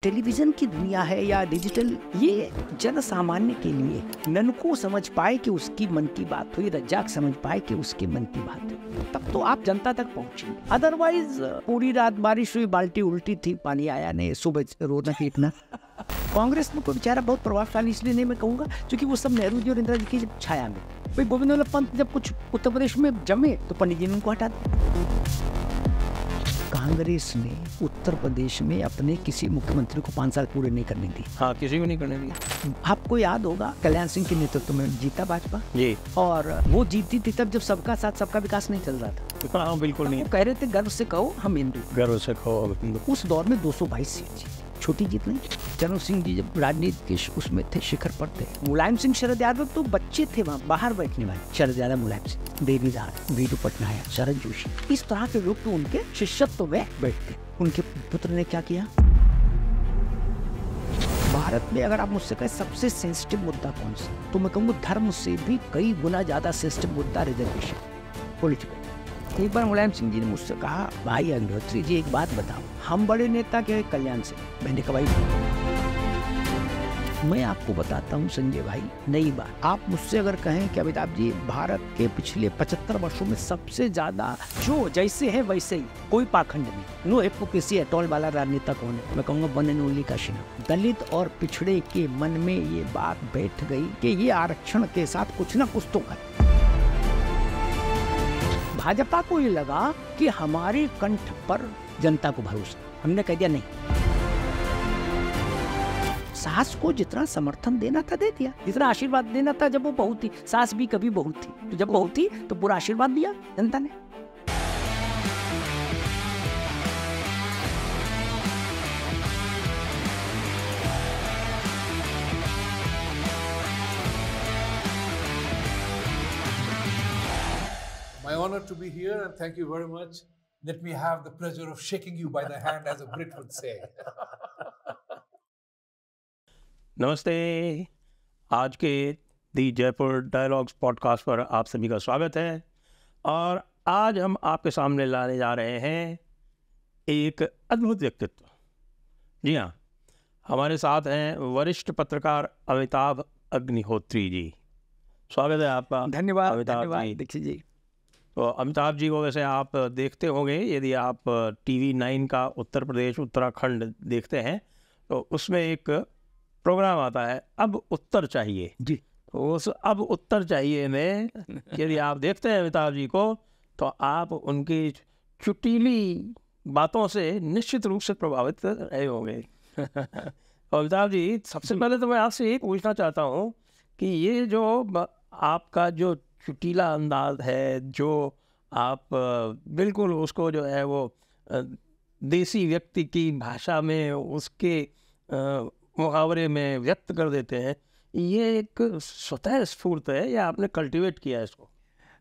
Television की दुनिया है या डिजिटल, ये जन सामान्य के लिए ननको समझ पाए कि उसकी मन की बात हुई, रज्जाक समझ पाए कि उसके मन की बात हुई, तब तो आप जनता तक पहुंचेंगे। अदरवाइज पूरी रात बारिश हुई, बाल्टी उल्टी थी, पानी आया नहीं, सुबह रोना पीटना। कांग्रेस में कोई बेचारा बहुत प्रभावशाली इसलिए नहीं मैं कहूंगा क्योंकि वो सब नेहरू जी और इंदिरा जी की छाया में। भाई गोविंद वल्लभ पंत जब कुछ उत्तर प्रदेश में जमे तो पंडित जी ने उनको हटा दिया। कांग्रेस ने उत्तर प्रदेश में अपने किसी मुख्यमंत्री को 5 साल पूरे नहीं करने दी। हाँ, किसी को नहीं करने दी। आपको याद होगा कल्याण सिंह के नेतृत्व में जीता भाजपा जी, और वो जीती थी तब जब सबका साथ सबका विकास नहीं चल रहा था। हाँ, बिल्कुल नहीं। वो कह रहे थे गर्व से कहो हम हिंदू, गर्व से कहो हिंदू। उस दौर में 222 सीट थी, छोटी जीत नहीं। चरण सिंह जी जब राजनीति के उसमें थे, शिखर पर थे। मुलायम सिंह, शरद यादव तो बच्चे थे वहाँ बाहर बैठने वाले। शरद यादव, मुलायम सिंह, देवीदास, वीरू पटनायक, शरद जोशी, इस तरह के लोग तो उनके शिष्यत्व में बैठते। उनके पुत्र ने क्या किया? भारत में अगर आप मुझसे कहें सबसे सेंसिटिव मुद्दा कौन सा, तो मैं कहूँगा धर्म से भी कई गुना ज्यादा सेंसिटिव मुद्दा रिजर्वेशन, पॉलिटिकल। एक बार मुलायम सिंह जी ने मुझसे कहा, भाई अग्निहोत्री जी एक बात बताओ, हम बड़े नेता के कल्याण से। मैंने कहा भाई मैं आपको बताता हूँ संजय भाई, नई बात। आप मुझसे अगर कहें कि अमिताभ जी भारत के पिछले 75 वर्षों में सबसे ज्यादा जो जैसे है वैसे ही, कोई पाखंड नहीं, नो हिपोक्रेसी एट ऑल वाला राजनेता कौन है, मैं कहूँगा वन एंड ओनली काशीनाथ। दलित और पिछड़े के मन में ये बात बैठ गई कि ये आरक्षण के साथ कुछ ना कुछ तो है। भाजपा को ये लगा कि हमारे कंठ पर जनता को भरोसा, हमने कह दिया नहीं। सास को जितना समर्थन देना था दे दिया, जितना आशीर्वाद देना था, जब वो बहू थी, सास भी कभी बहू थी, तो जब बहू थी तो पूरा आशीर्वाद दिया जनता ने। My honor to be here and thank you very much. Let me have the pleasure of shaking you by the hand as a Brit would say. नमस्ते। आज के दी जयपुर डायलॉग्स पॉडकास्ट पर आप सभी का स्वागत है और आज हम आपके सामने लाने जा रहे हैं एक अद्भुत व्यक्तित्व। जी हाँ, हमारे साथ हैं वरिष्ठ पत्रकार अमिताभ अग्निहोत्री जी। स्वागत है आपका। धन्यवाद, अमिताभ धन्यवाद जी। दीक्षित जी। तो अमिताभ जी को वैसे आप देखते होंगे, यदि आप टीवी 9 का उत्तर प्रदेश उत्तराखंड देखते हैं तो उसमें एक प्रोग्राम आता है अब उत्तर चाहिए जी। तो उस अब उत्तर चाहिए में यदि आप देखते हैं अमिताभ जी को तो आप उनकी चुटीली बातों से निश्चित रूप से प्रभावित रहे होंगे। तो अमिताभ जी, सबसे पहले तो मैं आपसे ये पूछना चाहता हूँ कि ये जो आपका जो चुटीला अंदाज है, जो आप बिल्कुल उसको जो है वो देसी व्यक्ति की भाषा में उसके मुहावरे में व्यक्त कर देते हैं, ये एक स्वतः स्फूर्त है या आपने कल्टीवेट किया है इसको?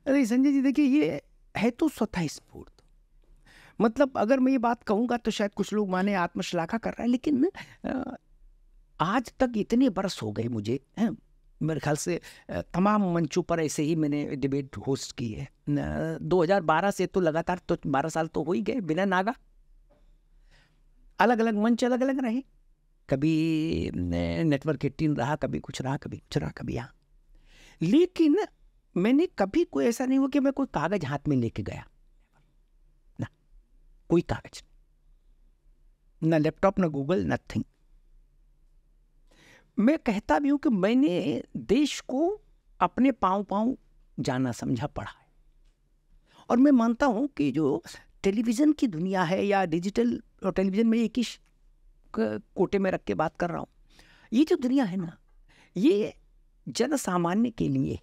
अरे संजय जी देखिए, ये है तो स्वतः स्फूर्त। मतलब अगर मैं ये बात कहूँगा तो शायद कुछ लोग माने आत्मश्लाघा कर रहा है, लेकिन आज तक इतने बरस हो गए मुझे, मेरे ख्याल से तमाम मंचों पर ऐसे ही मैंने डिबेट होस्ट की है। 2012 से तो लगातार तो 12 साल तो हो ही गए बिना नागा। अलग अलग मंच अलग अलग रहे, कभी नेटवर्क 18 रहा, कभी कुछ रहा, कभी कुछ रहा, कभी यहाँ। लेकिन मैंने कभी कोई ऐसा नहीं हुआ कि मैं कोई कागज हाथ में लेके गया ना, कोई कागज, ना लैपटॉप, ना गूगल, नथिंग। मैं कहता भी हूं कि मैंने देश को अपने पांव पांव जाना समझा पढ़ा है। और मैं मानता हूं कि जो टेलीविजन की दुनिया है या डिजिटल, और टेलीविजन में एक ही कोटे में रख के बात कर रहा हूं, ये जो दुनिया है ना, ये जन सामान्य के लिए है।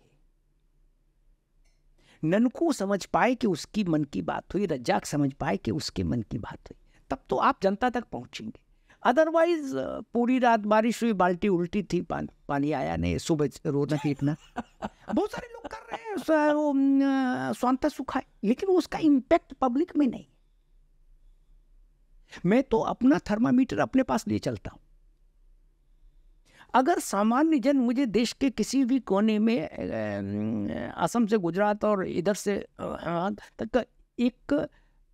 ननको समझ पाए कि उसकी मन की बात हुई, रज्जाक समझ पाए कि उसके मन की बात हुई, तब तो आप जनता तक पहुंचेंगे। अदरवाइज पूरी रात बारिश हुई, बाल्टी उल्टी थी, पानी आया नहीं, सुबह रोना पीटना। बहुत सारे लोग कर रहे हैं स्वांतः सुखाए, लेकिन उसका इम्पैक्ट पब्लिक में नहीं। मैं तो अपना थर्मामीटर अपने पास लिए चलता हूं। अगर सामान्य जन मुझे देश के किसी भी कोने में, असम से गुजरात और इधर से तक एक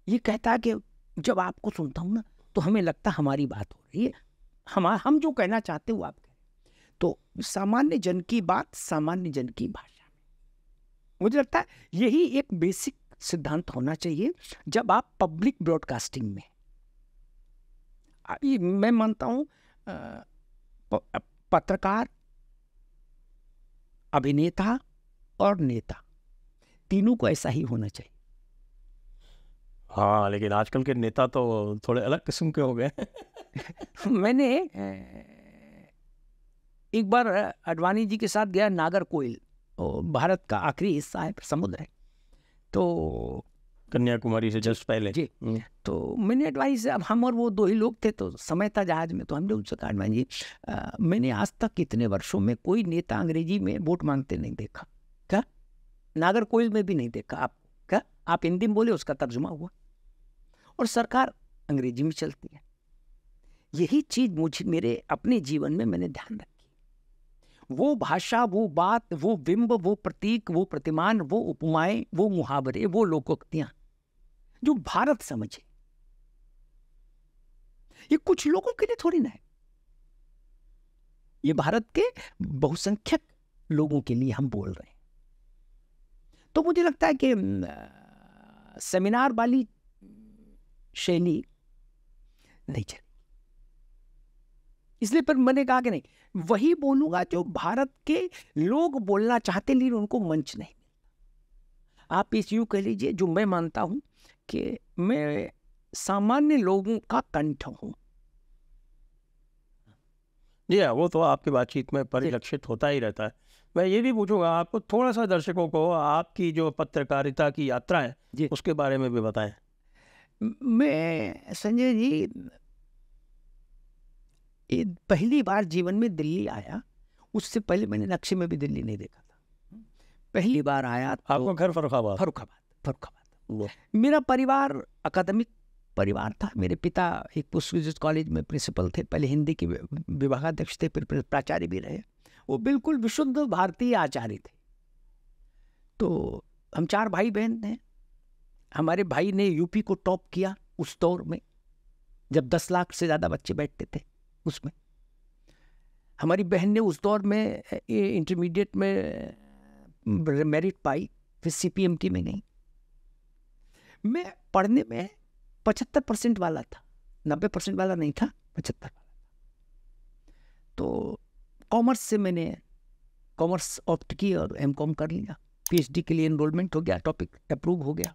ये कहता है कि जब आपको सुनता हूं ना तो हमें लगता हमारी बात हो रही है, हम जो कहना चाहते हो आप कहें, तो सामान्य जन की बात सामान्य जन की भाषा में। मुझे लगता है यही एक बेसिक सिद्धांत होना चाहिए जब आप पब्लिक ब्रॉडकास्टिंग में। मैं मानता हूं पत्रकार, अभिनेता और नेता तीनों को ऐसा ही होना चाहिए। हाँ, लेकिन आजकल के नेता तो थोड़े अलग किस्म के हो गए। मैंने एक बार अडवाणी जी के साथ गया नागरकोइल, भारत का आखिरी हिस्सा है, समुद्र है, तो कन्याकुमारी से जस्ट पहले जी। तो मैंने अडवाणी से, अब हम और वो दो ही लोग थे, तो समय था जहाज में, तो हमने उनसे कहा अडवाणी जी मैंने आज तक इतने वर्षों में कोई नेता अंग्रेजी में वोट मांगते नहीं देखा। क्या? नागरकोइल में भी नहीं देखा। आप क्या आप हिंदी में बोले, उसका तर्जुमा हुआ, और सरकार अंग्रेजी में चलती है। यही चीज मुझे मेरे अपने जीवन में मैंने ध्यान रखी। वो भाषा, वो बात, वो बिंब, वो प्रतीक, वो प्रतिमान, वो उपमाएं, वो मुहावरे, वो लोकोक्तियां जो भारत समझे, ये कुछ लोगों के लिए थोड़ी ना है, ये भारत के बहुसंख्यक लोगों के लिए हम बोल रहे हैं। तो मुझे लगता है कि सेमिनार वाली शैली नहीं चली, इसलिए पर मैंने कहा कि नहीं, वही बोलूंगा जो भारत के लोग बोलना चाहते, लेकिन उनको मंच नहीं मिलता। आप इस यूं कह लीजिए, जो मैं मानता हूं कि मैं सामान्य लोगों का कंठ हूं। जी हाँ, वो तो आपकी बातचीत में परिलक्षित होता ही रहता है। मैं ये भी पूछूंगा आपको, थोड़ा सा दर्शकों को आपकी जो पत्रकारिता की यात्रा है उसके बारे में भी बताएं। मैं संजय जी पहली बार जीवन में दिल्ली आया, उससे पहले मैंने नक्शे में भी दिल्ली नहीं देखा था। पहली बार आया तो आपका घर फर्रुखाबाद। मेरा परिवार अकादमिक परिवार था। मेरे पिता एक पोस्ट ग्रेजुएट कॉलेज में प्रिंसिपल थे, पहले हिंदी के विभागाध्यक्ष थे, फिर प्राचार्य भी रहे। वो बिल्कुल विशुद्ध भारतीय आचार्य थे। तो हम 4 भाई बहन थे। हमारे भाई ने यूपी को टॉप किया उस दौर में, जब 10 लाख से ज्यादा बच्चे बैठते थे उसमें। हमारी बहन ने उस दौर में इंटरमीडिएट में मेरिट पाई, फिर CPMT में गई। मैं पढ़ने में 75% वाला था, 90% वाला नहीं था, 75 वाला था। तो कॉमर्स से मैंने कॉमर्स ऑप्ट की और MCOM कर लिया। PhD के लिए एनरोलमेंट हो गया, टॉपिक अप्रूव हो गया।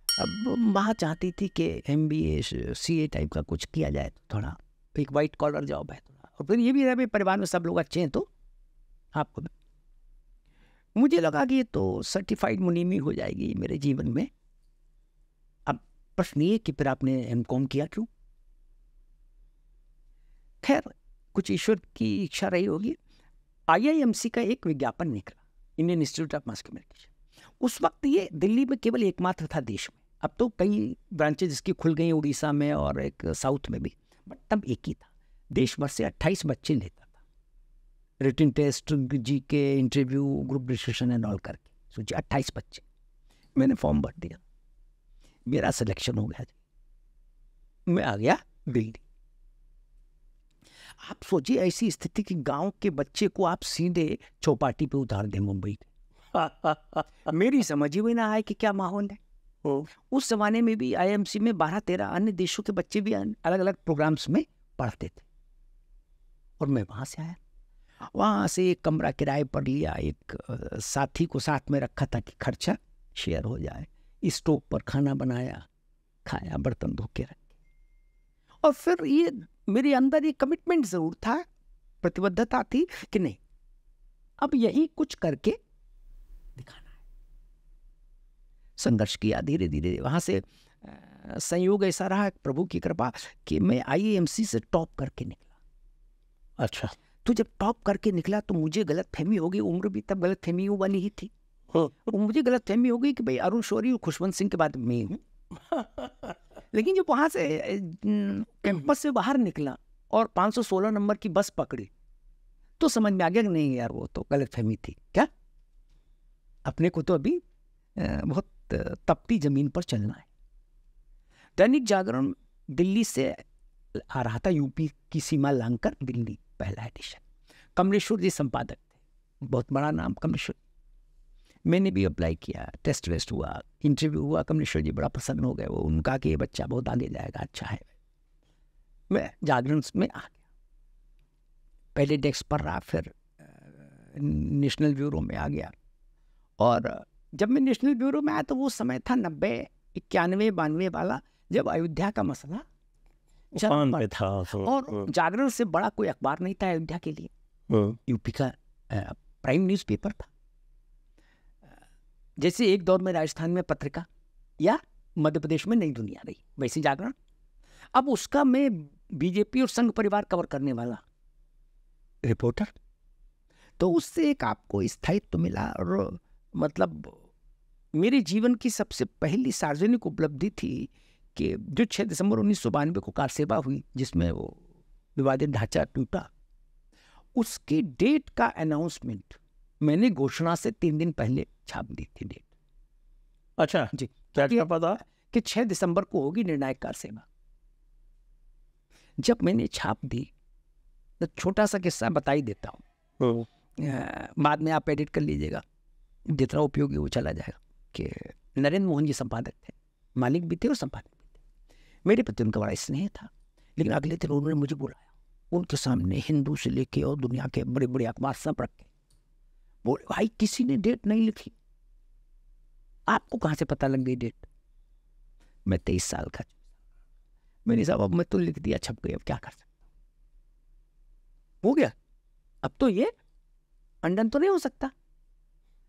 अब माँ चाहती थी कि MBA CA टाइप का कुछ किया जाए, तो थोड़ा एक वाइट कॉलर जॉब है थोड़ा, और फिर ये भी है परिवार में सब लोग अच्छे हैं, तो आपको भी। मुझे लगा कि ये तो सर्टिफाइड मुनीमी हो जाएगी मेरे जीवन में। अब प्रश्न ये कि फिर आपने MCOM किया क्यों? खैर, कुछ ईश्वर की इच्छा रही होगी। IIMC का एक विज्ञापन निकला, Indian institute of mass communication. उस वक्त ये दिल्ली में केवल एकमात्र था देश में। अब तो कई ब्रांचेज इसकी खुल गई, उड़ीसा में और एक साउथ में भी, बट तब एक ही था। देश भर से 28 बच्चे लेता था, written test, GK, interview, group discussion and all करके। सोचिए 28 बच्चे। मैंने फॉर्म भर दिया, मेरा सिलेक्शन हो गया, मैं आ गया दिल्ली। आप सोचिए ऐसी स्थिति कि गांव के बच्चे को आप सीधे चौपाटी पे उतार दें मुंबई के। मेरी समझ ही ना आए कि क्या माहौल है। उस जमाने में भी IIMC में 12-13 अन्य देशों के बच्चे भी अलग अलग प्रोग्राम्स में पढ़ते थे, और मैं वहां से आया। वहां से एक कमरा किराए पर लिया, एक साथी को साथ में रखा ताकि खर्चा शेयर हो जाए। स्टोव पर खाना बनाया, खाया, बर्तन धो के रखे। और फिर ये मेरे अंदर एक कमिटमेंट जरूर था, प्रतिबद्धता थी कि नहीं, अब यही कुछ करके दिखाना है। संघर्ष किया धीरे धीरे। वहां से संयोग ऐसा रहा, प्रभु की कृपा, कि मैं IIMC से टॉप करके निकला। अच्छा। तो जब टॉप करके निकला तो मुझे गलत फहमी हो गई। उम्र भी तब गलत फहमी वाली ही थी। मुझे गलत फहमी हो गई कि भाई अरुण शौरी और खुशवंत सिंह के बाद मैं हूँ। लेकिन जब वहां से कैंपस से बाहर निकला और 516 नंबर की बस पकड़ी, तो समझ में आ गया कि नहीं यार, वो तो गलत फहमी थी। क्या अपने को तो अभी बहुत तपती जमीन पर चलना है। दैनिक जागरण दिल्ली से आ रहा था, यूपी की सीमा लांघकर दिल्ली, पहला एडिशन। कमलेश्वर जी संपादक थे, बहुत बड़ा नाम कमलेश्वर। मैंने भी अप्लाई किया, टेस्ट वेस्ट हुआ, इंटरव्यू हुआ, कमलेश्वर जी बड़ा प्रसन्न हो गए। वो उनका कि ये बच्चा बहुत आगे जाएगा, अच्छा है। मैं जागरण में आ गया, पहले डेस्क पर रहा, फिर नेशनल ब्यूरो में आ गया। और जब मैं नेशनल ब्यूरो में आया तो वो समय था 90, 91, 92 वाला, जब अयोध्या का मसला उफान पे था। और जागरण से बड़ा कोई अखबार नहीं था अयोध्या के लिए। यूपी का प्राइम न्यूज़पेपर था। जैसे एक दौर में राजस्थान में पत्रिका या मध्य प्रदेश में नई दुनिया रही, वैसे जागरण। अब उसका मैं बीजेपी और संघ परिवार कवर करने वाला रिपोर्टर, तो उससे एक आपको स्थायित्व मिला। और मतलब मेरे जीवन की सबसे पहली सार्वजनिक उपलब्धि थी कि जो 6 दिसंबर 1992 को कार सेवा हुई, जिसमें वो विवादित ढांचा टूटा, उसकी डेट का अनाउंसमेंट मैंने घोषणा से 3 दिन पहले छाप दी थी डेट। अच्छा जी, क्या पता कि 6 दिसंबर को होगी निर्णायक कार सेवा। जब मैंने छाप दी तो छोटा सा किस्सा बता ही देता हूँ, बाद में आप एडिट कर लीजिएगा, जितना उपयोगी वो चला जाएगा। कि नरेंद्र मोहन जी संपादक थे, मालिक भी थे और संपादक भी थे। मेरे प्रति उनका बड़ा स्नेह था, लेकिन अगले दिन उन्होंने मुझे बुलाया, उनके सामने हिंदू से लेके और दुनिया के बड़े बड़े अखबार सब रखे। बोले, भाई किसी ने डेट नहीं लिखी, आपको कहाँ से पता लग गई डेट? मैं 23 साल का, मैंने साहब अब मैं तो लिख दिया, छप गई, अब क्या कर सकता हूँ, हो गया, अब तो ये अनडन तो नहीं हो सकता।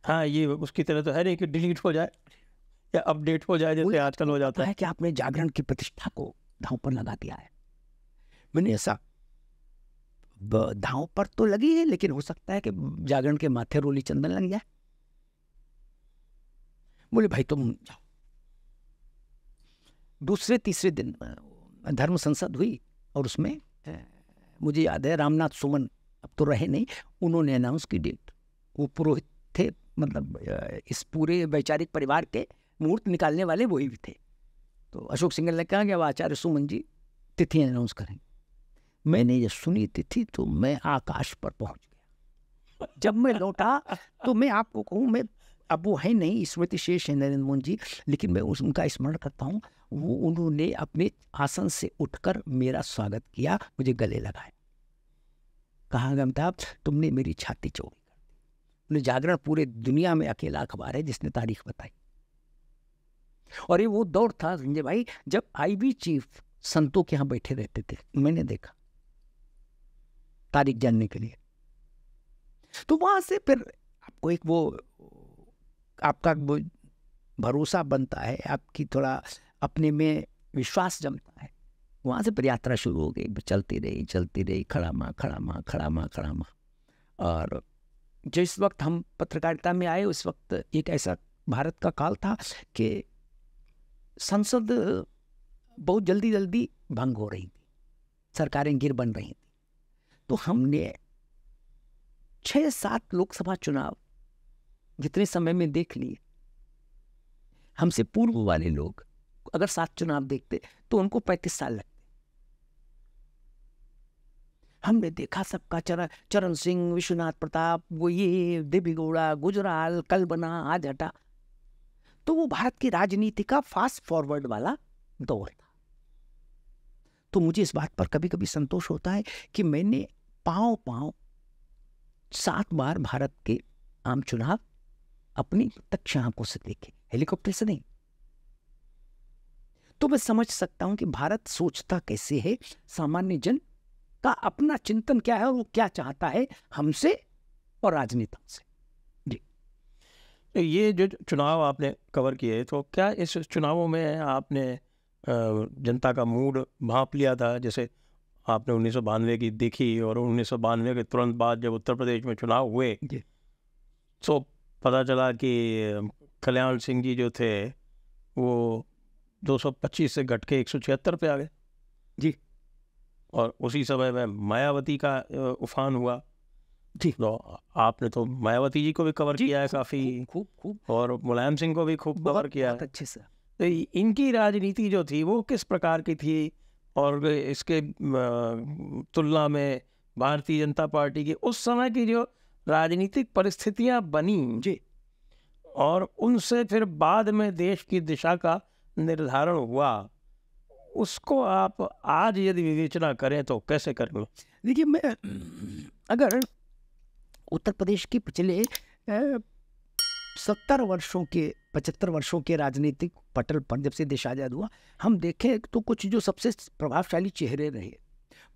हाँ, ये उसकी तरह तो है नहीं कि डिलीट हो जाए या अपडेट हो जाए जैसे आजकल हो जाता है कि आपने जागरण की प्रतिष्ठा को दांव पर लगा दिया है। मैंने ऐसा, दांव पर तो लगी है, लेकिन हो सकता है कि जागरण के माथे रोली चंदन लग जाए। बोले, भाई तुम जाओ। दूसरे तीसरे दिन धर्म संसद हुई और उसमें मुझे याद है रामनाथ सुमन, अब तो रहे नहीं, उन्होंने अनाउंस की डेट। वो पुरोहित थे, मतलब इस पूरे वैचारिक परिवार के मुहूर्त निकालने वाले वही भी थे। तो अशोक सिंघल ने कहा कि अब आचार्य सुमन जी तिथि अनाउंस करेंगे। मैंने ये सुनी तिथि तो मैं आकाश पर पहुंच गया। जब मैं लौटा तो मैं आपको कहूँ, मैं अब वो है नहीं, स्मृति शेष है नरेंद्र मोहन जी, लेकिन मैं उनका स्मरण करता हूँ। वो उन्होंने अपने आसन से उठकर मेरा स्वागत किया, मुझे गले लगाया, कहा अमिताभ तुमने मेरी छाती चौड़ी कर दी। जागरण पूरे दुनिया में अकेला अखबार है जिसने तारीख बताई। और ये वो दौर था संजय भाई जब आईबी चीफ संतों के यहाँ बैठे रहते थे, मैंने देखा तारीख जानने के लिए। तो वहां से फिर आपको एक वो आपका वो भरोसा बनता है, आपकी थोड़ा अपने में विश्वास जमता है। वहां से फिर यात्रा शुरू हो गई, चलती रही, खड़ामा। और जिस वक्त हम पत्रकारिता में आए उस वक्त एक ऐसा भारत का काल था कि संसद बहुत जल्दी भंग हो रही थी, सरकारें गिर बन रही थी। तो हमने 6-7 लोकसभा चुनाव जितने समय में देख लिए। हमसे पूर्व वाले लोग अगर 7 चुनाव देखते तो उनको 35 साल लगते। हमने देखा सबका, चरण सिंह, विश्वनाथ प्रताप, वो ये देवेगौड़ा, गुजराल, कल बना आज हटा। तो वो भारत की राजनीति का फास्ट फॉरवर्ड वाला दौर था। तो मुझे इस बात पर कभी कभी संतोष होता है कि मैंने पांव 7 बार भारत के आम चुनाव अपनी प्रत्यक्ष आंखों से देखे, हेलीकॉप्टर से नहीं। तो मैं समझ सकता हूं कि भारत सोचता कैसे है, सामान्य जन का अपना चिंतन क्या है और वो क्या चाहता है हमसे और राजनेताओं से। जी, ये जो चुनाव आपने कवर किए, तो क्या इस चुनावों में आपने जनता का मूड भांप लिया था? जैसे आपने 1992 की देखी और 1992 के तुरंत बाद जब उत्तर प्रदेश में चुनाव हुए तो पता चला कि कल्याण सिंह जी जो थे वो 225 से घट के 176 पे आ गए जी। और उसी समय में मायावती का उफान हुआ जी। तो आपने तो मायावती जी को भी कवर किया है काफ़ी, खूब और मुलायम सिंह को भी खूब कवर किया है अच्छे से। तो इनकी राजनीति जो थी वो किस प्रकार की थी? और इसके तुलना में भारतीय जनता पार्टी की उस समय की जो राजनीतिक परिस्थितियां बनी जी, और उनसे फिर बाद में देश की दिशा का निर्धारण हुआ, उसको आप आज यदि विवेचना करें तो कैसे करेंगे? देखिए मैं अगर उत्तर प्रदेश के पिछले 70 वर्षों के 75 वर्षों के राजनीतिक पटल पर जब से देश आज़ाद हुआ हम देखें तो कुछ जो सबसे प्रभावशाली चेहरे रहे,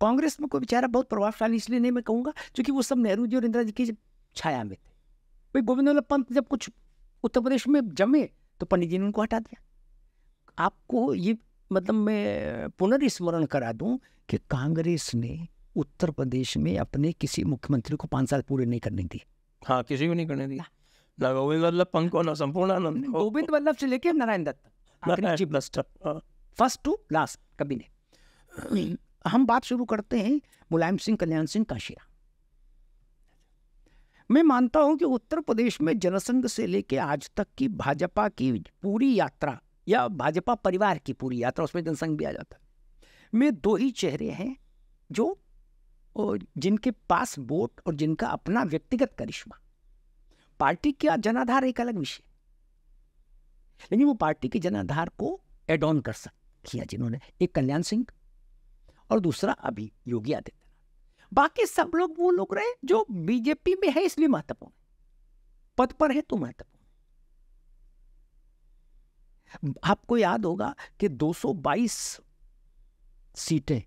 कांग्रेस में कोई बेचारा बहुत प्रभावशाली इसलिए नहीं मैं कहूँगा क्योंकि वो सब नेहरू जी और इंदिरा जी की छाया में थे। भाई गोविंद वल्लभ पंत जब कुछ उत्तर प्रदेश में जमे तो पंडित जी ने उनको हटा दिया। आपको ये मतलब मैं पुनर्स्मरण करा दूं कि कांग्रेस ने उत्तर प्रदेश में अपने किसी मुख्यमंत्री को 5 साल पूरे नहीं करने दिए। हाँ, किसी को नहीं करने दिया, ना गोविंद वल्लभ पंत को, ना संपूर्णानंद को, गोविंद वल्लभ से लेकर नारायण दत्त तक, फर्स्ट टू लास्ट कभी नहीं। हम बात शुरू करते हैं मुलायम सिंह, कल्याण सिंह, काशीराम। मैं मानता हूं कि उत्तर प्रदेश में जनसंघ से लेकर आज तक की भाजपा की पूरी यात्रा या भाजपा परिवार की पूरी यात्रा, उसमें जनसंघ भी आ जाता है, में 2 ही चेहरे हैं जो जिनके पास वोट और जिनका अपना व्यक्तिगत करिश्मा। पार्टी का जनाधार एक अलग विषय, लेकिन वो पार्टी के जनाधार को एड ऑन कर किया जिन्होंने, एक कल्याण सिंह और दूसरा अभी योगी आदित्यनाथ। बाकी सब लोग वो लोग रहे जो बीजेपी में है इसलिए महत्वपूर्ण, पद पर है तो महत्वपूर्ण। आपको याद होगा कि 222 सीटें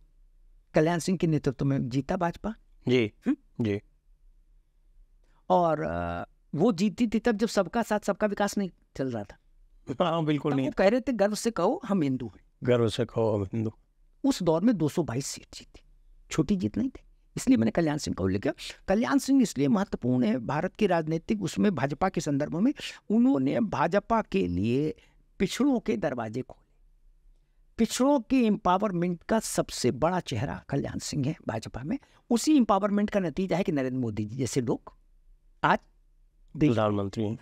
कल्याण सिंह के नेतृत्व में जीता भाजपा जी जी, और वो जीती थी तब जब सबका साथ सबका विकास नहीं चल रहा था। हाँ बिल्कुल नहीं, वो कह रहे थे गर्व से कहो हम हिंदू हैं, गर्व से कहो हम हिंदू। उस दौर में 222 सीट जीती, छोटी जीत नहीं थी, इसलिए मैंने कल्याण सिंह को उल्लेख किया। कल्याण सिंह इसलिए महत्वपूर्ण है भारत की राजनीतिक उसमें भाजपा के संदर्भ में, उन्होंने भाजपा के लिए पिछड़ों के दरवाजे खोले। पिछड़ों के एम्पावरमेंट का सबसे बड़ा चेहरा कल्याण सिंह है भाजपा में। उसी एम्पावरमेंट का नतीजा है कि नरेंद्र मोदी जी जैसे लोग आज प्रधानमंत्री हैं।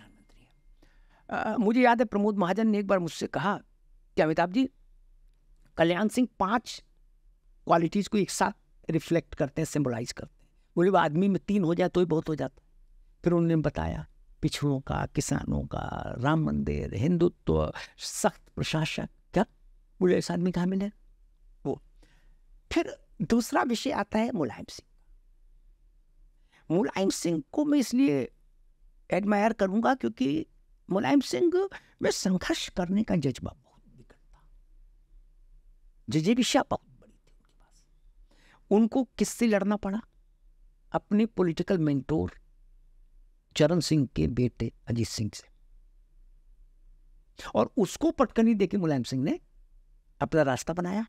मुझे याद है प्रमोद महाजन ने एक बार मुझसे कहा कि अमिताभ जी, कल्याण सिंह 5 क्वालिटीज को एक साथ रिफ्लेक्ट करते हैं, सिंबलाइज करते हैं। बोले वो आदमी में 3 हो जाए तो ही बहुत हो जाता। फिर उन्होंने बताया पिछड़ों का, किसानों का, राम मंदिर, हिंदुत्व, सख्त प्रशासन। क्या बोले ऐसा आदमी कहाँ मिले वो। फिर दूसरा विषय आता है मुलायम सिंह। मुलायम सिंह को मैं इसलिए एडमायर करूंगा क्योंकि मुलायम सिंह में संघर्ष करने का जज्बा बहुत विकट था, जिजीविषा बहुत बड़ी थी उनके पास। उनको किससे लड़ना पड़ा? अपने पॉलिटिकल मेंटोर चरण सिंह के बेटे अजीत सिंह से, और उसको पटकनी देके मुलायम सिंह ने अपना रास्ता बनाया।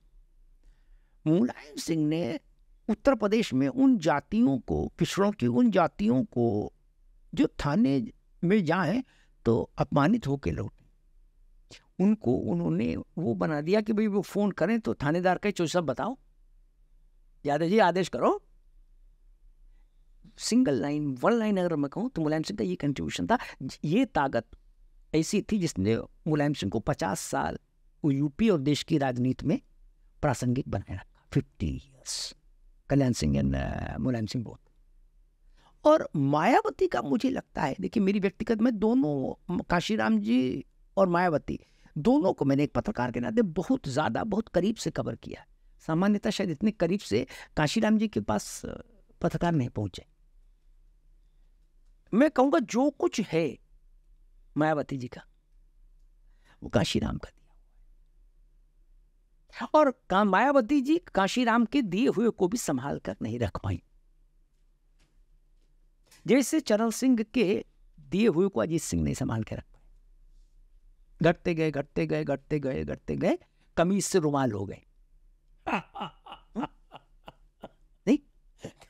मुलायम सिंह ने उत्तर प्रदेश में उन जातियों को, पिछड़ों की उन जातियों को जो थाने में जाए तो अपमानित होकर लौटे, उनको उन्होंने वो बना दिया कि भाई वो फोन करें तो थानेदार का सब बताओ, यादव जी आदेश करो। सिंगल लाइन, 1 लाइन अगर मैं कहूँ तो मुलायम सिंह का ये कंट्रीब्यूशन था। ये ताकत ऐसी थी जिसने मुलायम सिंह को 50 साल यूपी और देश की राजनीति में प्रासंगिक बनाए रखा। 50 ईयर्स कल्याण सिंह एंड मुलायम सिंह बहुत। और मायावती का मुझे लगता है, देखिए मेरी व्यक्तिगत में दोनों, काशीराम जी और मायावती दोनों को मैंने एक पत्रकार के नाते बहुत ज़्यादा, बहुत करीब से कवर किया। सामान्यतः शायद इतने करीब से काशीराम जी के पास पत्रकार नहीं पहुंचे। मैं कहूँगा जो कुछ है मायावती जी का वो काशीराम का दिया हुआ है, और मायावती जी काशीराम के दिए हुए को भी संभाल कर नहीं रख पाई। जैसे चरण सिंह के दिए हुए को अजीत सिंह नहीं संभाल के रख पाए। घटते गए घटते गए घटते गए घटते गए, कमीज से रुमाल हो गए। नहीं,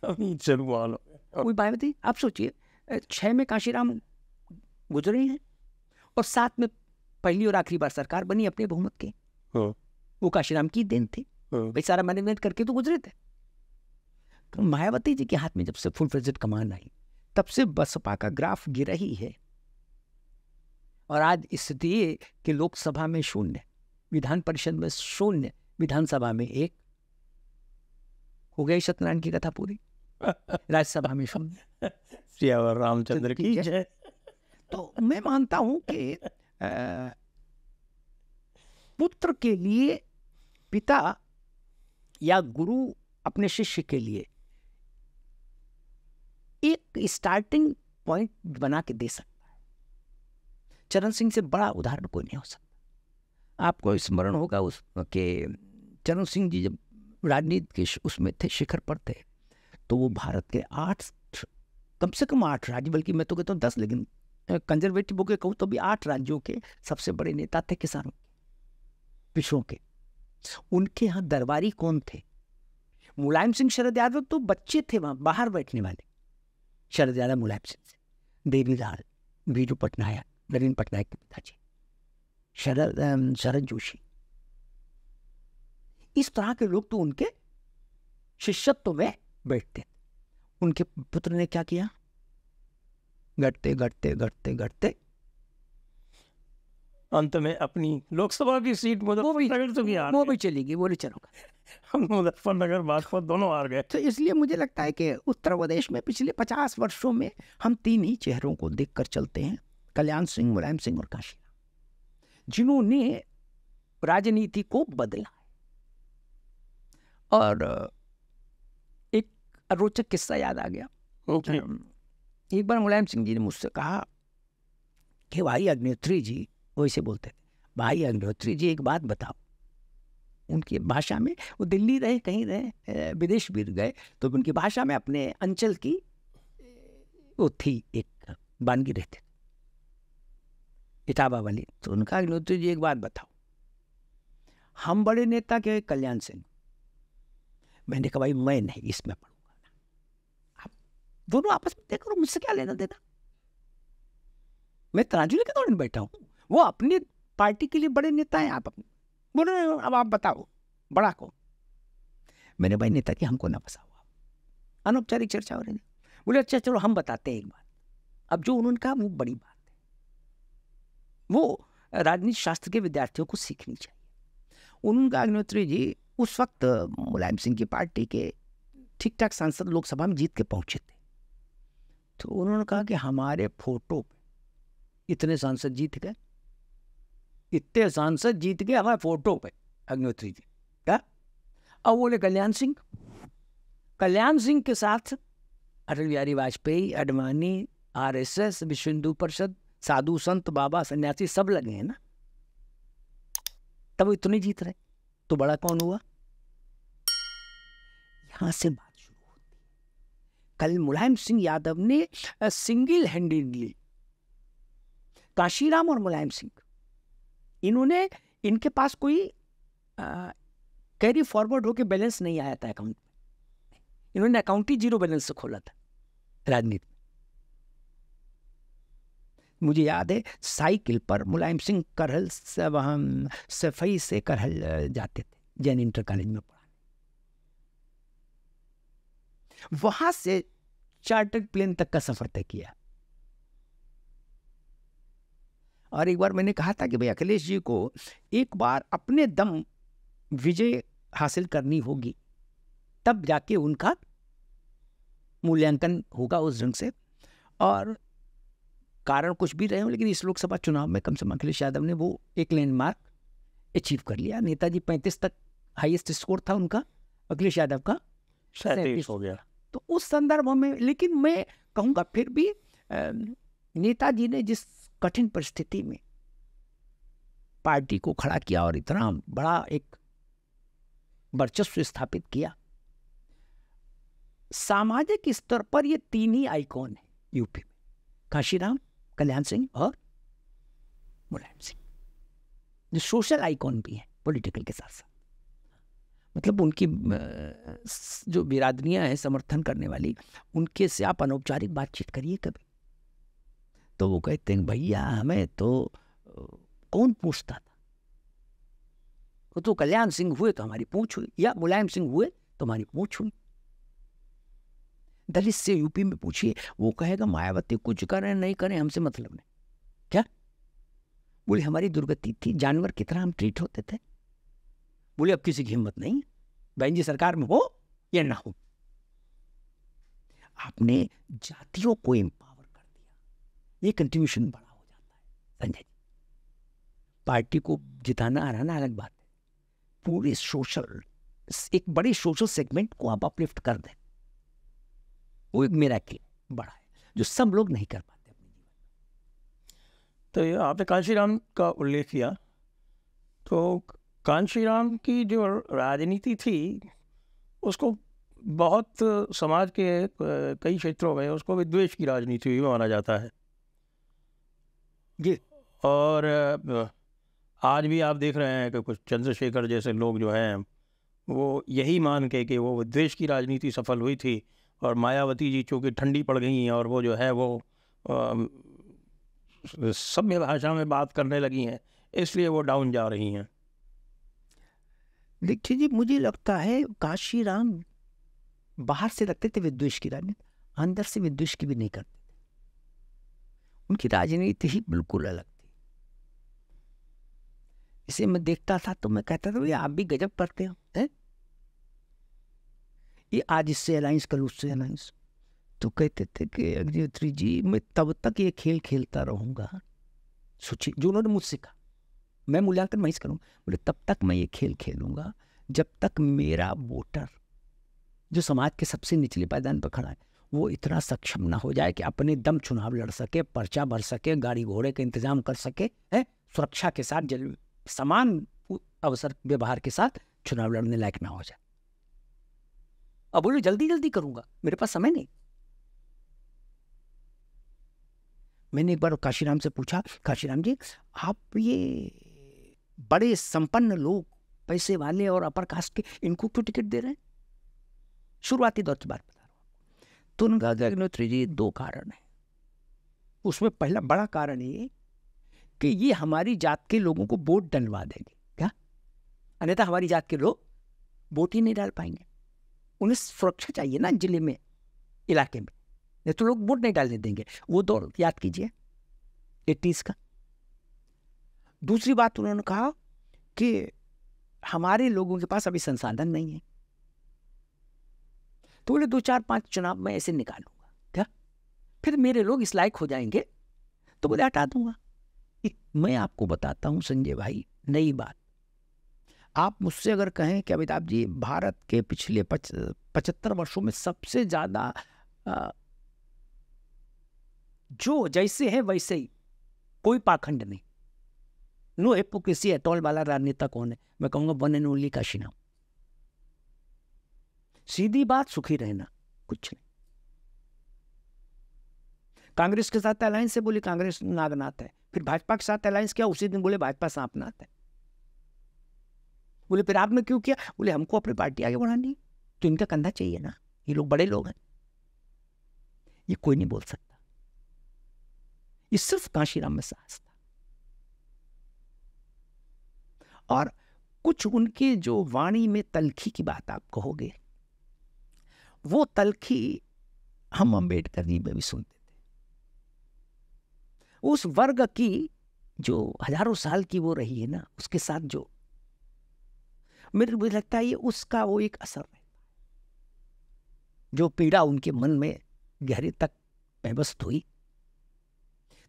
कमीज से रुमाल हो गए। कोई मायावती, आप सोचिए 6 में काशीराम गुजरे हैं और 7 में पहली और आखिरी बार सरकार बनी अपने बहुमत के। वो काशीराम की देन थी, भाई सारा मैनेजमेंट करके तो गुजरे थे। तो मायावती जी के हाथ में जब से फुल फ्लेजेड कमान आई तब से बसपा का ग्राफ गिरा ही है। और आज स्थिति कि लोकसभा में 0, विधान परिषद में 0, विधानसभा में 1, हो गई सत्यनारायण की कथा पूरी राज्यसभा में सुन। सियावर रामचंद्र की जय। तो मैं मानता हूं कि पुत्र के लिए पिता या गुरु अपने शिष्य के लिए एक स्टार्टिंग पॉइंट बना के दे सकता है। चरण सिंह से बड़ा उदाहरण कोई नहीं हो सकता। आपको स्मरण होगा उस के चरण सिंह जी जब राजनीति के उसमें थे, शिखर पर थे, तो वो भारत के 8 कम से कम 8 राज्य, बल्कि मैं तो कहता हूँ 10, लेकिन कंजर्वेटिव के कहूँ तो भी 8 राज्यों के सबसे बड़े नेता थे, किसानों के, पिछड़ों के। उनके यहाँ दरबारी कौन थे? मुलायम सिंह शरद यादव तो बच्चे थे वहां बाहर बैठने वाले। शरद यादव मुलायम सिंह से, देवीलाल, बीजू पटनायक, नवीन पटनायक के पिताजी, शरद जोशी, इस तरह के लोग तो उनके शिष्यत्व में बैठते। उनके पुत्र ने क्या किया? घटते घटते घटते घटते अंत में अपनी लोकसभा की सीट मुजफ्फरनगर से भी हार वो गए। भी चली गई, बोले चलो। हम मुजफ्फरनगर बागपत दोनों हार गए। तो इसलिए मुझे लगता है कि उत्तर प्रदेश में पिछले 50 वर्षों में हम 3 ही चेहरों को देखकर चलते हैं, कल्याण सिंह, मुलायम सिंह और काशीराम, जिन्होंने राजनीति को बदला। और एक रोचक किस्सा याद आ गया। एक बार मुलायम सिंह जी ने मुझसे कहा कि भाई अग्निहोत्री जी, वैसे बोलते थे, भाई अग्निहोत्री जी एक बात बताओ। उनकी भाषा में, वो दिल्ली रहे, कहीं रहे, विदेश भी गए, तो उनकी भाषा में अपने अंचल की वो थी एक बानगी रहते थे, इटावा वाली। तो उनका अग्निहोत्री जी एक बात बताओ, हम बड़े नेता के कल्याण सिंह। मैंने कहा भाई मैं नहीं इसमें पढ़ूंगा ना, आप दोनों आपस में देखो, मुझसे क्या लेना देना, मैं तराजू लेकर दौड़ने बैठा हूँ। वो अपनी पार्टी के लिए बड़े नेता हैं, आप अपने बोलो अब आप बताओ बड़ा कौन। मैंने भाई नेता की हमको ना फंसाओ, अनौपचारिक चर्चा हो रही है। बोले अच्छा चलो हम बताते हैं एक बात। अब जो उन्होंने कहा वो बड़ी बात है, वो राजनीति शास्त्र के विद्यार्थियों को सीखनी चाहिए। उनका अग्निहोत्री जी उस वक्त मुलायम सिंह की पार्टी के ठीक ठाक सांसद लोकसभा में जीत के पहुंचे थे। तो उन्होंने कहा कि हमारे फोटो पे इतने सांसद जीत गए, इतने सांसद जीत गए हमारे फोटो पे अग्निहोत्री जी। क्या? अब बोले कल्याण सिंह के साथ अटल बिहारी वाजपेयी, अडवाणी, आरएसएस, विश्व हिंदू परिषद, साधु संत, बाबा, सन्यासी सब लगे हैं ना, तब इतने जीत रहे, तो बड़ा कौन हुआ? यहां से बात शुरू होती है। कल मुलायम सिंह यादव ने सिंगल हैंडेडली, काशीराम और मुलायम सिंह, इन्होंने, इनके पास कोई कैरी फॉरवर्ड होके बैलेंस नहीं आया था अकाउंट में, इन्होंने अकाउंट ही 0 बैलेंस से खोला था राजनीति में। मुझे याद है साइकिल पर मुलायम सिंह करहल से, वहां सफाई से करहल जाते थे जैन इंटर कॉलेज में पढ़ाने, वहां से चार्टर्ड प्लेन तक का सफर तय किया। और एक बार मैंने कहा था कि भाई अखिलेश जी को एक बार अपने दम विजय हासिल करनी होगी, तब जाके उनका मूल्यांकन होगा उस ढंग से। और कारण कुछ भी रहे हो, लेकिन इस लोकसभा चुनाव में कम से कम अखिलेश यादव ने वो एक लैंडमार्क अचीव कर लिया। नेताजी 35 तक हाईएस्ट स्कोर था उनका, अखिलेश यादव का 37 हो गया। तो उस संदर्भ में, लेकिन मैं कहूँगा फिर भी नेताजी ने जिस कठिन परिस्थिति में पार्टी को खड़ा किया और इतना बड़ा एक वर्चस्व स्थापित किया, सामाजिक स्तर पर ये 3 ही आइकॉन है यूपी में, काशीराम, कल्याण सिंह और मुलायम सिंह, जो सोशल आइकॉन भी है पॉलिटिकल के साथ साथ। मतलब उनकी जो बिरादरियां हैं समर्थन करने वाली, उनके से आप अनौपचारिक बातचीत करिए कभी, तो वो कहते हैं भैया हमें तो कौन पूछता था, वो तो कल्याण सिंह हुए तो हमारी पूछ हुई, या मुलायम सिंह हुए तो हमारी पूछ हुई। दलित से यूपी में पूछिए, वो कहेगा मायावती कुछ करें नहीं करें हमसे मतलब नहीं। क्या बोले? हमारी दुर्गति थी, जानवर की तरह हम ट्रीट होते थे। बोले अब किसी की हिम्मत नहीं, बहन जी सरकार में हो या ना हो। आपने जातियों को एम्पावर कर दिया, ये कंट्रीब्यूशन बड़ा हो जाता है संजय जी। पार्टी को जिताना हराना अलग बात है, पूरे सोशल, एक बड़े सोशल सेगमेंट को आप अपलिफ्ट कर दें, वो एक मिरेकल बड़ा है जो सब लोग नहीं कर पाते अपने जीवन में। तो ये आपने कांशीराम का उल्लेख किया, तो कांशीराम की जो राजनीति थी उसको बहुत समाज के कई क्षेत्रों में उसको विद्वेष की राजनीति भी माना जाता है। जी। और आज भी आप देख रहे हैं कि कुछ चंद्रशेखर जैसे लोग जो हैं वो यही मान के कि वो विद्वेष की राजनीति सफल हुई थी, और मायावती जी चूँकि ठंडी पड़ गई हैं और वो जो है वो सभ्य भाषा में बात करने लगी हैं, इसलिए वो डाउन जा रही हैं। देखिए जी, मुझे लगता है कांशीराम बाहर से रखते थे विद्वेष की राजनीति, अंदर से विद्वेष की भी नहीं करते थे। उनकी राजनीति ही बिल्कुल अलग थी। इसे मैं देखता था तो मैं कहता था, ये आप भी गजब करते हो, हैं? ये आज इससे अलायंस, कल उससे अलायंस। तो कहते थे कि अग्निहोत्री जी, मैं तब तक ये खेल खेलता रहूंगा। सोचिए, जो उन्होंने मुझसे कहा, मैं मूल्यांकन वहीं से करूंगा। बोले तब तक मैं ये खेल खेलूंगा जब तक मेरा वोटर, जो समाज के सबसे निचले पायदान पर खड़ा है, वो इतना सक्षम ना हो जाए कि अपने दम चुनाव लड़ सके, पर्चा भर सके, गाड़ी घोड़े का इंतजाम कर सके, है सुरक्षा के साथ, समान अवसर व्यवहार के साथ चुनाव लड़ने लायक ना हो जाए। अब बोले जल्दी जल्दी करूंगा, मेरे पास समय नहीं। मैंने एक बार कांशीराम से पूछा, कांशीराम जी आप ये बड़े संपन्न लोग, पैसे वाले और अपर कास्ट के, इनको क्यों टिकट दे रहे हैं? शुरुआती दौर की बात बता रहा हूं। तो उन्होंने कहा अग्निहोत्री जी, दो कारण है। उसमें पहला बड़ा कारण ये कि ये हमारी जात के लोगों को वोट डलवा देंगे क्या, अन्यथा हमारी जात के लोग वोट ही नहीं डाल पाएंगे। उन्हें सुरक्षा चाहिए ना जिले में, इलाके में, नहीं तो लोग वोट नहीं डालने देंगे। वो दौर याद कीजिए 80s का। दूसरी बात उन्होंने कहा कि हमारे लोगों के पास अभी संसाधन नहीं है, तो बोले 2 4 5 चुनाव में ऐसे निकालूंगा क्या, फिर मेरे लोग इस लायक हो जाएंगे तो बोले हटा दूंगा। मैं आपको बताता हूं संजय भाई, नई बात, आप मुझसे अगर कहें कि अमिताभ जी भारत के पिछले 75 वर्षों में सबसे ज्यादा जो जैसे है वैसे ही, कोई पाखंड नहीं, नो हिपोक्रेसी एट ऑल वाला राजनेता कौन है? मैं कहूंगा वन एंड ओनली कांशीराम। सीधी बात, सुखी रहना, कुछ नहीं। कांग्रेस के साथ अलायंस से बोले कांग्रेस नागनाथ है, फिर भाजपा के साथ अलायंस किया, उसी दिन बोले भाजपा सांपनाथ है। बोले फिर आपने क्यों किया? बोले हमको अपनी पार्टी आगे बढ़ानी, तो इनका कंधा चाहिए ना, ये लोग बड़े लोग हैं। ये कोई नहीं बोल सकता, ये सिर्फ कांशीराम में साहस था। और कुछ उनके जो वाणी में तलखी की बात आप कहोगे, वो तलखी हम अम्बेडकर जी में भी सुनते थे। उस वर्ग की जो हजारों साल की वो रही है ना, उसके साथ जो मेरे मुझे लगता है ये उसका वो एक असर है, जो पीड़ा उनके मन में गहरे तक महबस्त हुई।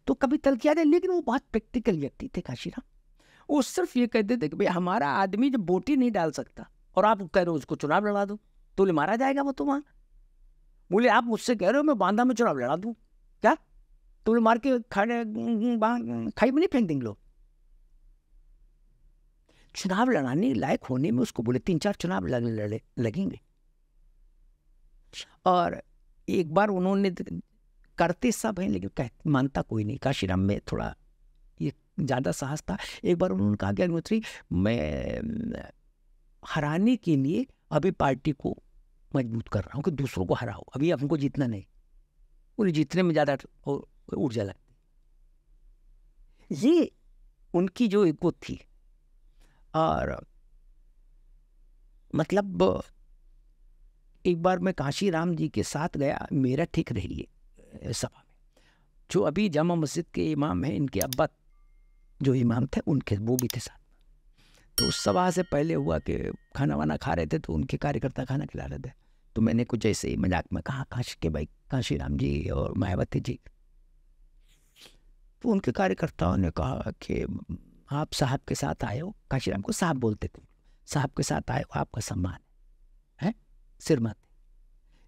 तो कभी तलखिया नहीं, लेकिन वो बहुत प्रैक्टिकल व्यक्ति थे कांशीराम। वो सिर्फ ये कहते थे कि भाई हमारा आदमी जब वोट ही नहीं डाल सकता और आप कह रहे हो उसको चुनाव लड़ा दो, तो ले मारा जाएगा वो। तो वहां बोले आप मुझसे कह रहे हो मैं बांधा में चुनाव लड़ा दूं क्या, तो मार के खाई में नहीं फेंक देंगे लोग। चुनाव लड़ाने लायक होने में उसको बोले 3 4 चुनाव लगेंगे। और एक बार उन्होंने, करते सब हैं लेकिन मानता कोई नहीं, कांशीराम में थोड़ा ये ज्यादा साहस था। एक बार उन्होंने कहा कि अग्निहोत्री मैं हराने के लिए अभी पार्टी को मजबूत कर रहा हूं कि दूसरों को हराओ, अभी हमको जीतना नहीं। उन्हें जीतने में ज्यादा ऊर्जा लगती, ये उनकी जो एक वो थी। और मतलब एक बार मैं कांशीराम जी के साथ गया, मेरा ठीक रही है सभा में, जो अभी जामा मस्जिद के इमाम हैं, इनके अब्बा जो इमाम थे उनके, वो भी थे साथ। तो उस सभा से पहले हुआ कि खाना वाना खा रहे थे, तो उनके कार्यकर्ता खाना खिला रहे थे। तो मैंने कुछ ऐसे ही मजाक में कहा काशीराम जी और मायावती जी। तो उनके कार्यकर्ताओं ने कहा कि आप साहब के साथ आए हो, काशीराम को साहब बोलते थे, साहब के साथ आए हो, आपका सम्मान है, सिर माथे,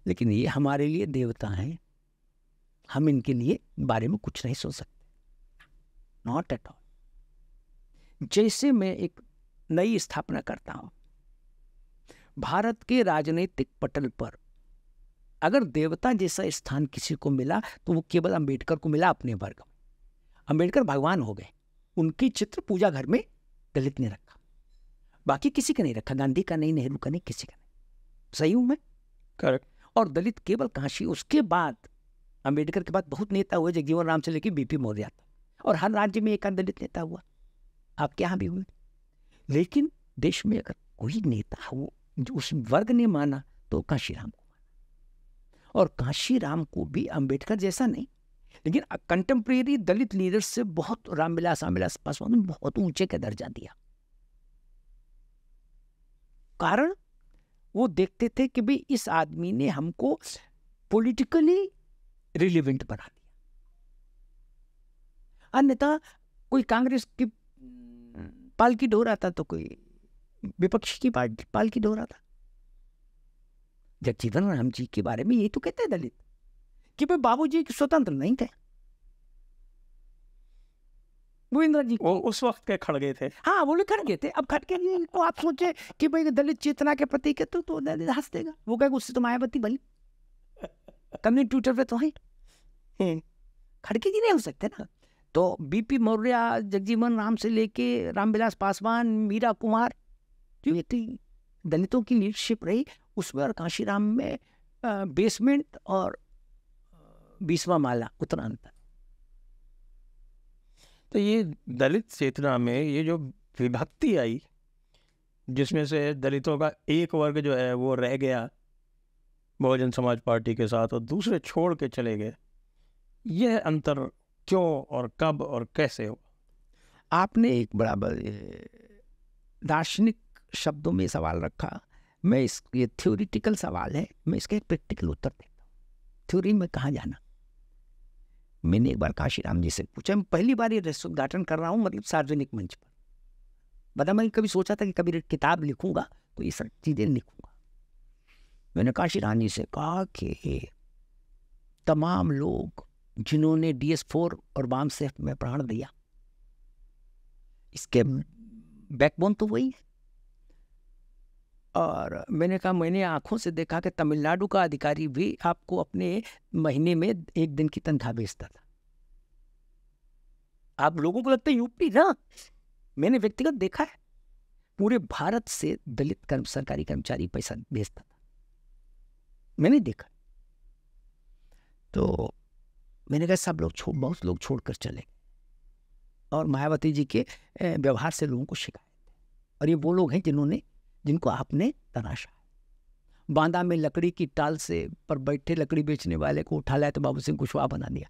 लेकिन ये हमारे लिए देवता हैं, हम इनके लिए बारे में कुछ नहीं सोच सकते, नॉट एट ऑल। जैसे मैं एक नई स्थापना करता हूं भारत के राजनीतिक पटल पर, अगर देवता जैसा स्थान किसी को मिला तो वो केवल अंबेडकर को मिला अपने वर्ग में। अंबेडकर भगवान हो गए, उनकी चित्र पूजा घर में दलित ने रखा, बाकी किसी का नहीं रखा, गांधी का नहीं, नेहरू का नहीं, किसी का नहीं। सही हूं मैं? करेक्ट। और दलित केवल काशी। उसके बाद अंबेडकर के बाद बहुत नेता हुए, जगजीवन राम से लेकर बीपी मौर्य तक, और हर राज्य में एक दलित नेता हुआ, आपके यहाँ भी हुए। लेकिन देश में अगर कोई नेता हो जो उस वर्ग ने माना तो काशीराम को माना, और काशीराम को भी अंबेडकर जैसा नहीं, लेकिन कंटेम्प्रेरी दलित लीडर से बहुत, रामविलास पासवान ने बहुत ऊंचे का दर्जा दिया। कारण वो देखते थे कि भाई इस आदमी ने हमको पॉलिटिकली रिलेवेंट बना दिया। अन्यथा कोई कांग्रेस की पालकी ढो रहा था तो कोई विपक्ष की पालकी ढो रहा था। जगजीवन राम जी के बारे में ये तो कहते हैं दलित कि भाई बाबूजी स्वतंत्र नहीं थे, वो इंदिरा जी वो उस वक्त के खड़गे थे। हाँ, वो लोग खड़गे थे। अब खड़गे जी को आप सोचे कि भाई दलित चेतना के प्रतीक है तो दलित हंस देगा, वो कहेगा उससे तो मायावती बनी, कम्युनिटी ट्विटर पे तो है, खड़गे जी नहीं हो सकते ना। तो बीपी मौर्य, जगजीवन राम से लेके रामविलास पासवान, मीरा कुमार, जो ये दलितों की लीडरशिप रही उसमें, और काशीराम में बेसमेंट और 20वां माला, उतना अंतर। तो ये दलित चेतना में ये जो विभक्ति आई, जिसमें से दलितों का एक वर्ग जो है वो रह गया बहुजन समाज पार्टी के साथ और दूसरे छोड़ के चले गए, यह अंतर क्यों और कब और कैसे हो? आपने एक बड़ा दार्शनिक शब्दों में सवाल रखा। मैं ये थ्योरिटिकल सवाल है, मैं इसका एक प्रैक्टिकल उत्तर देता हूँ। थ्योरी में कहाँ जाना? मैंने एक बार काशीराम जी से पूछा, मैं पहली बार ये रहस्योद्घाटन कर रहा हूँ, मतलब सार्वजनिक मंच पर। बता, मैं कभी सोचा था कि कभी किताब लिखूंगा तो ये सब चीजें लिखूंगा। मैंने काशीराम जी से कहा कि तमाम लोग जिन्होंने DS4 और वाम सेफ में प्राण दिया, इसके बैकबोन तो वही है। और मैंने कहा, मैंने आंखों से देखा कि तमिलनाडु का अधिकारी भी आपको अपने महीने में 1 दिन की तनख्वाह भेजता था। आप लोगों को लगता है यूपी ना, मैंने व्यक्तिगत देखा है, पूरे भारत से दलित सरकारी कर्मचारी पैसा भेजता था, मैंने देखा। तो मैंने कहा सब लोग बहुत लोग छोड़कर चले, और मायावती जी के व्यवहार से लोगों को शिकायत है। और ये वो लोग हैं जिनको आपने तराशा है। बांदा में लकड़ी की टाल से पर बैठे लकड़ी बेचने वाले को उठा लाया तो बाबू सिंह कुशवाहा बना दिया।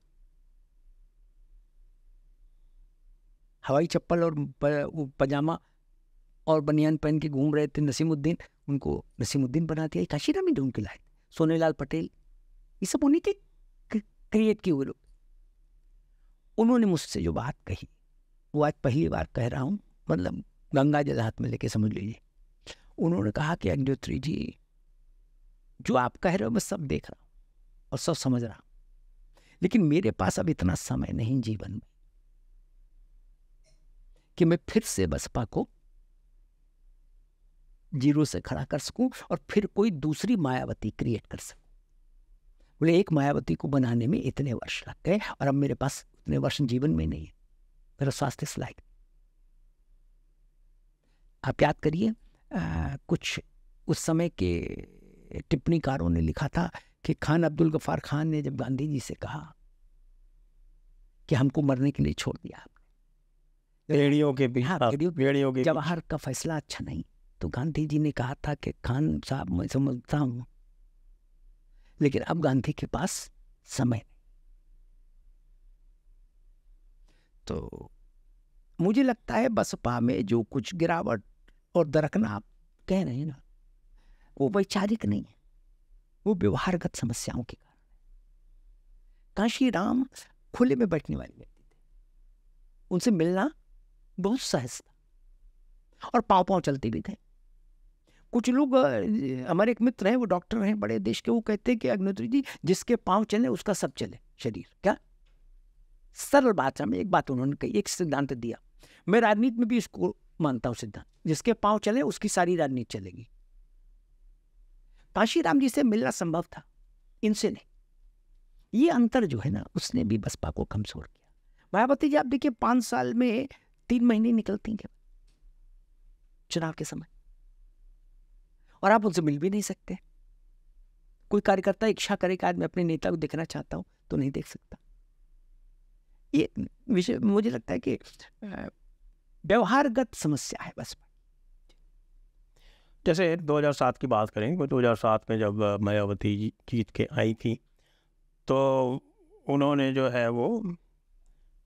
हवाई चप्पल और पजामा और बनियान पहन के घूम रहे थे नसीमुद्दीन, उनको नसीमुद्दीन बना दिया। काशीराम ही ढूंढ के लाए। सोनेलाल पटेल, ये सब उन्हीं के क्रिएट किए हुए लोग। उन्होंने मुझसे जो बात कही वो आज पहली बार कह रहा हूं, मतलब गंगा जल हाथ में लेके समझ लीजिए। उन्होंने कहा कि अग्निहोत्री जी, जो आप कह रहे हो मैं सब देख रहा हूं और सब समझ रहा हूं, लेकिन मेरे पास अब इतना समय नहीं जीवन में कि मैं फिर से बसपा को जीरो से खड़ा कर सकूं और फिर कोई दूसरी मायावती क्रिएट कर सकूं। बोले एक मायावती को बनाने में इतने वर्ष लग गए और अब मेरे पास इतने वर्ष जीवन में नहीं है, मेरा स्वास्थ्य स्लाइड। आप याद करिए, कुछ उस समय के टिप्पणीकारों ने लिखा था कि खान अब्दुल गफ्फार खान ने जब गांधी जी से कहा कि हमको मरने के लिए छोड़ दिया आपने, रेडियो के भी, रेडियो के जवाहर का फैसला अच्छा नहीं, तो गांधी जी ने कहा था कि खान साहब मैं समझता हूं, लेकिन अब गांधी के पास समय नहीं। तो मुझे लगता है बसपा में जो कुछ गिरावट और दरकना आप कह रहे हैं ना, वो वैचारिक नहीं है, वो व्यवहारगत समस्याओं के कारण। कांशीराम खुले में बैठने वाले व्यक्ति थे, उनसे मिलना बहुत सहज था और पांव पांव चलते भी थे। कुछ लोग, हमारे एक मित्र हैं, वो डॉक्टर हैं बड़े देश के, वो कहते हैं कि अग्निहोत्री जी, जिसके पांव चले उसका सब चले शरीर। क्या सरल बात है। एक बात उन्होंने कही, एक सिद्धांत दिया, मैं राजनीति में भी इसको मानता हूं सिद्धांत, जिसके पांव चले उसकी सारी राजनीति चलेगी। कांशीराम जी से मिलना संभव था, इनसे नहीं। ये अंतर जो है ना, उसने भी बसपा को कमजोर किया। मायावती जी आप देखिए, 5 साल में 3 महीने निकलती हैं चुनाव के समय, और आप उनसे मिल भी नहीं सकते। कोई कार्यकर्ता इच्छा करे कि आज मैं अपने नेता को देखना चाहता हूं तो नहीं देख सकता। ये विषय मुझे लगता है कि व्यवहारगत समस्या है बस। जैसे 2007 की बात करें, 2007 में जब मायावती जी जीत के आई थी, तो उन्होंने जो है वो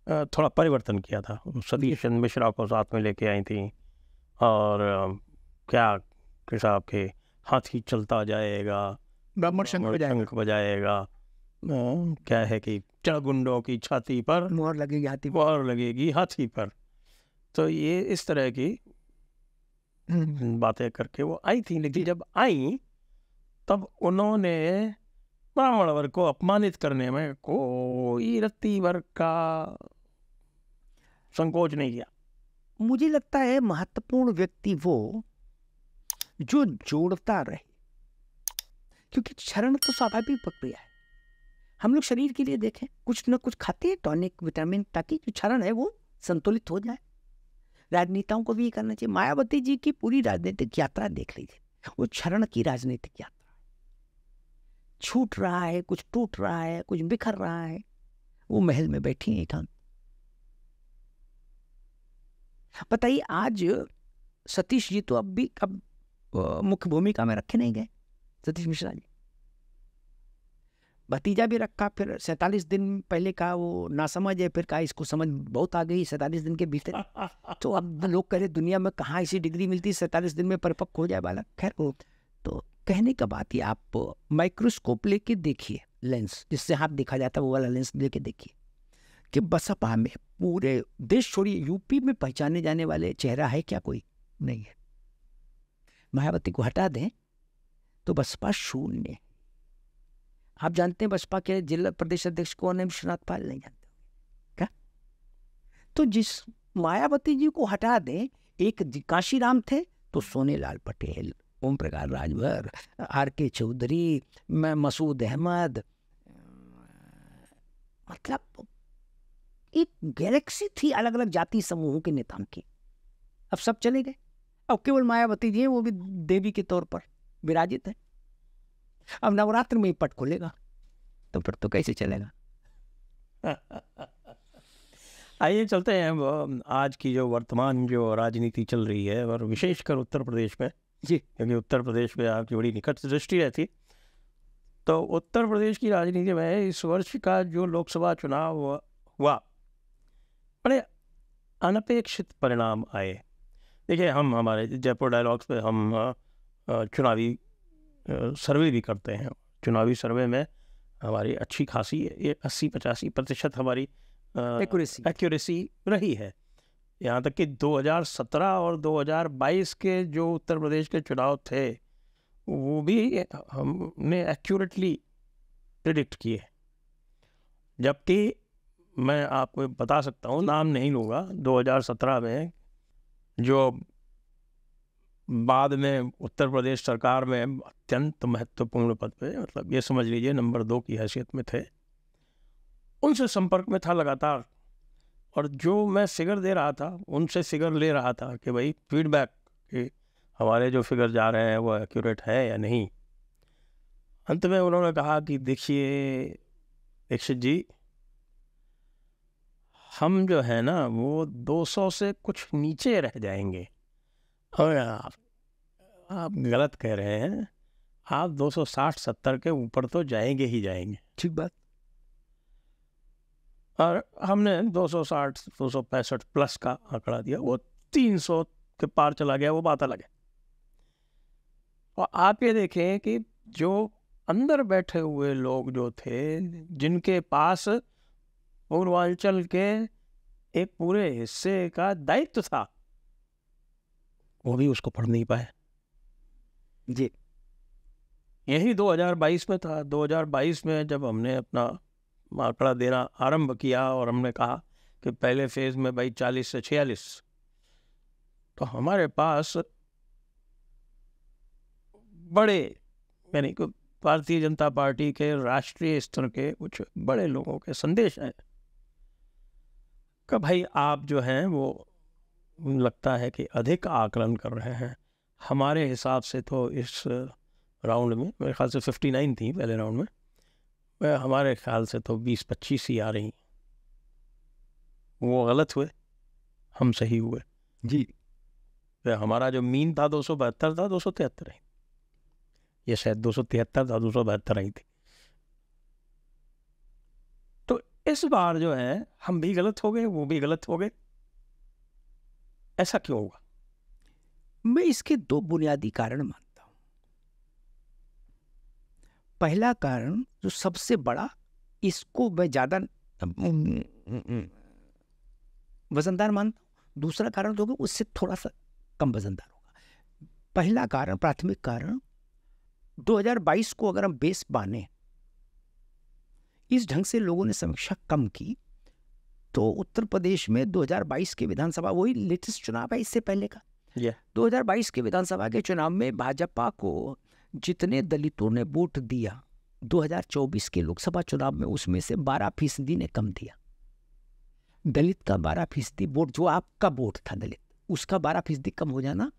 थोड़ा परिवर्तन किया था। सतीश चंद्र मिश्रा को साथ में लेके आई थी, और क्या साहब के हाथी चलता जाएगा, ब्राह्मण शंख बजाएगा, क्या है कि चढ़गुंडों की छाती पर मोहर लगेगी, हाथी मोहर लगेगी हाथी पर। तो ये इस तरह की बातें करके वो आई थी। लेकिन जब आई तब उन्होंने ब्राह्मण वर्ग को अपमानित करने में कोई रत्ती भर का संकोच नहीं किया। मुझे लगता है महत्वपूर्ण व्यक्ति वो जो जोड़ता रहे, क्योंकि क्षरण तो स्वाभाविक प्रक्रिया है। हम लोग शरीर के लिए देखें, कुछ न कुछ खाते हैं टॉनिक, विटामिन, ताकि जो क्षरण है वो संतुलित हो जाए। राजनेताओं को भी ये करना चाहिए। मायावती जी की पूरी राजनीतिक यात्रा देख लीजिए, वो क्षरण की राजनीतिक यात्रा है। छूट रहा है, कुछ टूट रहा है, कुछ बिखर रहा है, वो महल में बैठी है एकांत। बताइए, आज सतीश जी तो अब मुख्य भूमिका में रखे नहीं गए, सतीश मिश्रा जी। भतीजा भी रखा, फिर 47 दिन पहले का वो ना समझ है, फिर कहा इसको समझ बहुत आ गई 47 दिन के भीतर। तो अब लोग कह रहे दुनिया में कहाँ ऐसी डिग्री मिलती 47 दिन में परिपक्व हो जाए बालक। खैर, वो तो कहने का बात ही, आप माइक्रोस्कोप लेके देखिए, लेंस जिससे हाथ देखा जाता है वो वाला लेंस लेके देखिए कि बसपा में पूरे देश छोड़िए यूपी में पहचाने जाने वाले चेहरा है क्या? कोई नहीं है। मायावती को हटा दें तो बसपा शून्य है। आप जानते हैं बसपा के जिला प्रदेश अध्यक्ष कौन है? विश्वनाथ पाल। नहीं जानते क्या? तो जिस मायावती जी को हटा दें, एक कांशीराम थे तो सोनेलाल पटेल, ओम प्रकाश राजभर, आर.के. चौधरी, मसूद अहमद, मतलब एक गैलेक्सी थी अलग अलग जाति समूहों के नेताओं की। अब सब चले गए, अब केवल मायावती जी हैं, वो भी देवी के तौर पर विराजित है। अब नवरात्र में ही पट खुलेगा तो फिर तो कैसे चलेगा? आइए चलते हैं आज की जो वर्तमान जो राजनीति चल रही है, और विशेषकर उत्तर प्रदेश में जी, क्योंकि उत्तर प्रदेश में आपकी बड़ी निकट दृष्टि रहती। तो उत्तर प्रदेश की राजनीति में इस वर्ष का जो लोकसभा चुनाव हुआ, बड़े अनपेक्षित परिणाम आए। देखिए, हम हमारे जयपुर डायलॉग्स पे हम चुनावी सर्वे भी करते हैं। चुनावी सर्वे में हमारी अच्छी खासी 80-85% हमारी एक्यूरेसी रही है। यहाँ तक कि 2017 और 2022 के जो उत्तर प्रदेश के चुनाव थे वो भी हमने एक्यूरेटली प्रिडिक्ट किए। जबकि मैं आपको बता सकता हूँ, नाम नहीं लूँगा, 2017 में जो बाद में उत्तर प्रदेश सरकार में अत्यंत महत्वपूर्ण पद पे, मतलब ये समझ लीजिए नंबर 2 की हैसियत में थे, उनसे संपर्क में था लगातार। और जो मैं फिगर दे रहा था उनसे फिगर ले रहा था कि भाई फीडबैक कि हमारे जो फिगर जा रहे हैं वो एक्यूरेट है या नहीं। अंत में उन्होंने कहा कि देखिए दीक्षित जी, हम जो है ना वो 200 से कुछ नीचे रह जाएंगे। और आप गलत कह रहे हैं, आप 260-70 के ऊपर तो जाएंगे ही जाएंगे। ठीक बात। और हमने 260-265 प्लस का आंकड़ा दिया, वो 300 के पार चला गया, वो बात अलग है। और आप ये देखें कि जो अंदर बैठे हुए लोग जो थे, जिनके पास पूर्वांचल के एक पूरे हिस्से का दायित्व था, वो भी उसको पढ़ नहीं पाए। जी। यही 2022 में था। 2022 में जब हमने अपना आंकड़ा देना आरंभ किया और हमने कहा कि पहले फेज में भाई 40 से 46, तो हमारे पास बड़े, यानी कि भारतीय जनता पार्टी के राष्ट्रीय स्तर के कुछ बड़े लोगों के संदेश हैं कि भाई आप जो हैं वो लगता है कि अधिक आकलन कर रहे हैं। हमारे हिसाब से तो इस राउंड में मेरे ख्याल से 59 थी पहले राउंड में, वह हमारे ख्याल से तो 20-25 ही आ रही। वो गलत हुए, हम सही हुए जी। तो हमारा जो मीन था 272 था, 273 आई, ये शायद 273 था, 272 आई थी। तो इस बार जो है हम भी गलत हो गए, वो भी गलत हो गए। ऐसा क्यों हुआ? मैं इसके दो बुनियादी कारण मानता हूं। पहला कारण जो सबसे बड़ा, इसको मैं ज्यादा वजनदार मानता हूं। दूसरा कारण जो होगा उससे थोड़ा सा कम वजनदार होगा। पहला कारण, प्राथमिक कारण, 2022 को अगर हम बेस माने, इस ढंग से लोगों ने समीक्षा कम की, तो उत्तर प्रदेश में 2022 के विधानसभा, वही लेटेस्ट चुनाव है इससे पहले का, 2022 के विधानसभा के चुनाव में भाजपा को जितने दलितों ने वोट दिया 2024 के लोकसभा चुनाव में, उसमें से 12% ने कम दिया। दलित का 12% वोट, जो आपका वोट था दलित, उसका 12% कम हो जाना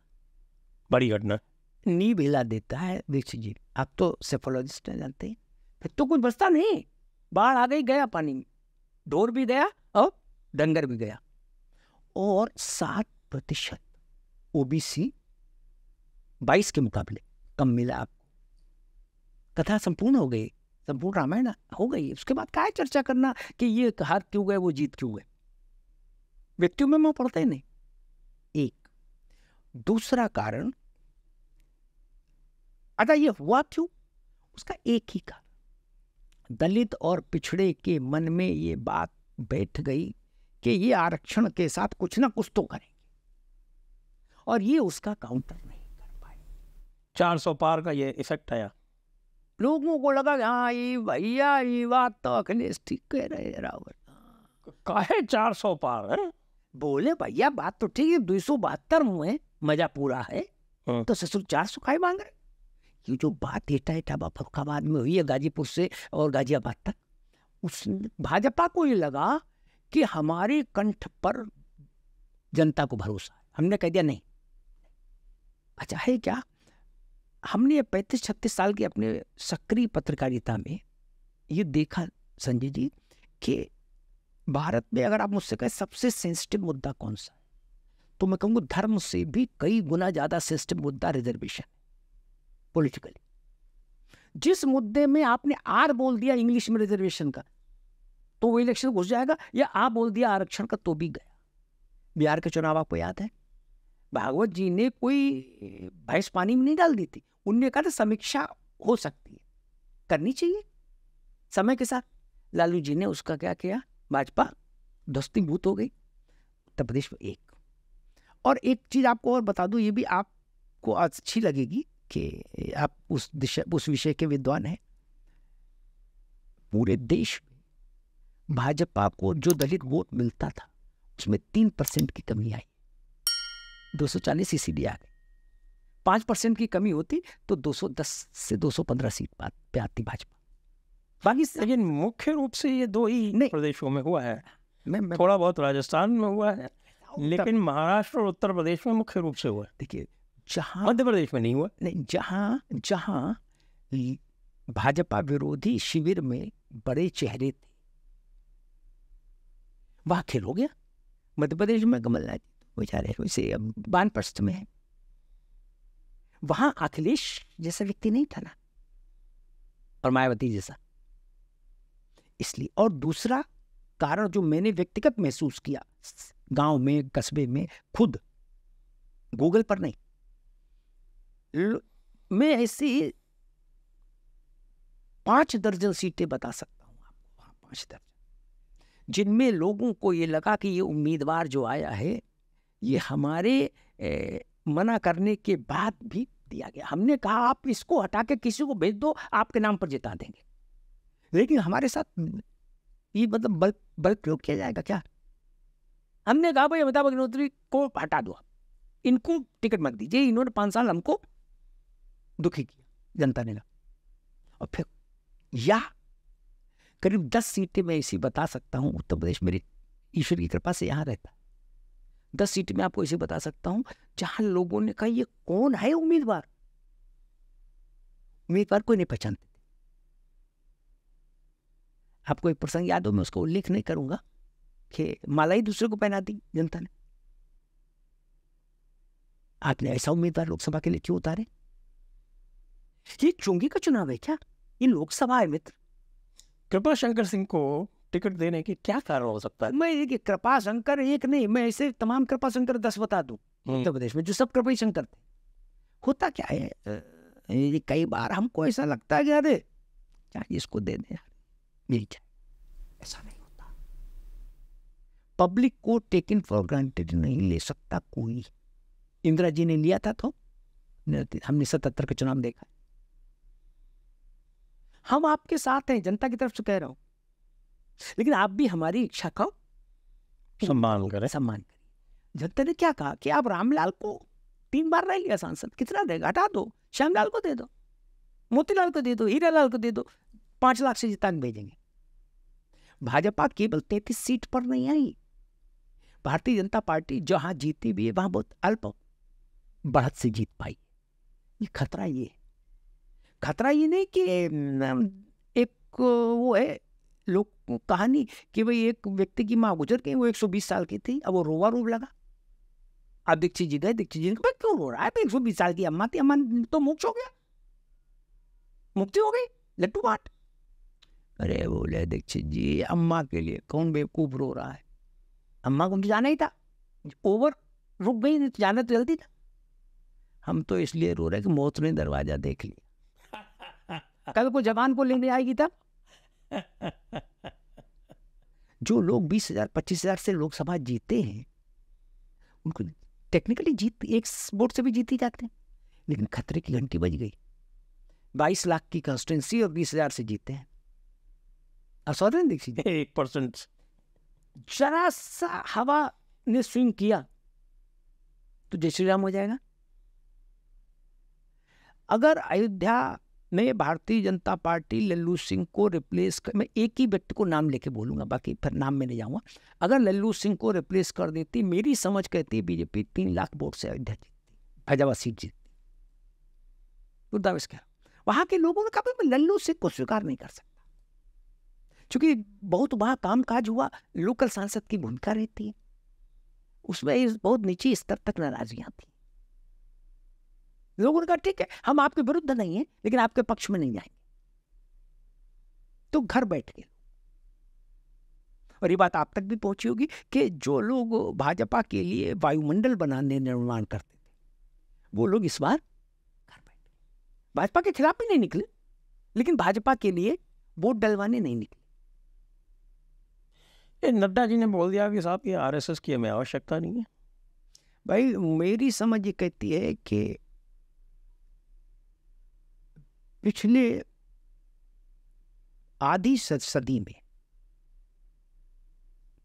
बड़ी घटना, नींव हिला देता है। दीक्षित जी, आप तो सेफोलॉजिस्ट हैं, जानते हैं। फिर तो कुछ बचता नहीं, बाढ़ आ गई, गया पानी में, ढोर भी गया और डंगर भी गया। और 7% ओबीसी 22 के मुकाबले कम मिला आपको। कथा संपूर्ण हो गई, संपूर्ण रामायण हो गई। उसके बाद क्या चर्चा करना कि ये हार क्यों गए, वो जीत क्यों गए, व्यक्तियों में पड़ता ही नहीं। एक दूसरा कारण, अच्छा ये हुआ क्यों, उसका एक ही कारण, दलित और पिछड़े के मन में ये बात बैठ गई कि ये आरक्षण के साथ कुछ ना कुछ तो करेंगे, और ये उसका काउंटर नहीं कर पाए। 400 पार का ये इफेक्ट आया। लोगों को लगा हाँ ये भैया ये बात तो अखिलेश ठीक कह रहे रावत, काहे 400 पार है? बोले भैया बात तो ठीक है, 272 हुए, मजा पूरा है, तो ससुर 400 खाए मांग रहे। ये जो बात एटा फरुखाबाद में हुई है, गाजीपुर से और गाजियाबाद तक, उस भाजपा को ये लगा कि हमारे कंठ पर जनता को भरोसा है। हमने कह दिया नहीं। अच्छा है क्या, हमने 35-36 साल की अपने सक्रिय पत्रकारिता में ये देखा संजय जी कि भारत में अगर आप मुझसे कहें सबसे सेंसिटिव मुद्दा कौन सा, तो मैं कहूँगा धर्म से भी कई गुना ज्यादा सेंसिटिव मुद्दा रिजर्वेशन पॉलिटिकली। जिस मुद्दे में आपने आर बोल दिया इंग्लिश में रिजर्वेशन का, तो वो इलेक्शन घुस जाएगा, या आ बोल दिया आरक्षण का, तो भी गया। बिहार के चुनाव आपको याद है, भागवत जी ने कोई भैंस पानी में नहीं डाल दी थी, उनने कहा था समीक्षा हो सकती है, करनी चाहिए समय के साथ। लालू जी ने उसका क्या किया, भाजपा ध्वस्तीभूत हो गई उत्तर प्रदेश में। एक और एक चीज आपको और बता दूं, ये भी आपको अच्छी लगेगी कि आप उस विषय के विद्वान हैं। पूरे देश में भाजपा को जो दलित वोट मिलता था, उसमें 3% की कमी आई, 240 सीसीडी आ गई। 5% की कमी होती तो 210 से 215 सीट पे आती भाजपा। बाकी लेकिन मुख्य रूप से ये दो ही प्रदेशों में हुआ है। मैं थोड़ा बहुत राजस्थान में हुआ है, लेकिन महाराष्ट्र और उत्तर प्रदेश में मुख्य रूप से हुआ है। देखिए, जहां मध्य प्रदेश में नहीं हुआ, नहीं, जहां भाजपा विरोधी शिविर में बड़े चेहरे थे, वहां खेल हो गया। मध्य प्रदेश में कमलनाथ बेचारे वैसे वानप्रस्थ में है, वहां अखिलेश जैसा व्यक्ति नहीं था ना, और मायावती जैसा। इसलिए, और दूसरा कारण जो मैंने व्यक्तिगत महसूस किया गांव में, कस्बे में, खुद गूगल पर नहीं, मैं ऐसी 5 दर्जन सीटें बता सकता हूँ आपको, हाँ 5 दर्जन, जिनमें लोगों को ये लगा कि ये उम्मीदवार जो आया है ये हमारे मना करने के बाद भी दिया गया। हमने कहा आप इसको हटा के किसी को भेज दो, आपके नाम पर जिता देंगे, लेकिन हमारे साथ ये मतलब बल प्रयोग किया जाएगा क्या? हमने कहा भाई अमिताभ अग्निहोत्री को हटा दो, इनको टिकट मत दीजिए, इन्होंने 5 साल हमको दुखी किया, जनता ने कहा। और फिर या करीब 10 सीटें मैं इसी बता सकता हूँ, उत्तर प्रदेश मेरी ईश्वर की कृपा से यहाँ रहता, 10 सीटें मैं आपको इसे बता सकता हूँ जहां लोगों ने कहा ये कौन है उम्मीदवार कोई नहीं पहचानते थे। आपको एक प्रसंग याद हो, मैं उसका उल्लेख नहीं करूंगा, कि माला ही दूसरे को पहना दी जनता ने। आपने ऐसा उम्मीदवार लोकसभा के लिए क्यों उतारे? ये चुंगी का चुनाव है क्या? ये लोकसभा है मित्र। कृपा शंकर सिंह को टिकट देने के क्या कारण हो सकता है? मैं ये कृपा शंकर एक नहीं, मैं ऐसे तमाम कृपा शंकर 10 बता दूं उत्तर प्रदेश में, जो सब कृपा शंकर थे। होता क्या है, ये कई बार हमको ऐसा लगता है कि अरे क्या इसको दे दे, यही क्या, ऐसा नहीं होता। पब्लिक को टेकन फॉर ग्रांटेड नहीं ले सकता कोई। इंदिरा जी ने लिया था तो हमने 77 का चुनाव देखा। हम आपके साथ हैं, जनता की तरफ से कह रहा हूं, लेकिन आप भी हमारी इच्छा का सम्मान करें। जनता ने क्या कहा कि आप रामलाल को 3 बार रह लिया सांसद, कितना देगा, हटा दो, श्यामलाल को दे दो, मोतीलाल को दे दो, हीरालाल को दे दो, 5 लाख से जिता के भेजेंगे। भाजपा केवल 33 सीट पर नहीं आई, भारतीय जनता पार्टी जहां जीती भी है वहां बहुत अल्प बढ़त से जीत पाई। ये खतरा ये नहीं कि एक वो है लोग कहानी कि भाई एक व्यक्ति की माँ गुजर गई, वो 120 साल की थी, अब वो रोवा लगा। अब दीक्षित जी गए, दीक्षित जी ने कहा क्यों रो रहा है, 120 साल की अम्मा थी, अम्मा तो मोक्ष हो गया, मुक्ति हो गई, लट्टू बाट। अरे बोले दीक्षित जी अम्मा के लिए कौन बेवकूफ रो रहा है, अम्मा को तो जाना ही था, ओवर रुक गई, नहीं तो जाना तो जल्दी था। हम तो इसलिए रो रहे कि मौत ने दरवाजा देख लिया, कल को जवान को लेने आएगी तब। जो लोग 20,000 25,000 से लोकसभा जीते हैं उनको टेक्निकली जीत एक वोट से भी जीती जाते हैं, लेकिन खतरे की घंटी बज गई। 22 लाख की कंस्टिट्यूंसी और 20,000 से जीते हैं। असौदन दीक्षित 1% जरा सा हवा ने स्विंग किया तो जय श्री राम हो जाएगा। अगर अयोध्या में भारतीय जनता पार्टी लल्लू सिंह को रिप्लेस कर, मैं एक ही व्यक्ति को नाम लेके बोलूंगा, बाकी फिर नाम में नहीं जाऊंगा, अगर लल्लू सिंह को रिप्लेस कर देती, मेरी समझ कहती बीजेपी 3 लाख वोट से अयोध्या जीतती, फैजाबाद सीट जीतती। वहां के लोगों ने कहा मैं लल्लू सिंह को स्वीकार नहीं कर सकता, क्योंकि बहुत वहां काम काज हुआ, लोकल सांसद की भूमिका रहती है, उसमें बहुत नीचे स्तर तक नाराजगियां थी। लोगों ने कहा ठीक है हम आपके विरुद्ध नहीं है, लेकिन आपके पक्ष में नहीं जाएंगे, तो घर बैठ गए। और ये बात आप तक भी पहुंची होगी कि जो लोग भाजपा के लिए वायुमंडल बनाने निर्माण करते थे, वो लोग इस बार घर बैठ गए। भाजपा के खिलाफ भी नहीं निकले, लेकिन भाजपा के लिए वोट डलवाने नहीं निकले। नड्डा जी ने बोल दिया कि साहब ये आरएसएस की हमें आवश्यकता नहीं है। भाई मेरी समझ ये कहती है कि पिछले आधी सदी में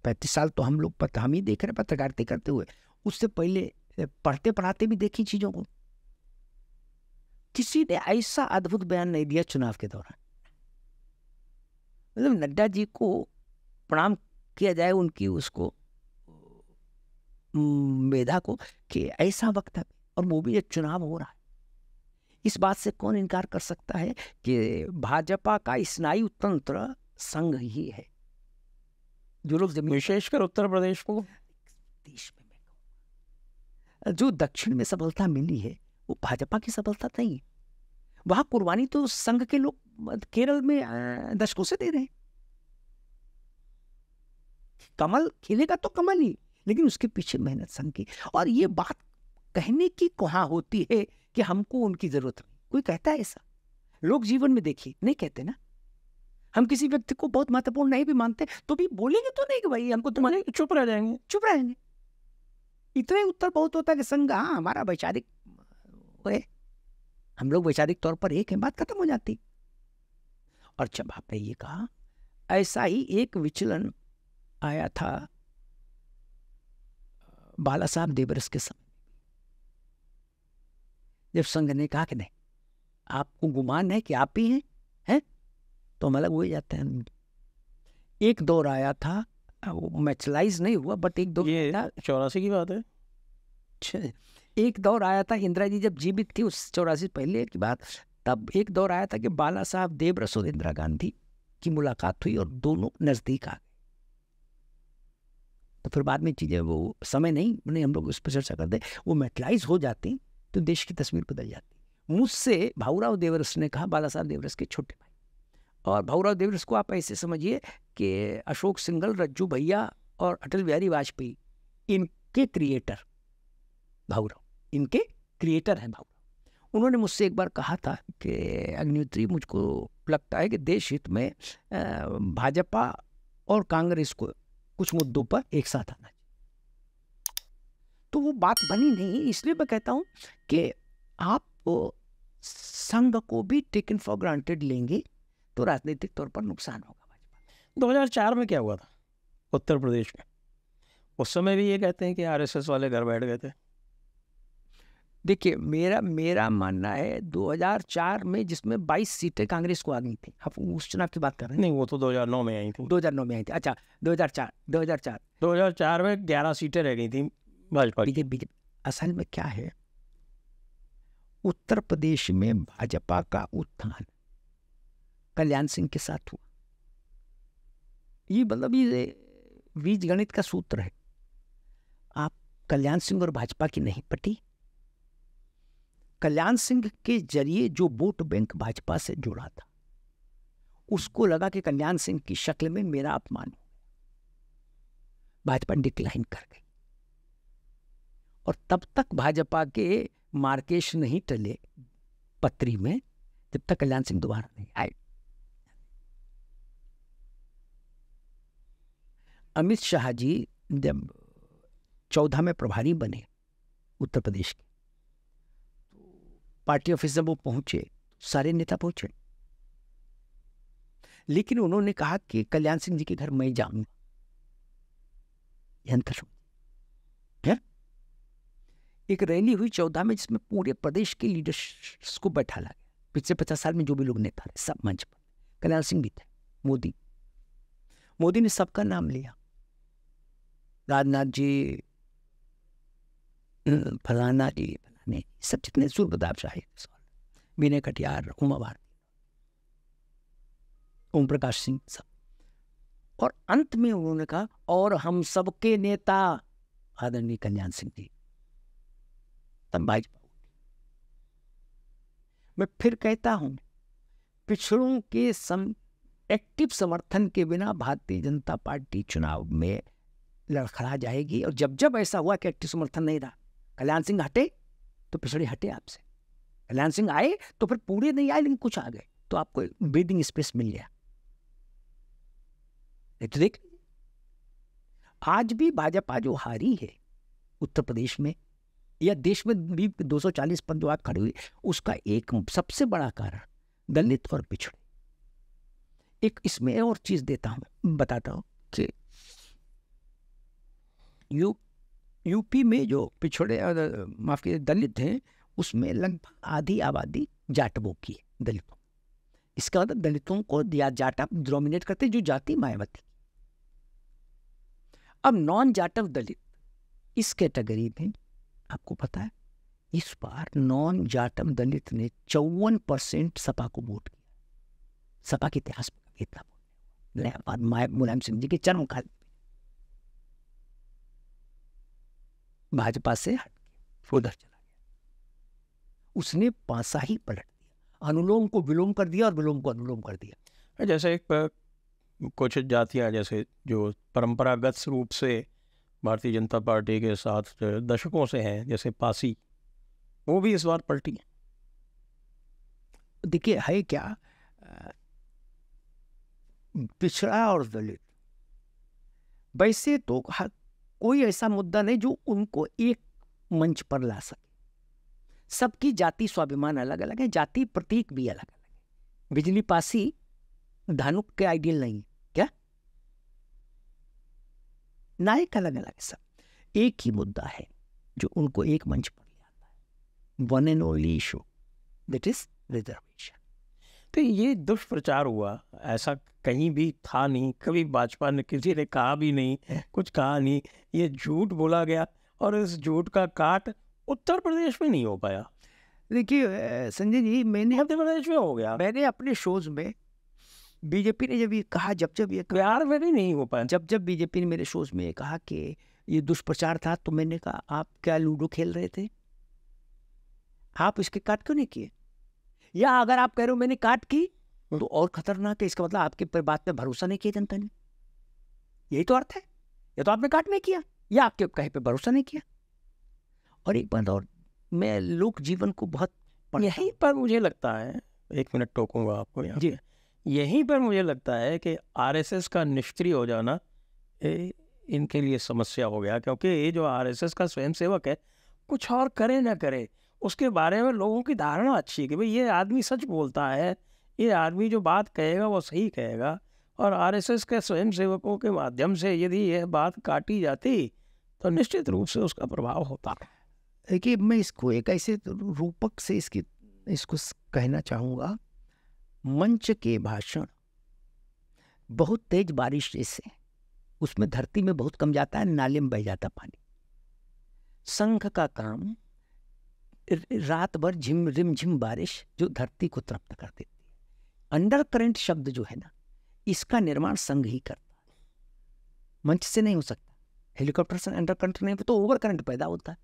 35 साल तो हम लोग हम ही देख रहे पत्रकारिता करते हुए, उससे पहले पढ़ते पढ़ाते भी देखी चीजों को, किसी ने ऐसा अद्भुत बयान नहीं दिया चुनाव के दौरान। मतलब नड्डा जी को प्रणाम किया जाए उनकी उसको मेधा को कि ऐसा वक्त है, और वो भी एक चुनाव हो रहा है। इस बात से कौन इनकार कर सकता है कि भाजपा का स्नायु तंत्र संघ ही है। जो लोग विशेषकर उत्तर प्रदेश को देश में, मैं कहूँगा जो दक्षिण में सफलता मिली है वो भाजपा की सफलता नहीं है। वहां कुर्बानी तो संघ के लोग केरल में दशकों से दे रहे हैं। कमल खिलेगा तो कमल ही, लेकिन उसके पीछे मेहनत संघ की। और ये बात कहने की कहाँ होती है कि हमको उनकी जरूरत नहीं। कोई कहता है ऐसा? लोग जीवन में देखिए नहीं कहते ना, हम किसी व्यक्ति को बहुत महत्वपूर्ण नहीं भी मानते तो भी बोलेंगे तो नहीं कि भाई हमको तुम्हारे, चुप रह जाएंगे। चुप रहेंगे। इतना ही उत्तर बहुत होता है कि संघ, हाँ हमारा वैचारिक है, हम लोग वैचारिक तौर पर एक हैं, बात खत्म हो जाती। और जब आपने ये कहा, ऐसा ही एक विचलन आया था बाला साहब देवरस के समय, जब संघ ने कहा कि नहीं आपको गुमान है कि आप ही हैं तो हम अलग हो जाते हैं। एक दौर आया था, वो मैचलाइज नहीं हुआ बट एक दौर, ये 84 की बात है। एक दौर आया था, इंदिरा जी जब जीवित थी उस 84 पहले की बात, तब एक दौर आया था कि बाला साहब देवरस और इंदिरा गांधी की मुलाकात हुई और दोनों नजदीक आ गए। तो फिर बाद में चीजें, वो समय नहीं हम लोग उस पर चर्चा करते, वो मैटलाइज हो जाती तो देश की तस्वीर बदल जाती। मुझसे भाऊराव देवरस ने कहा, बाला साहब देवरस के छोटे भाई, और भाऊराव देवरस को आप ऐसे समझिए कि अशोक सिंघल, रज्जू भैया और अटल बिहारी वाजपेयी इनके क्रिएटर भाऊराव, इनके क्रिएटर हैं भाऊराव। उन्होंने मुझसे एक बार कहा था कि अग्निहोत्री, मुझको लगता है कि देश हित में भाजपा और कांग्रेस को कुछ मुद्दों पर एक साथ आना चाहिए। तो वो बात बनी नहीं, इसलिए मैं कहता हूं कि आप संघ को भी टेकन फॉर ग्रांटेड लेंगे तो राजनीतिक तौर पर नुकसान होगा भाजपा। 2004 में क्या हुआ था उत्तर प्रदेश में? उस समय भी ये कहते हैं कि आरएसएस वाले घर बैठ गए थे। देखिए, मेरा मानना है 2004 में जिसमें 22 सीटें कांग्रेस को आ गई थी, आप उस चुनाव की बात कर रहे हैं? नहीं, वो तो 2009 में आई थी। 2009 में आई थी, अच्छा 2004 में 11 सीटें रह गई थी भाजपा की। बीजेपी। असल में क्या है, उत्तर प्रदेश में भाजपा का उत्थान कल्याण सिंह के साथ हुआ। ये मतलब ये बीज गणित का सूत्र है। आप कल्याण सिंह और भाजपा की नहीं पटी, कल्याण सिंह के जरिए जो वोट बैंक भाजपा से जुड़ा था, उसको लगा कि कल्याण सिंह की शक्ल में मेरा अपमान हो, भाजपा डिक्लाइन कर गई। और तब तक भाजपा के मार्केश नहीं टले पत्री में जब तक कल्याण सिंह दोबारा नहीं आए। अमित शाह जी जब 14 में प्रभारी बने उत्तर प्रदेश के, पार्टी ऑफिस जब वो पहुंचे, सारे नेता पहुंचे, लेकिन उन्होंने कहा कि कल्याण सिंह जी के घर मैं जाऊंगा। एक रैली हुई 14 में जिसमें पूरे प्रदेश के लीडर्स को बैठा गया, पिछले 50 साल में जो भी लोग नेता थे सब मंच पर, कल्याण सिंह भी थे, मोदी ने सबका नाम लिया, राजनाथ जी, फलाना जी, फलाने, सब जितने सूरप्रताप शाही, विनय कटियार, उमा भारती, ओम प्रकाश सिंह, सब। और अंत में उन्होंने कहा, और हम सबके नेता आदरणीय कल्याण सिंह जी। तब भाजपा। मैं फिर कहता हूं, पिछड़ों के एक्टिव समर्थन के बिना भारतीय जनता पार्टी चुनाव में लड़खड़ा जाएगी। और जब जब ऐसा हुआ कि एक्टिव समर्थन नहीं रहा, कल्याण सिंह हटे तो पिछड़े हटे आपसे, कल्याण सिंह आए तो फिर पूरे नहीं आए लेकिन कुछ आ गए, तो आपको ब्रीदिंग स्पेस मिल गया। तो देख, आज भी भाजपा जो हारी है उत्तर प्रदेश में या देश में भी 240 पद जो आज खड़े हुए, उसका एक सबसे बड़ा कारण दलित और पिछड़े। एक इसमें और चीज बताता हूं कि यूपी में जो पिछड़े, माफ कीजिए, दलित हैं, उसमें लगभग आधी आबादी जाटवों की है, दलितों। इसका मतलब दलितों को या जाट डोमिनेट करते, जो जाति मायावती। अब नॉन जाटव दलित इस कैटेगरी में, आपको पता है इस बार नॉन जाटव दलित ने 54% सपा को वोट किया। सपा के इतिहास में इतना वोट मुलायम सिंह जी के जन्म काल भाजपा से हट के उधर चला गया, उसने पासा ही पलट दिया, अनुलोम को विलोम कर दिया और विलोम को अनुलोम कर दिया। जैसे एक कुछ जातियां जैसे जो परंपरागत रूप से भारतीय जनता पार्टी के साथ दशकों से हैं, जैसे पासी, वो भी इस बार पलटी है। देखिए है क्या, पिछड़ा और दलित, वैसे तो कोई ऐसा मुद्दा नहीं जो उनको एक मंच पर ला सके। सबकी जाति स्वाभिमान अलग अलग है, जाति प्रतीक भी अलग अलग है। बिजली पासी धानुक के आइडियल नहीं है क्या? नायक अलग अलग है, सब एक ही मुद्दा है जो उनको एक मंच पर ले आता है, one and only issue, that is reservation. तो ये दुष्प्रचार हुआ, ऐसा कहीं भी था नहीं, कभी भाजपा ने किसी ने कहा भी नहीं, कुछ कहा नहीं, ये झूठ बोला गया और इस झूठ का काट उत्तर प्रदेश में नहीं हो पाया। देखिए संजय जी, मध्य प्रदेश में हो गया। मैंने अपने शोज में बीजेपी ने जब ये कहा, जब ये बिहार में भी नहीं हो पाया। जब बीजेपी ने मेरे शोज में ये कहा कि ये दुष्प्रचार था, तो मैंने कहा आप क्या लूडो खेल रहे थे? आप इसके काट क्यों नहीं किए? या अगर आप कह रहे हो मैंने काट की तो और खतरनाक है, इसका मतलब आपके पर बात में भरोसा नहीं किया जनता ने, यही तो अर्थ है। या तो आपने काट नहीं किया या आपके कहे पे भरोसा नहीं किया। और एक बात और, मैं लोक जीवन को बहुत यहीं पर मुझे लगता है, एक मिनट टोकूंगा आपको यहाँ जी, यहीं पर मुझे लगता है कि आरएसएस का निष्क्रिय हो जाना इनके लिए समस्या हो गया, क्योंकि ये जो आरएसएस का स्वयंसेवक है, कुछ और करे ना करे, उसके बारे में लोगों की धारणा अच्छी है कि भाई ये आदमी सच बोलता है, ये आदमी जो बात कहेगा वो सही कहेगा। और आरएसएस के स्वयंसेवकों के माध्यम से यदि यह बात काटी जाती तो निश्चित रूप से उसका प्रभाव होता। देखिए, मैं इसको एक ऐसे रूपक से इसको कहना चाहूँगा, मंच के भाषण बहुत तेज बारिश जैसे, उसमें धरती में बहुत कम जाता है, नाले में बह जाता पानी। संघ का काम रात भर रिम झिम बारिश जो धरती को तृप्त कर देती है। अंडर करंट शब्द जो है ना, इसका निर्माण संघ ही करता है, मंच से नहीं हो सकता। हेलीकॉप्टर से अंडर करंट नहीं तो ओवर करंट पैदा होता है।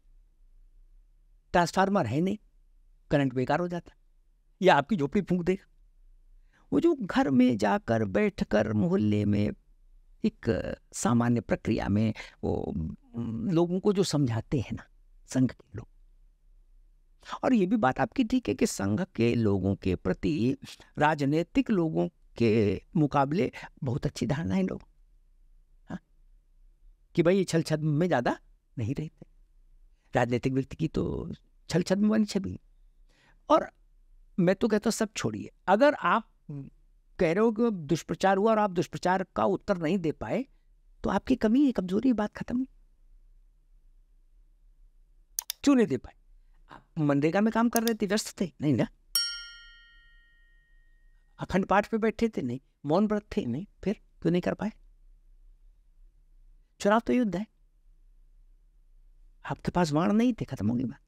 ट्रांसफार्मर है नहीं, करंट बेकार हो जाता है, या आपकी झोपड़ी फूंक देगा। वो जो घर में जाकर बैठकर मोहल्ले में एक सामान्य प्रक्रिया में वो लोगों को जो समझाते हैं ना, संघ के लोग, और ये भी बात आपकी ठीक है कि संघ के लोगों के प्रति राजनीतिक लोगों के मुकाबले बहुत अच्छी धारणा है लोग, हाँ? कि भाई छल छद्म में ज्यादा नहीं रहते। राजनीतिक व्यक्ति की तो छल छद्म वाली छवि। और मैं तो कहता हूँ सब छोड़िए, अगर आप कह रहे हो कि दुष्प्रचार हुआ और आप दुष्प्रचार का उत्तर नहीं दे पाए, तो आपकी कमी है, कमजोरी, बात खत्म। क्यों नहीं दे पाए? आप मनरेगा में काम कर रहे थे, व्यस्त थे नहीं ना? अखंड पाठ पे बैठे थे नहीं? मौन व्रत थे नहीं? फिर क्यों नहीं कर पाए? चुनाव तो युद्ध है, आपके पास वाण नहीं थे, खत्म होगी बात।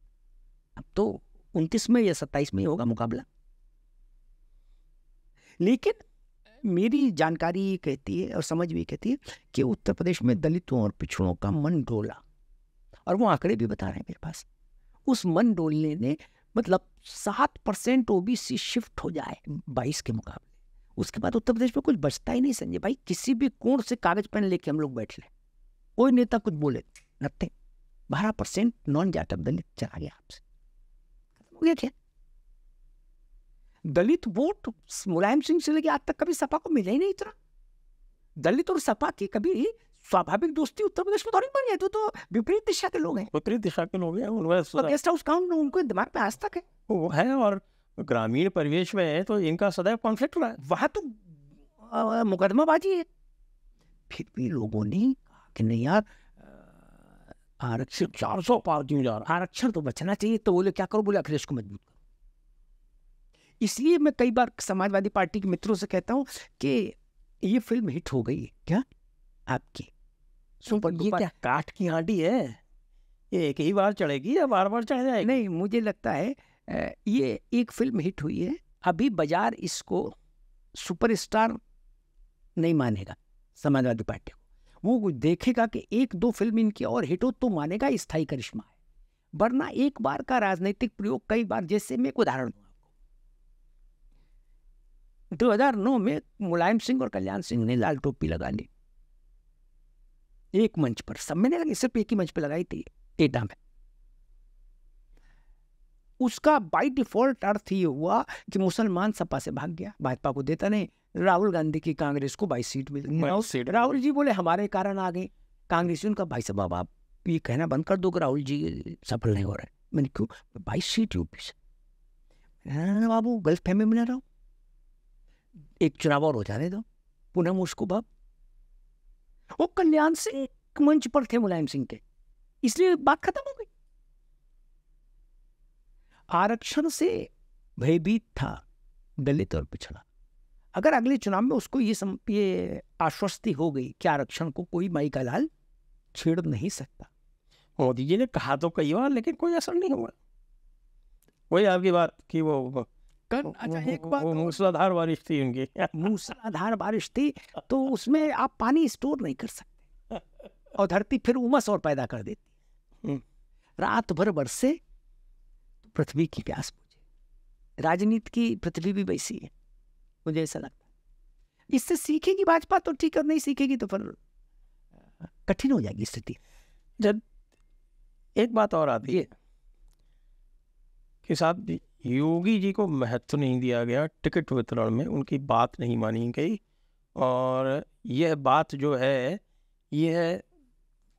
अब तो 29 में या 27 में होगा मुकाबला। लेकिन मेरी जानकारी कहती है और समझ भी कहती है कि उत्तर प्रदेश में दलितों और पिछड़ों का मन डोला, और वो आंकड़े भी बता रहे हैं मेरे पास। उस मन डोलने ने मतलब 7% ओबीसी शिफ्ट हो जाए 22 के मुकाबले, उसके बाद उत्तर प्रदेश में कुछ बचता ही नहीं संजय भाई। किसी भी कोण से कागज पेन लेके हम लोग बैठ ले, कोई नेता कुछ बोले नथिंग, 12% नॉन जाटव दलित चला गया आपसे, हो गया क्या? दलित वोट मुलायम सिंह से लेके आज तक कभी सपा को मिला ही नहीं इतना। दलित और सपा की कभी स्वाभाविक दोस्ती उत्तर प्रदेश में तो नहीं बनी है, तो विपरीत दिशा के लोग हैं, विपरीत दिशा के लोग हैं। उनमें गेस्ट हाउस काउंट उनको दिमाग में आज तक है, वो है। और ग्रामीण परिवेश में है तो इनका सदैव कॉन्फ्लिक्ट रहा है, वहां तो मुकदमाबाजी है। फिर भी लोगों ने कहा कि नहीं यार, आरक्षण 400 पार क्यों जा रहा, आरक्षण तो बचना चाहिए। तो बोले क्या करो? बोले अखिलेश को मजबूत करो। इसलिए मैं कई बार समाजवादी पार्टी के मित्रों से कहता हूं कि ये फिल्म हिट हो गई क्या आपकी? सुपर ये क्या काठ की हांडी है? ये एक ही बार चढ़ेगी या बार बार चढ़ जाएगी? नहीं, मुझे लगता है ये एक फिल्म हिट हुई है, अभी बाजार इसको सुपरस्टार नहीं मानेगा समाजवादी पार्टी को। वो देखेगा कि 1-2 फिल्म इनकी और हिट हो तो मानेगा स्थायी करिश्मा है, वरना एक बार का राजनीतिक प्रयोग कई बार। जैसे मैं एक उदाहरण दूं आपको, 2009 में मुलायम सिंह और कल्याण सिंह ने लाल टोपी लगा ली एक मंच पर, सब में नहीं लगी, सिर्फ एक ही मंच पर लगाई थी, एटा में। उसका बाय डिफॉल्ट अर्थ ये हुआ कि मुसलमान सपा से भाग गया, भाजपा को देता नहीं। राहुल गांधी की कांग्रेस को 22 सीट मिल गई। राहुल जी बोले हमारे कारण आ गए, कांग्रेसियों का भाई साहब आप ये कहना बंद कर दो कि राहुल जी सफल नहीं हो रहे। मैंने क्यों, 22 सीट यूपी से, बाबू गलत फहमी में न रहो, एक चुनाव और हो जाने दो, पुनः मुझको बाप। वो कल्याण सिंह मंच पर थे मुलायम सिंह के, इसलिए बात खत्म हो गई। आरक्षण से भयभीत था दलित और पिछड़ा। अगर अगले चुनाव में उसको ये आश्वस्ति हो गई कि आरक्षण को कोई माई का लाल छेड़ नहीं सकता। मोदी जी ने कहा तो कई बार, लेकिन कोई असर नहीं हुआ। वही आपकी बात कि वो अच्छा एक बात, मूसलाधार बारिश थी उनकी, मूसलाधार बारिश थी, तो उसमें आप पानी स्टोर नहीं कर सकते और धरती फिर उमस और पैदा कर देती। रात भर बरसे तो पृथ्वी की प्यास बुझे। राजनीति की पृथ्वी भी वैसी है, मुझे ऐसा लगता है। इससे सीखेगी भाजपा तो ठीक, और नहीं सीखेगी तो फिर कठिन हो जाएगी स्थिति। जब एक बात और आती है कि साहब योगी जी को महत्व नहीं दिया गया टिकट वितरण में, उनकी बात नहीं मानी गई, और यह बात जो है यह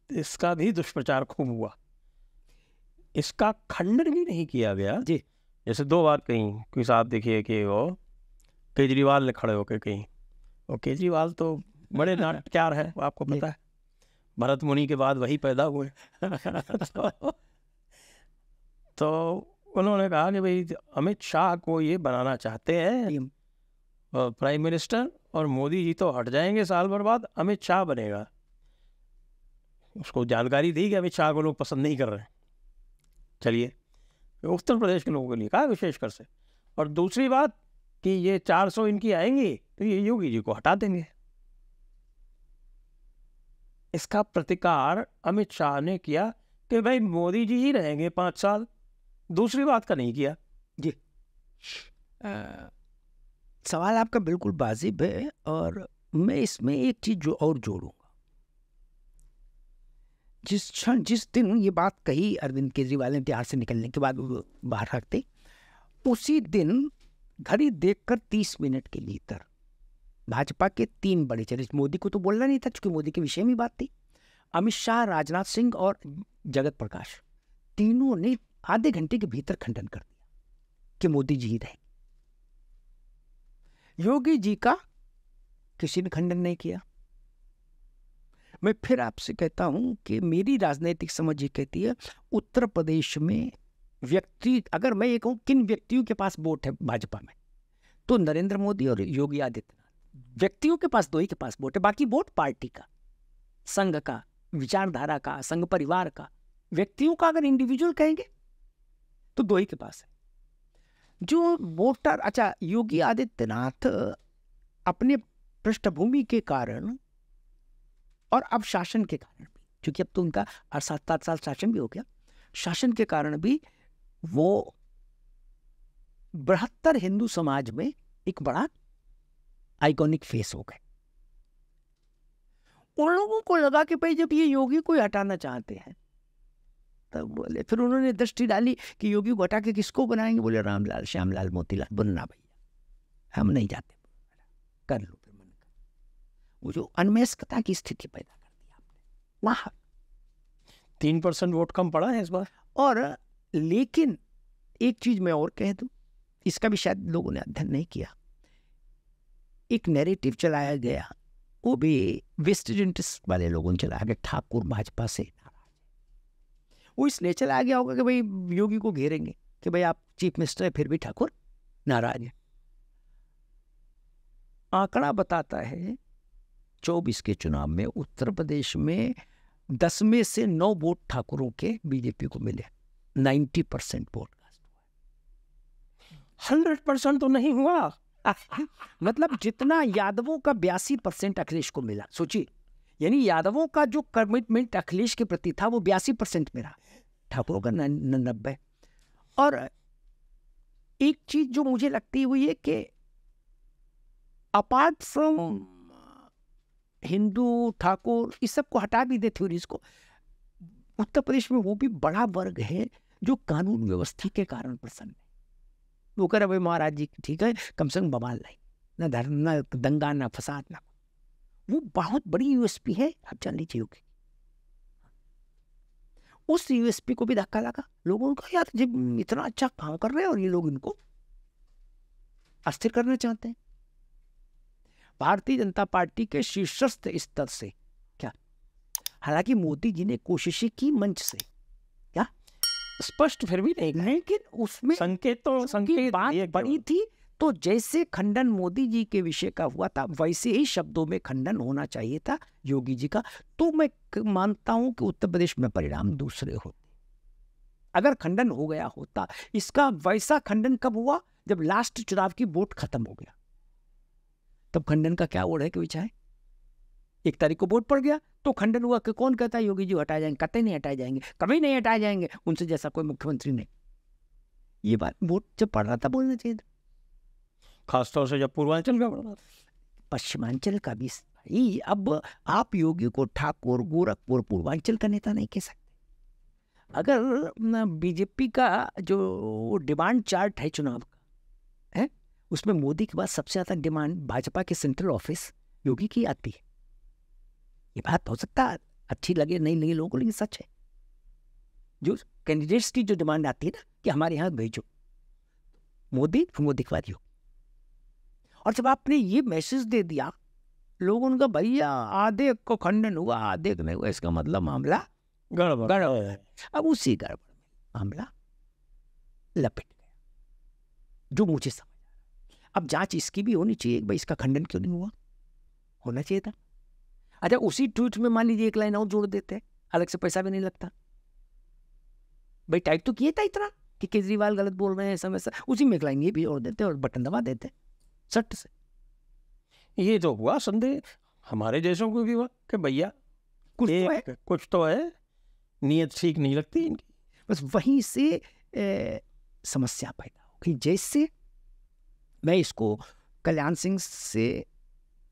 इसका भी दुष्प्रचार खूब हुआ, इसका खंडन भी नहीं किया गया जी। जैसे दो बात कहीं कि साहब देखिए कि वो केजरीवाल ने खड़े होकर कहीं, और केजरीवाल तो बड़े नाटककार है, आपको पता है, भरत मुनि के बाद वही पैदा हुए। तो उन्होंने कहा कि भाई अमित शाह को ये बनाना चाहते हैं प्राइम मिनिस्टर, और मोदी जी तो हट जाएंगे साल भर बाद, अमित शाह बनेगा। उसको जानकारी दी कि अमित शाह को लोग पसंद नहीं कर रहे हैं। चलिए, उत्तर प्रदेश के लोगों के लिए कहा विशेषकर से, और दूसरी बात कि ये 400 इनकी आएंगी तो ये योगी जी को हटा देंगे। इसका प्रतिकार अमित शाह ने किया कि भाई मोदी जी ही रहेंगे 5 साल, दूसरी बात का नहीं किया। जी, सवाल आपका बिल्कुल वाजिब है, और मैं इसमें एक चीज जो और जोड़ूंगा। जिस दिन ये बात कही अरविंद केजरीवाल ने बिहार से निकलने के बाद बाहर रखते, उसी दिन घड़ी देखकर 30 मिनट के भीतर भाजपा के 3 बड़े चेहरे, मोदी को तो बोलना नहीं था क्योंकि मोदी के विषय में बात थी, अमित शाह, राजनाथ सिंह और जगत प्रकाश, तीनों ने आधे घंटे के भीतर खंडन कर दिया कि मोदी जी ही रहे। योगी जी का किसी ने खंडन नहीं किया। मैं फिर आपसे कहता हूं कि मेरी राजनीतिक समझ ये कहती है, उत्तर प्रदेश में व्यक्ति, अगर मैं ये कहूं किन व्यक्तियों के पास वोट है भाजपा में, तो नरेंद्र मोदी और योगी आदित्यनाथ। व्यक्तियों के पास 2 ही के पास वोट है, बाकी वोट पार्टी का, संघ का, विचारधारा का, संघ परिवार का। व्यक्तियों का अगर इंडिविजुअल कहेंगे तो 2 ही के पास है जो वोटर। अच्छा, योगी आदित्यनाथ अपने पृष्ठभूमि के कारण और अब शासन के कारण भी, क्योंकि अब तो उनका 7 साल शासन भी हो गया, शासन के कारण भी वो बृहत्तर हिंदू समाज में एक बड़ा आइकॉनिक फेस हो गए। उन लोगों को लगा कि भाई जब ये योगी को हटाना चाहते हैं, तब बोले, फिर उन्होंने दृष्टि डाली कि योगी को हटा के किसको बनाएंगे, बोले रामलाल, श्यामलाल, मोतीलाल, बनना भैया, हम नहीं जाते, कर लो फिर मन का। वो जो अनमेस्कता की स्थिति पैदा कर दी आपने वहां। 3% वोट कम पड़ा है इस बार। और लेकिन एक चीज मैं और कह दूं, इसका भी शायद लोगों ने अध्ययन नहीं किया। एक नैरेटिव चलाया गया, वो भी वेस्टेड इंटरेस्ट वाले लोगों ने चलाया गया, ठाकुर भाजपा से नाराज है। वो इसलिए चलाया गया होगा कि भाई योगी को घेरेंगे कि भाई आप चीफ मिनिस्टर है, फिर भी ठाकुर नाराज है। आंकड़ा बताता है 24 के चुनाव में उत्तर प्रदेश में 10 में से 9 वोट ठाकुरों के बीजेपी को मिले। 90% वोट कास्ट हुआ। 100% तो नहीं हुआ। मतलब जितना यादवों का 82% अखिलेश को मिला, सोचिए, यानी यादवों का जो कमिटमेंट अखिलेश के प्रति था वो 82% में रहा, ठाकुरों का 90। और एक चीज जो मुझे लगती है वो ये कि अपार्ट फ्रॉम हिंदू, ठाकुर, इस सब को हटा भी दे थ्योरीज को, उत्तर प्रदेश में वो भी बड़ा वर्ग है जो कानून व्यवस्था के कारण प्रसन्न है। वो कह रहे भाई महाराज जी ठीक है, कम से कम बवाल नहीं, ना धर्म, ना दंगा, ना फसाद, ना। वो बहुत बड़ी यूएसपी है, आप जान लीजिए। उस यूएसपी को भी धक्का लगा लोगों का, यार जब इतना अच्छा काम कर रहे हैं और ये लोग इनको अस्थिर करना चाहते हैं। भारतीय जनता पार्टी के शीर्षस्थ स्तर से क्या, हालांकि मोदी जी ने कोशिशें की मंच से, क्या स्पष्ट फिर भी नहीं, लेकिन उसमें संकेत बात बड़ी थी। तो जैसे खंडन मोदी जी के विषय का हुआ था, वैसे ही शब्दों में खंडन होना चाहिए था योगी जी का। तो मैं मानता हूं कि उत्तर प्रदेश में परिणाम दूसरे होते अगर खंडन हो गया होता। इसका वैसा खंडन कब हुआ, जब लास्ट चुनाव की वोट खत्म हो गया, तब खंडन का क्या ओढ़ है कि विचार। 1 तारीख को वोट पड़ गया तो खंडन हुआ कि कौन कहता है योगी जी हटाए जाएंगे, कतई नहीं हटाए जाएंगे, कभी नहीं हटाए जाएंगे, उनसे जैसा कोई मुख्यमंत्री नहीं। ये बात वोट जब पड़ रहा था बोलना चाहिए था, खासतौर से जब पूर्वांचल का पड़ा, पश्चिमांचल का भी। भाई अब आप योगी को ठाकुर, गोरखपुर, पूर्वांचल का नेता नहीं कह सकते। अगर बीजेपी का जो डिमांड चार्ट है चुनाव का है, उसमें मोदी के बाद सबसे ज्यादा डिमांड भाजपा के सेंट्रल ऑफिस योगी की आती है। ये बात हो सकता है अच्छी लगे नहीं लगे लोगों को, लेकिन सच है। जो कैंडिडेट्स की जो डिमांड आती है ना कि हमारे यहाँ भेजो मोदी, मोदी के बाद योगी। और जब आपने ये मैसेज दे दिया लोगों उनका, भैया आधे को खंडन हुआ आधे को नहीं हुआ, इसका मतलब मामला गड़बड़ है। अब उसी गड़बड़ में मामला लपेट गया, जो मुझे समझ आ रहा है। अब जांच इसकी भी होनी चाहिए, भाई इसका खंडन क्यों नहीं हुआ, होना चाहिए था। अच्छा, उसी ट्वीट में मान लीजिए 1 लाइन और जोड़ देते हैं, अलग से पैसा भी नहीं लगता। भाई टाइप तो किया था इतना कि केजरीवाल गलत बोल रहे हैं ऐसा वैसा, उसी में 1 लाइन ये भी जोड़ देते और बटन दबा देते सट से। ये तो हुआ संदेह हमारे जैसों को भी हुआ कि भैया कुछ तो है, नीयत ठीक नहीं लगती इनकी। बस वहीं से समस्या पैदा हो गई। जैसे मैं इसको कल्याण सिंह से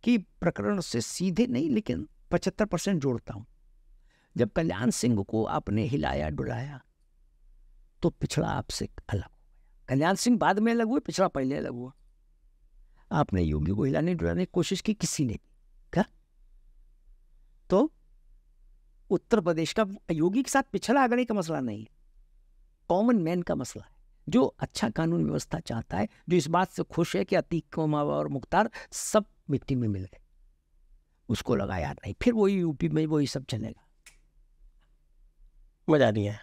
की प्रकरण से सीधे नहीं, लेकिन 75% जोड़ता हूं। जब कल्याण सिंह को आपने हिलाया डुलाया तो पिछड़ा आपसे अलग हो गया। कल्याण सिंह बाद में अलग हुए, पिछड़ा पहले अलग हुआ। आपने योगी को हिलाने डुलाने की कोशिश की, किसी ने क्या, तो उत्तर प्रदेश का योगी के साथ पिछड़ा आगड़े का मसला नहीं है, कॉमन मैन का मसला है, जो अच्छा कानून व्यवस्था चाहता है, जो इस बात से खुश है कि अतीक, कोमावा और मुख्तार सब मिट्टी में मिल गए, उसको लगा यार नहीं, फिर वही यूपी में वही सब चलेगा, मजा नहीं है।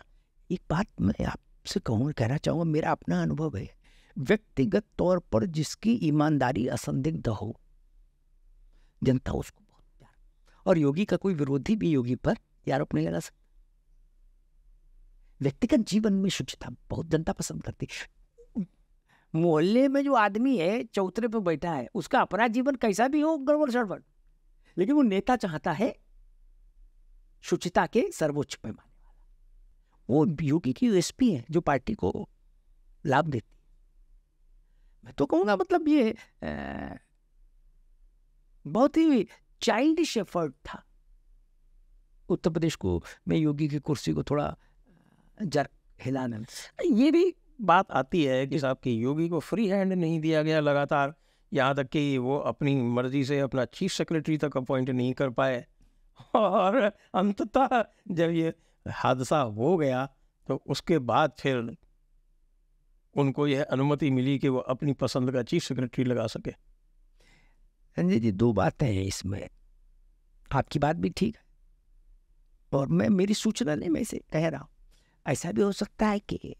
एक बात मैं आपसे कहना चाहूंगा, मेरा अपना अनुभव है, व्यक्तिगत तौर पर जिसकी ईमानदारी असंदिग्ध हो, जनता उसको बहुत प्यार, और योगी का कोई विरोधी भी योगी पर आरोप नहीं लगा सकता। व्यक्तिगत जीवन में शुचिता बहुत जनता पसंद करती। मोहल्ले में जो आदमी है चौतरे पर बैठा है, उसका अपना जीवन कैसा भी हो गड़बड़ सड़बड़, लेकिन वो नेता चाहता है शुचिता के सर्वोच्च पैमाने वाला। वो योगी की यूएसपी है जो पार्टी को लाभ देती। मैं तो कहूंगा मतलब ये बहुत ही चाइल्डिश एफर्ट था उत्तर प्रदेश को में योगी की कुर्सी को थोड़ा जर हिलाने में। ये भी बात आती है कि साहब की योगी को फ्री हैंड नहीं दिया गया लगातार, यहाँ तक कि वो अपनी मर्जी से अपना चीफ सेक्रेटरी तक अपॉइंट नहीं कर पाए, और अंततः जब ये हादसा हो गया तो उसके बाद फिर उनको यह अनुमति मिली कि वो अपनी पसंद का चीफ सेक्रेटरी लगा सके। संजय जी, 2 बातें हैं इसमें, आपकी बात भी ठीक है और मैं मेरी सूचना नहीं, मैं इसे कह रहा हूँ। ऐसा भी हो सकता है कि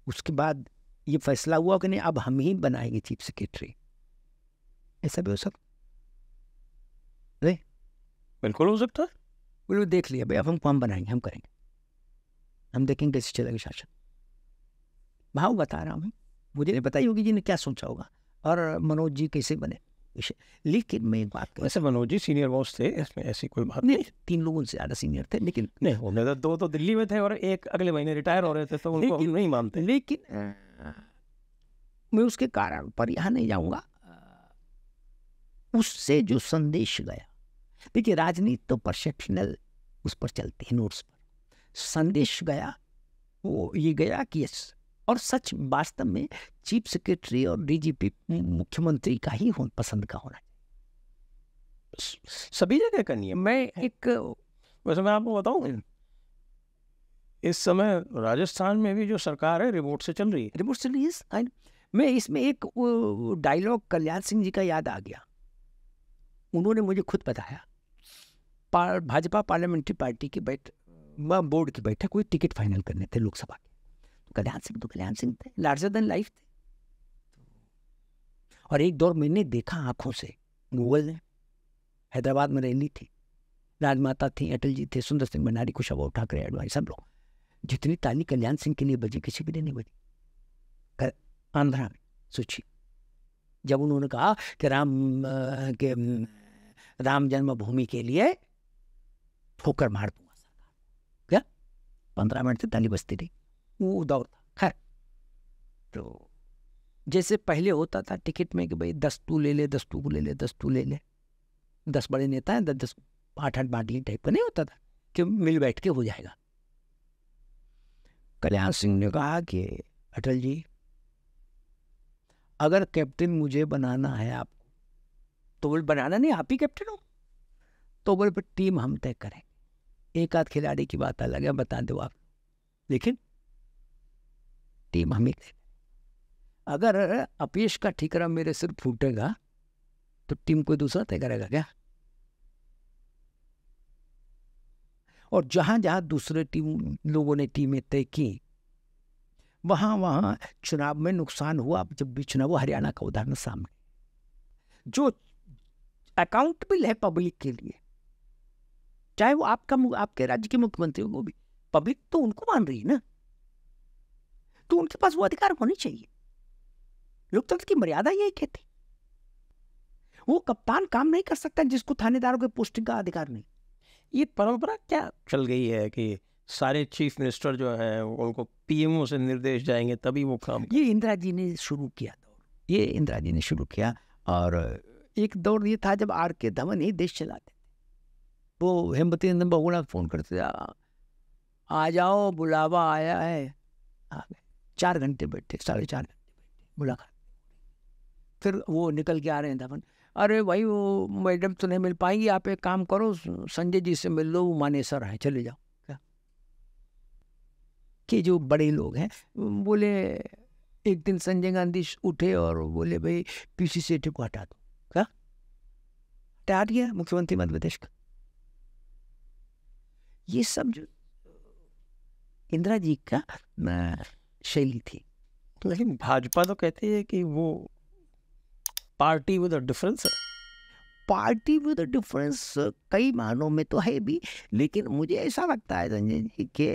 उसके बाद ये फैसला हुआ कि नहीं अब हम ही बनाएंगे चीफ सेक्रेटरी, ऐसा भी हो सकता है। बिल्कुल हो सकता है, बोलो देख लिया भाई, अब हम बनाएंगे, हम करेंगे, हम देखेंगे कैसे चलेगा शासन। भाव बता रहा हूँ, मुझे नहीं पता योगी जी ने क्या सोचा होगा और मनोज जी कैसे बने विषय। लेकिन मैं एक बात, वैसे मनोज जी सीनियर मोस्ट थे, इसमें ऐसी कोई बात नहीं। 3 लोगों से ज्यादा सीनियर थे, लेकिन नहीं होने तो 2 तो दिल्ली में थे और 1 अगले महीने रिटायर हो रहे थे, तो उनको हम नहीं मानते। लेकिन मैं उसके कारण पर यहाँ नहीं जाऊंगा। उससे जो संदेश गया, देखिए राजनीति तो परसेप्शनल उस पर चलती है, नोट्स पर संदेश गया, वो ये गया कि यस, और सच वास्तव में चीफ सेक्रेटरी और डीजीपी मुख्यमंत्री का ही पसंद का होना सभी जगह का नियम। मैं एक वैसे मैं आपको बताऊं, इस समय राजस्थान में भी जो सरकार है रिमोट से चल रही है। रिमोट से रिलीज। मैं इसमें एक डायलॉग कल्याण सिंह जी का याद आ गया। उन्होंने मुझे खुद बताया, भाजपा पार्लियामेंट्री पार्टी की बोर्ड की बैठक हुई, टिकट फाइनल करने थे लोकसभा के। तो कल्याण सिंह थे, लार्जर देन लाइफ थे। और एक दौर मैंने देखा आंखों से, गूगल ने, हैदराबाद में रैली थी, राजमाता थी, अटल जी थे, सुंदर सिंह भंडारी, कुशाभाऊ ठाकरे, अडवाणी, सब लोग। जितनी ताली कल्याण सिंह के लिए बजी किसी भी नहीं बजी। आंध्रा में सोचिए, जब उन्होंने कहा कि राम जन्मभूमि के लिए ठोकर मार दूंगा सरकार, क्या 15 मिनट से ताली बजती रही। वो दौर था। खैर, तो जैसे पहले होता था टिकट में कि भाई 10 तू ले ले, 10 तू ले ले, 10 तू ले ले, 10 बड़े नेता हैं, 10 8 बांटली टाइप का नहीं होता था कि मिल बैठ के हो जाएगा। कल्याण सिंह ने कहा कि अटल जी, अगर कैप्टन मुझे बनाना है आपको, तो बोल बनाना नहीं, आप ही कैप्टन हो, तो बोल पर टीम हम तय करेंगे। एक आध खिलाड़ी की बात अलग है, बता दो आप, लेकिन टीम हम ही तय। अगर अपयश का ठीकरा मेरे सिर फूटेगा तो टीम कोई दूसरा तय करेगा क्या? और जहां जहां दूसरे लोगों ने टीमें तय की, वहां चुनाव में नुकसान हुआ। जब भी चुनाव, हरियाणा का उदाहरण सामने, जो अकाउंटेबल है पब्लिक के लिए, चाहे वो आपके राज्य के मुख्यमंत्री हो, वो भी पब्लिक तो उनको मान रही है ना, तो उनके पास वो अधिकार होने चाहिए। लोकतंत्र की मर्यादा यही कहती। वो कप्तान काम नहीं कर सकता जिसको थानेदारों के पोस्टिंग का अधिकार नहीं। ये परंपरा क्या चल गई है कि सारे चीफ मिनिस्टर जो हैं उनको पीएमओ से निर्देश जाएंगे तभी वो काम। ये इंदिरा जी ने शुरू किया दौर, ये इंदिरा जी ने शुरू किया। और एक दौर ये था जब आर.के. धवन ही देश चलाते थे। वो हेमवती नंदन बहुगुणा फोन करते थे, आ जाओ बुलावा आया है, आ गए। 4 घंटे बैठे, 4.5 घंटे बैठे, मुलाकात। फिर वो निकल के आ रहे हैं धवन, अरे भाई वो मैडम तो नहीं मिल पाएंगी, आप एक काम करो संजय जी से मिल लो, वो मानेसर हैं, चले जाओ। क्या कि जो बड़े लोग हैं बोले, एक दिन संजय गांधी उठे और बोले भाई पीसी सेठी को हटा दो। क्या हटा दिया मुख्यमंत्री मध्य प्रदेश का। ये सब जो इंदिरा जी का शैली थी। लेकिन भाजपा तो कहती है कि वो पार्टी विद अ डिफरेंस है। पार्टी विद डिफरेंस कई मानों में तो है भी, लेकिन मुझे ऐसा लगता है संजय जी कि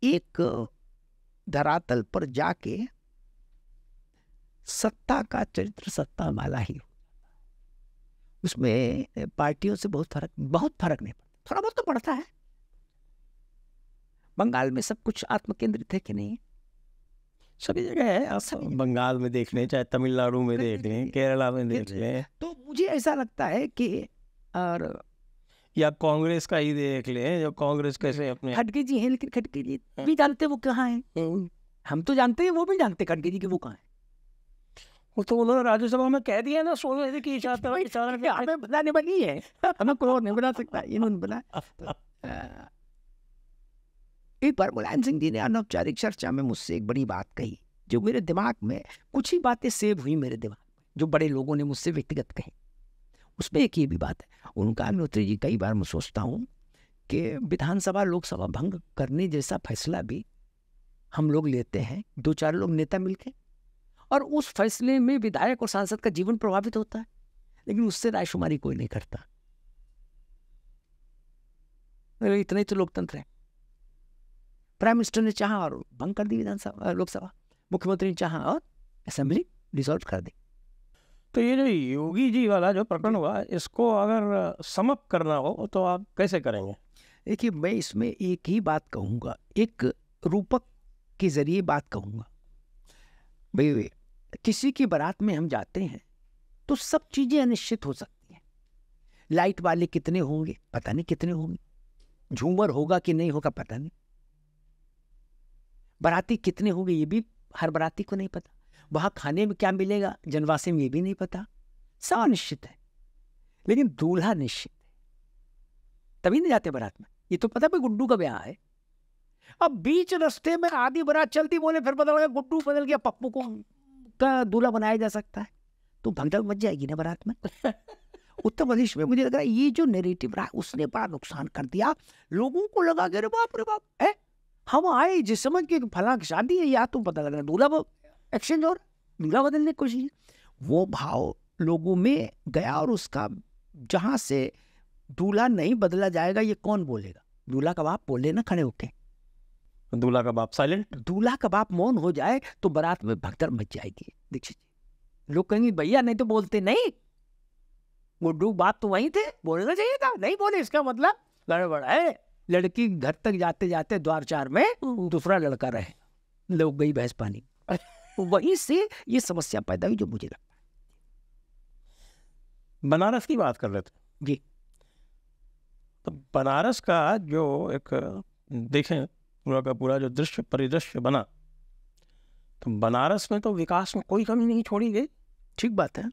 एक धरातल पर जाके सत्ता का चरित्र सत्ता वाला ही, उसमें पार्टियों से बहुत फर्क नहीं पड़ता। थोड़ा बहुत तो पड़ता है। बंगाल में सब कुछ आत्मकेंद्रित है कि नहीं? सभी जगह है। आप बंगाल में देख लें, चाहे तमिलनाडु में देख लें, केरला में देख लें। तो मुझे ऐसा लगता है कि और या कांग्रेस का ही देख लें, जो कांग्रेस कैसे अपने खड़गे जी हैं, लेकिन खड़गे जी भी जानते वो कहाँ हैं। हम तो जानते हैं, वो भी जानते खड़गे जी कि वो कहाँ हैं। वो तो उन्होंने राज्यसभा में कह दिया ना, सोने की इजाजत हमें बनाने बनी है, हमें कोई और नहीं बना सकता, इन्होंने बनाया। एक बार मुलायम सिंह जी ने अनौपचारिक चर्चा में मुझसे एक बड़ी बात कही, जो मेरे दिमाग में कुछ ही बातें सेव हुई मेरे दिमाग में, जो बड़े लोगों ने मुझसे व्यक्तिगत कही। उसमें एक ये भी बात है, उनका अग्निहोत्री जी, कई बार मैं सोचता हूँ कि विधानसभा लोकसभा भंग करने जैसा फैसला भी हम लोग लेते हैं, 2-4 लोग नेता मिलके, और उस फैसले में विधायक और सांसद का जीवन प्रभावित होता है, लेकिन उससे रायशुमारी कोई नहीं करता। इतना ही तो लोकतंत्र है। प्राइम मिनिस्टर ने चाहा और भंग कर दी विधानसभा लोकसभा, मुख्यमंत्री ने चाहा और असेंबली डिसॉल्व कर दी। तो ये जो योगी जी वाला जो प्रकरण हुआ, इसको अगर समअप करना हो तो आप कैसे करेंगे? देखिए, मैं इसमें एक ही बात कहूँगा, एक रूपक के जरिए बात कहूँगा। भाई किसी की बारात में हम जाते हैं तो सब चीज़ें अनिश्चित हो सकती हैं। लाइट वाले कितने होंगे पता नहीं, कितने होंगे, झूमर होगा कि नहीं होगा पता नहीं, बाराती कितने होंगे ये भी हर बाराती को नहीं पता, वहां खाने में क्या मिलेगा जनवासे में ये भी नहीं पता, सब निश्चित है। लेकिन दूल्हा निश्चित है, तभी नहीं जाते बारात में। ये तो पता भाई गुड्डू का ब्याह है, अब बीच रास्ते में आधी बारात चलती, बोले फिर पता लगा गुड्डू बदल गया, पप्पू को का दूल्हा बनाया जा सकता है, तो भगदड़ मच जाएगी ना बारात में। उत्तर प्रदेश में मुझे लग रहा है ये जो नैरेटिव रहा उसने बड़ा नुकसान कर दिया। लोगों को लगा कि अरे बाप रे बाप है, हम आए जिस समय के फलां की शादी है, या तो पता लग रहा है दूल्हा एक्सचेंज और दूल्हा बदलने की कोशिश, वो भाव लोगों में गया। और उसका जहां से दूल्हा नहीं बदला जाएगा ये कौन बोलेगा? दूल्हा का बाप बोले ना खड़े होके, दूल्हा का बाप साइलेंट, दूल्हा का बाप मौन हो जाए तो बारात में भगदड़ मच जाएगी। दीक्षित जी, लोग कहेंगे भैया नहीं तो बोलते नहीं, गुड्डू बाप तो वहीं थे, बोलना चाहिए था, नहीं बोले इसका मतलब गड़बड़ है। लड़की घर तक जाते जाते द्वार चार में दूसरा लड़का रहे, लोग गई भैंस पानी। वहीं से ये समस्या पैदा हुई जो मुझे लगता है। बनारस की बात कर रहे थे जी, तो बनारस का जो एक देखें पूरा का पूरा जो दृश्य परिदृश्य बना, तो बनारस में तो विकास में कोई कमी नहीं छोड़ी गई। ठीक बात है।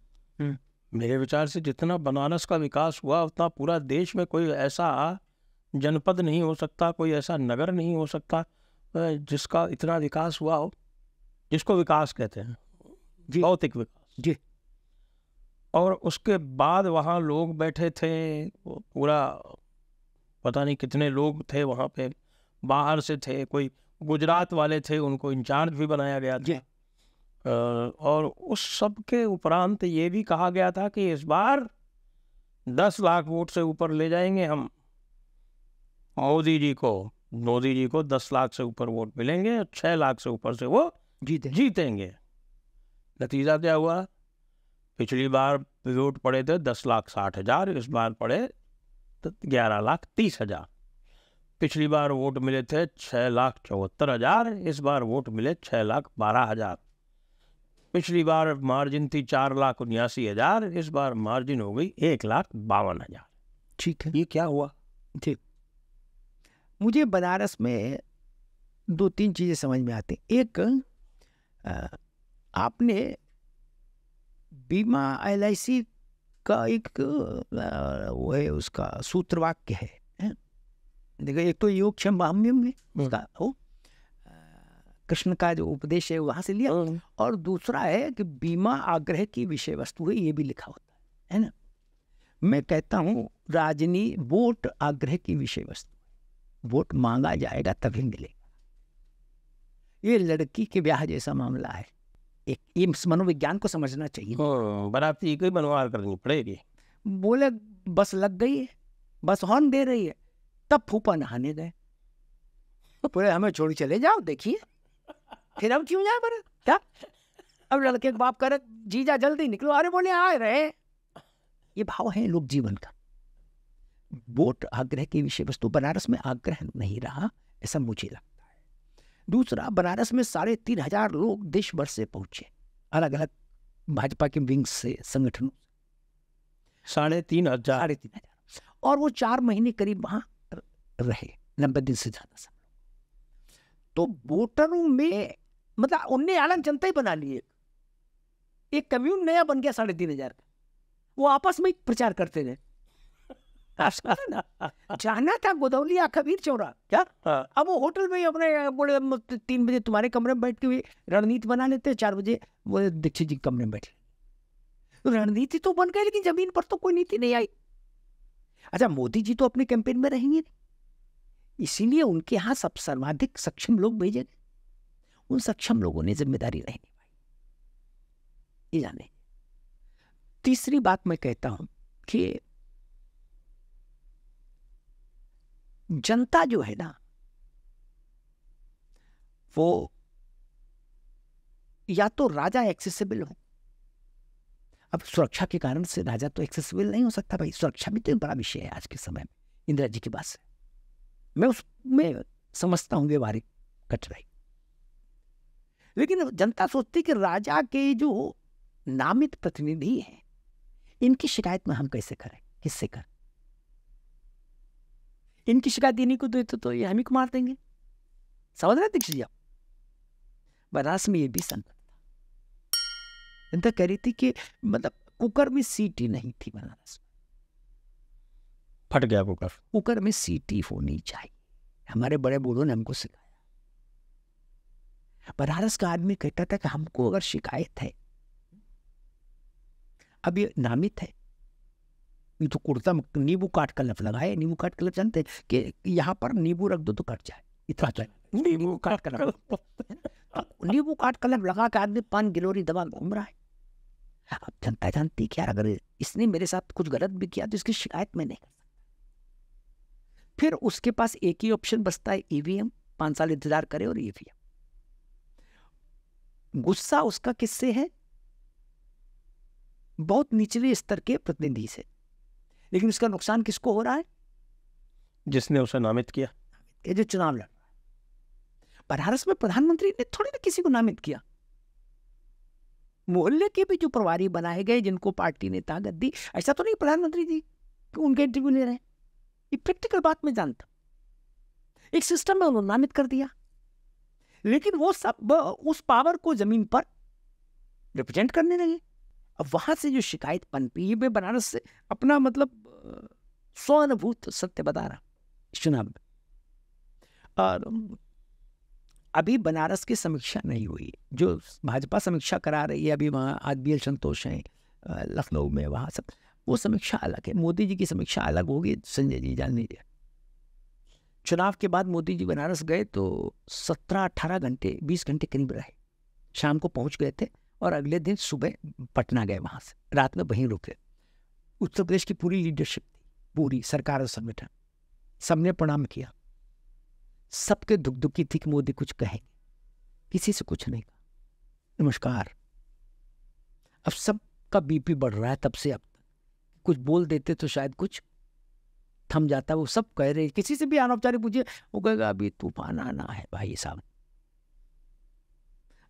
मेरे विचार से जितना बनारस का विकास हुआ उतना पूरा देश में कोई ऐसा जनपद नहीं हो सकता, कोई ऐसा नगर नहीं हो सकता जिसका इतना विकास हुआ हो, जिसको विकास कहते हैं जी, भौतिक विकास जी। और उसके बाद वहाँ लोग बैठे थे, पूरा पता नहीं कितने लोग थे वहाँ पे, बाहर से थे, कोई गुजरात वाले थे, उनको इंचार्ज भी बनाया गया था। और उस सब के उपरांत ये भी कहा गया था कि इस बार 10 लाख वोट से ऊपर ले जाएंगे हम मोदी जी को 10 लाख से ऊपर वोट मिलेंगे, 6 लाख से ऊपर से वो जीतेंगे। नतीजा क्या हुआ? पिछली बार वोट पड़े थे 10,60,000, इस बार पड़े 11,30,000। पिछली बार वोट मिले थे 6,74,000, इस बार वोट मिले 6,12,000। पिछली बार मार्जिन थी 4,79,000, इस बार मार्जिन हो गई 1,52,000। ठीक है, ये क्या हुआ? ठीक। मुझे बनारस में 2-3 चीजें समझ में आती। एक, आपने बीमा LIC का एक वो है, उसका सूत्र वाक्य है। देखो, एक तो योगक्षेम महाम्यम है उसका, हो कृष्ण का जो उपदेश है वहां से लिया, और दूसरा है कि बीमा आग्रह की विषय वस्तु है, ये भी लिखा होता है ना। मैं कहता हूँ वोट आग्रह की विषय वस्तु, वोट मांगा जाएगा तभी मिलेगा। ये लड़की के ब्याह जैसा मामला है, एक ये मनोविज्ञान को समझना चाहिए। बाराती कोई बनवार करनी पड़ेगी, बोले बस लग गई है, बस हॉर्न दे रही है, तब फूफा नहाने गए, पूरे हमें छोड़ चले जाओ, देखिए फिर हम क्यों जाए पर क्या। अब लड़के के बाप करे जीजा जल्दी निकलो, अरे बोले आ रहे। ये भाव है लोक जीवन का। वोट आग्रह की विषय वस्तु बनारस में आग्रह नहीं रहा, ऐसा मुझे लगता है। दूसरा, बनारस में 3,500 लोग देश भर से पहुंचे, अलग अलग भाजपा के विंग से, संगठनों से 3,500, और वो 4 महीने करीब वहां रहे, 90 दिन से ज्यादा समय। तो वोटरों में मतलब उनने आलम जनता ही बना लिए, एक कम्यून नया बन गया 3,500 का। वो आपस में प्रचार करते रहे। जाना था गोदौलिया कबीर चौरा क्या, अब वो होटल में अपने बोले 3 बजे तुम्हारे कमरे में बैठ के रणनीति बना लेते, 4 बजे वो दीक्षित जी कमरे में बैठे। रणनीति तो बन गई, लेकिन जमीन पर तो कोई नीति नहीं आई। अच्छा, मोदी जी तो अपने कैंपेन में रहेंगे नहीं, इसीलिए उनके यहाँ सब सर्वाधिक सक्षम लोग भेजे गए। उन सक्षम लोगों ने जिम्मेदारी नहीं निभाई, ये जाने। तीसरी बात मैं कहता हूं कि जनता जो है ना, वो या तो राजा एक्सेसिबल हो। अब सुरक्षा के कारण से राजा तो एक्सेसिबल नहीं हो सकता भाई, सुरक्षा भी तो एक बड़ा विषय है आज के समय में। इंदिरा जी की बात से मैं उसमें समझता हूं व्यवहारिक कठिनाई, लेकिन जनता सोचती कि राजा के जो नामित प्रतिनिधि हैं, इनकी शिकायत में हम कैसे करें, किससे करें? इनकी शिकायत इन्हीं को देते तो ये हम ही को मार देंगे। समझ रहे दीक्षित जी आप? बनारस में ये भी संकट था। जनता कह रही थी कि मतलब कुकर में सीटी नहीं थी बनारस में। फट गया कुकर। कुकर में सीटी होनी चाहिए, हमारे बड़े बूढ़ों ने हमको सिखाया। बनारस का आदमी कहता था कि हमको अगर शिकायत है, अब ये नामित है, ये तो कुर्ता में नींबू काट का लफ लगाए, नींबू काट का लफ जानते हैं कि यहाँ पर नींबू रख दो तो कट जाए, इतना चाहिए। नींबू काट का लफ, नींबू काट का लफ लगा के आदमी 5 गिलोरी दबा घूम रहा है। अब जनता जानती क्या, अगर इसने मेरे साथ कुछ गलत भी किया तो इसकी शिकायत मैं नहीं कर सकता। फिर उसके पास एक ही ऑप्शन बचता है, ईवीएम। 5 साल इंतजार करे और ईवीएम। गुस्सा उसका किससे है? बहुत निचले स्तर के प्रतिनिधि से। लेकिन उसका नुकसान किसको हो रहा है? जिसने उसे नामित किया, ये जो चुनाव लड़ रहा है। बनारस में प्रधानमंत्री ने थोड़ी ना किसी को नामित किया। मोहल्ले के भी जो प्रभारी बनाए गए, जिनको पार्टी ने ताकत दी, ऐसा तो नहीं प्रधानमंत्री जी कि उनके इंटरव्यू ले रहे हैं। ये प्रैक्टिकल बात मैं जानता। एक सिस्टम में उन्होंने नामित कर दिया, लेकिन वो सब उस पावर को जमीन पर रिप्रेजेंट करने लगे। अब वहां से जो शिकायत पनपी, ये मैं बनारस से अपना मतलब स्वानुभूत सत्य बता रहा चुनाव में। और अभी बनारस की समीक्षा नहीं हुई, जो भाजपा समीक्षा करा रही है अभी, वहाँ आदमी संतोष हैं लखनऊ में, वहाँ सब वो समीक्षा अलग है। मोदी जी की समीक्षा अलग होगी, संजय जी जान लीजिए। चुनाव के बाद मोदी जी बनारस गए तो 17-18 घंटे 20 घंटे करीब रहे। शाम को पहुंच गए थे और अगले दिन सुबह पटना गए, वहां से रात में वहीं रुके। उत्तर प्रदेश की पूरी लीडरशिप थी, पूरी सरकार और संगठन, सबने प्रणाम किया। सबके दुख दुखी थी कि मोदी कुछ कहेंगे, किसी से कुछ नहीं कहा, नमस्कार। अब सबका बीपी बढ़ रहा है तब से अब तक। कुछ बोल देते तो शायद कुछ थम जाता। वो सब कह रहे, किसी से भी अनौपचारिक पूछिए, वो कहेगा अभी तूफान आना है भाई साहब।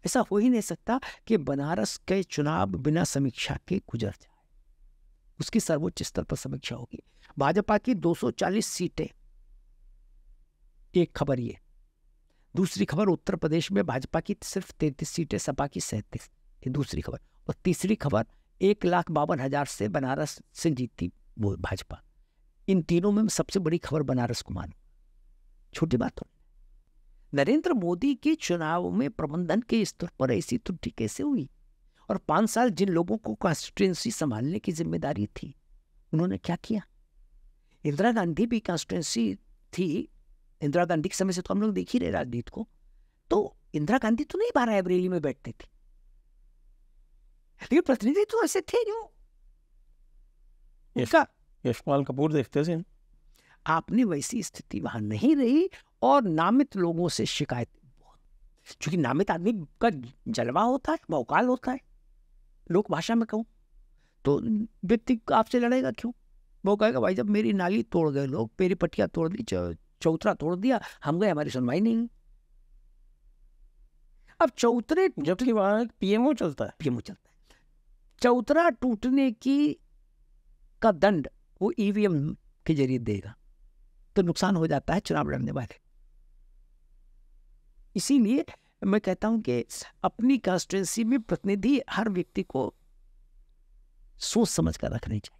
ऐसा हो ही नहीं सकता कि बनारस के चुनाव बिना समीक्षा के गुजर जाए। उसकी सर्वोच्च स्तर पर समीक्षा होगी। भाजपा की 240 सीटें, एक खबर ये। दूसरी खबर, उत्तर प्रदेश में भाजपा की सिर्फ 33 सीटें, सपा की 37, ये दूसरी खबर। और तीसरी खबर, 1,52,000 से बनारस से जीती वो भाजपा। इन तीनों में सबसे बड़ी खबर बनारस को मानो, छोटी बात तो। नरेंद्र मोदी के चुनाव में प्रबंधन के स्तर पर ऐसी त्रुटि कैसे हुई? और 5 साल जिन लोगों को कॉन्स्टिट्यूंसी संभालने की जिम्मेदारी थी, उन्होंने क्या किया? इंदिरा गांधी भी कॉन्स्टिट्यूंसी थी, इंदिरा गांधी के समय से तो हम लोग देख ही रहे राजनीति को। तो इंदिरा गांधी तो नहीं 12 अप्रैल में बैठती थी, लेकिन प्रतिनिधि तो ऐसे थे जो इसका यशपाल कपूर देखते थे। आपने वैसी स्थिति वहां नहीं रही। और नामित लोगों से शिकायत बहुत, क्योंकि नामित आदमी का जलवा होता है, मौकाल होता है। लोक भाषा में कहूं तो व्यक्ति आपसे लड़ेगा क्यों? वो कहेगा भाई जब मेरी नाली तोड़ गए लोग, मेरी पटिया तोड़ दी, चौतरा तोड़ दिया, हम गए, हमारी सुनवाई नहीं। अब चौतरे, जबकि वहां पीएमओ चलता है, पीएमओ चलता है। चौतरा टूटने की का दंड वो ईवीएम के जरिए देगा, तो नुकसान हो जाता है चुनाव लड़ने वाले। इसीलिए मैं कहता हूं कि अपनी कॉन्स्टिट्यूंसी में प्रतिनिधि हर व्यक्ति को सोच समझ कर रखनी चाहिए।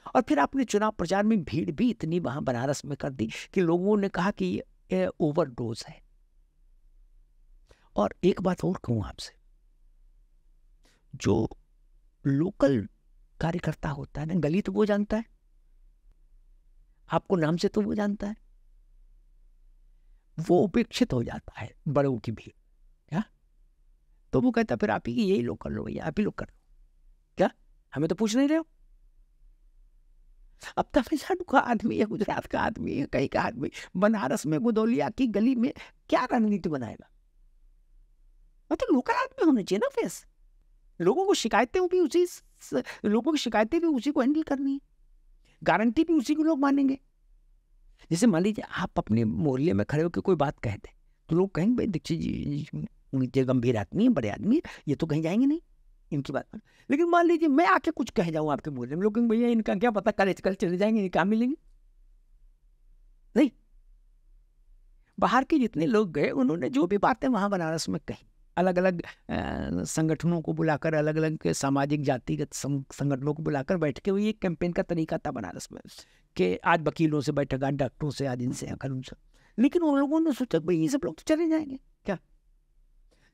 और फिर आपने चुनाव प्रचार में भीड़ भी इतनी वहां बनारस में कर दी कि लोगों ने कहा कि ये ओवरडोज है। और एक बात और कहूं आपसे, जो लोकल कार्यकर्ता होता है ना, गली तो वो जानता है, आपको नाम से तो वो जानता है, वो उपेक्षित हो जाता है बड़ों की भीड़। क्या? तो वो कहता फिर आप ही यही लोग कर लो भैया, आप ही लोग कर लो, क्या हमें तो पूछ नहीं रहे हो? अब तमिलनाडु का आदमी है, गुजरात का आदमी है, कहीं का आदमी बनारस में गुदौलिया की गली में क्या रणनीति बनाएगा? मतलब लोकल आदमी होने चाहिए ना फेस। लोगों को शिकायतें भी उसी, लोगों की शिकायतें भी उसी को हैंडल करनी है, गारंटी भी उसी को लोग मानेंगे। जैसे मान लीजिए आप अपने मोहल्ले में खड़े होकर कोई बात कह दे तो लोग कहेंगे भाई दीक्षित जी गंभीर आदमी है, बड़े आदमी है, ये तो कहीं जाएंगे नहीं इनकी बात पर। लेकिन मान लीजिए मैं आके कुछ कह जाऊं आपके मोहल्ले में, लोग कहेंगे भैया इनका क्या पता, कल चले जाएंगे, कहाँ मिलेंगे? नहीं, बाहर के जितने लोग गए उन्होंने जो भी बातें वहाँ बनारस में कही, अलग अलग संगठनों को बुलाकर, अलग अलग सामाजिक जातिगत संगठनों को बुलाकर बैठ के, वही एक कैंपेन का तरीका था बनारस में कि आज वकीलों से बैठेगा, डॉक्टरों से, आज इनसे आकर उनसे। लेकिन उन लोगों ने सोचा भाई ये सब लोग तो चले जाएंगे, क्या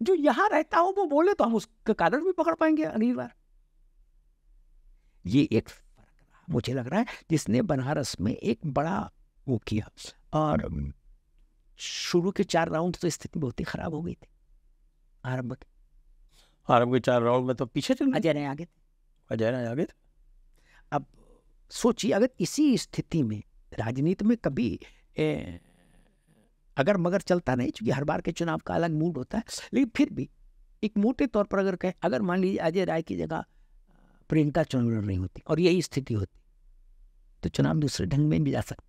जो यहाँ रहता हो वो बोले तो हम उसका कारण भी पकड़ पाएंगे अगली बार। ये एक फर्क रहा मुझे लग रहा है, जिसने बनारस में एक बड़ा वो किया। और शुरू के 4 राउंड तो स्थिति बहुत ही खराब हो गई थी। आरंभ के 4 राउंड में तो पीछे चल गए, अजय राय आगे थे। अजय राय आगे थे। अब सोचिए, अगर इसी स्थिति में राजनीति में कभी अगर मगर चलता नहीं, क्योंकि हर बार के चुनाव का अलग मूड होता है, लेकिन फिर भी एक मोटे तौर पर अगर कहें, अगर मान लीजिए अजय राय की जगह प्रियंका चुनाव लड़ रही होती और यही स्थिति होती तो चुनाव दूसरे ढंग में भी जा सकता।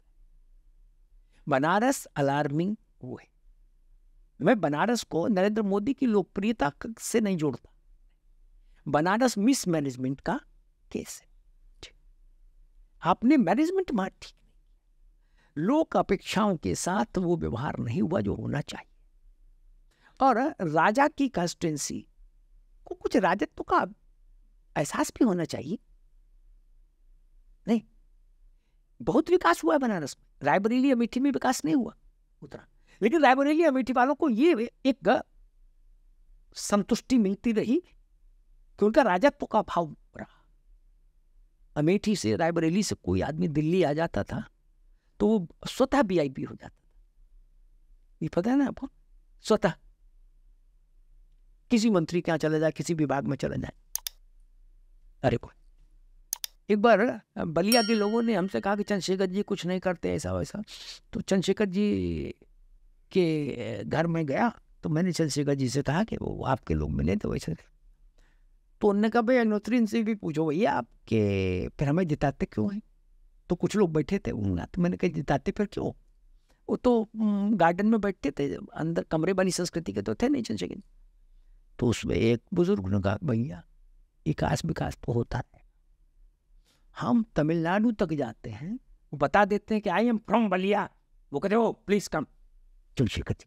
बनारस अलार्मिंग वो है। मैं बनारस को नरेंद्र मोदी की लोकप्रियता से नहीं जोड़ता, बनारस मिसमैनेजमेंट का केस है। आपने मैनेजमेंट मार ठीक नहीं, लोक अपेक्षाओं के साथ वो व्यवहार नहीं हुआ जो होना चाहिए। और राजा की कंस्टिट्यूंसी को कुछ राजत्व का एहसास भी होना चाहिए। नहीं, बहुत विकास हुआ है बनारस में, रायबरेली अमेठी में विकास नहीं हुआ उतना, लेकिन रायबरेली अमेठी वालों को ये एक संतुष्टि मिलती रही कि उनका राजत्व का भाव रहा। अमेठी से, रायबरेली से कोई आदमी दिल्ली आ जाता था तो वो स्वतः वीआईपी हो जाता था। ये पता है ना आपको? स्वतः किसी मंत्री के यहाँ चले जाए, किसी विभाग में चले जाए। अरे कोई एक बार बलिया के लोगों ने हमसे कहा कि चंद्रशेखर जी कुछ नहीं करते ऐसा वैसा, तो चंद्रशेखर जी के घर में गया तो मैंने चंद्रशेखर जी से कहा कि वो आपके लोग मिले तो वैसे, तो उन्होंने कहा भाई अग्निहोत्री से भी पूछो भैया आपके, फिर हमें जिताते क्यों हैं? तो कुछ लोग बैठे थे उनका, तो मैंने कहा जिताते फिर क्यों? वो तो गार्डन में बैठते थे, अंदर कमरे बनी संस्कृति के तो थे नहीं चंद्रशेखर। तो उसमें एक बुजुर्ग ने कहा भैया विकास तो होता है, हम तमिलनाडु तक जाते हैं, वो बता देते हैं कि आई एम फ्रॉम बलिया, वो कहते हो प्लीज कम। चंद्रशेखर जी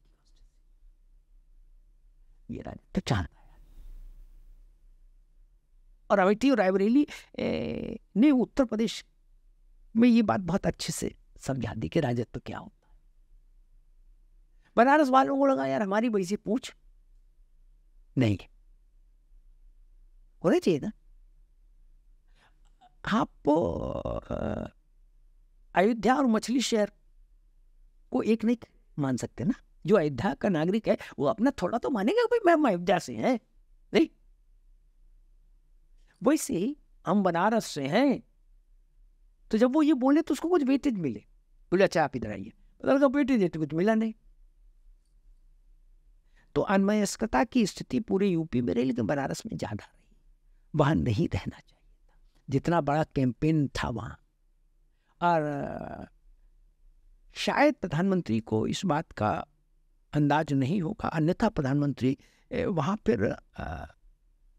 ये राजनीति चाहता है। और अमेठी और रायबरेली ने उत्तर प्रदेश में ये बात बहुत अच्छे से समझा दी कि राजत्व क्या होता है। बनारस वालों को लगा यार हमारी वैसी पूछ नहीं होना चाहिए ना। आप अयोध्या और मछली शहर को एक नहीं मान सकते ना। जो अयोध्या का नागरिक है वो अपना थोड़ा तो मानेगा भाई मैं अयोध्या से है, नहीं? वैसे ही हम बनारस से हैं, तो जब वो ये बोले तो उसको कुछ वेटेज मिले, बोले अच्छा आप इधर आइए, तो वेटेज देते कुछ मिला नहीं। तो अनमयस्कता की स्थिति पूरे यूपी में रही, लेकिन बनारस में ज्यादा रही। वहां नहीं रहना चाहिए था, जितना बड़ा कैंपेन था वहां। और शायद प्रधानमंत्री को इस बात का अंदाज नहीं होगा, अन्यथा प्रधानमंत्री वहां फिर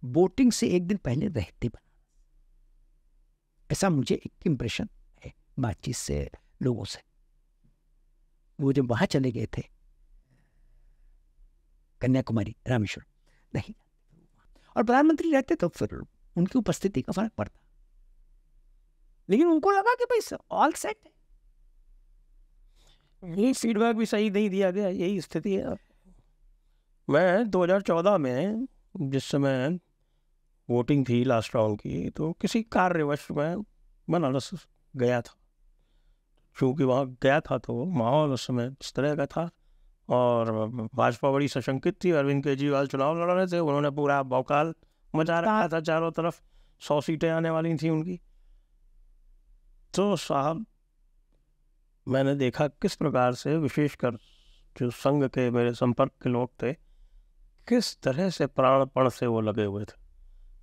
वोटिंग से एक दिन पहले रहते बनारस, ऐसा मुझे एक इम्प्रेशन है बातचीत से लोगों से। वो जब वहां चले गए थे कन्याकुमारी, रामेश्वरम नहीं, और प्रधानमंत्री रहते तो फिर उनकी उपस्थिति का फर्क पड़ता, लेकिन उनको लगा कि भाई ऑल सेट है। ये फीडबैक भी सही नहीं दिया गया, यही स्थिति है। मैं 2014 में जिस समय वोटिंग थी लास्ट राउंड की, तो किसी कार्यवश में बनारस गया था। क्योंकि वहाँ गया था तो माहौल उस समय इस तरह का था, और भाजपा बड़ी सशंकित थी। अरविंद केजरीवाल चुनाव लड़ रहे थे, उन्होंने पूरा भौकाल मचा रखा था, चारों तरफ 100 सीटें आने वाली थी उनकी। तो साहब मैंने देखा किस प्रकार से, विशेषकर जो संघ के मेरे संपर्क के लोग थे, किस तरह से प्राणपण से वो लगे हुए थे।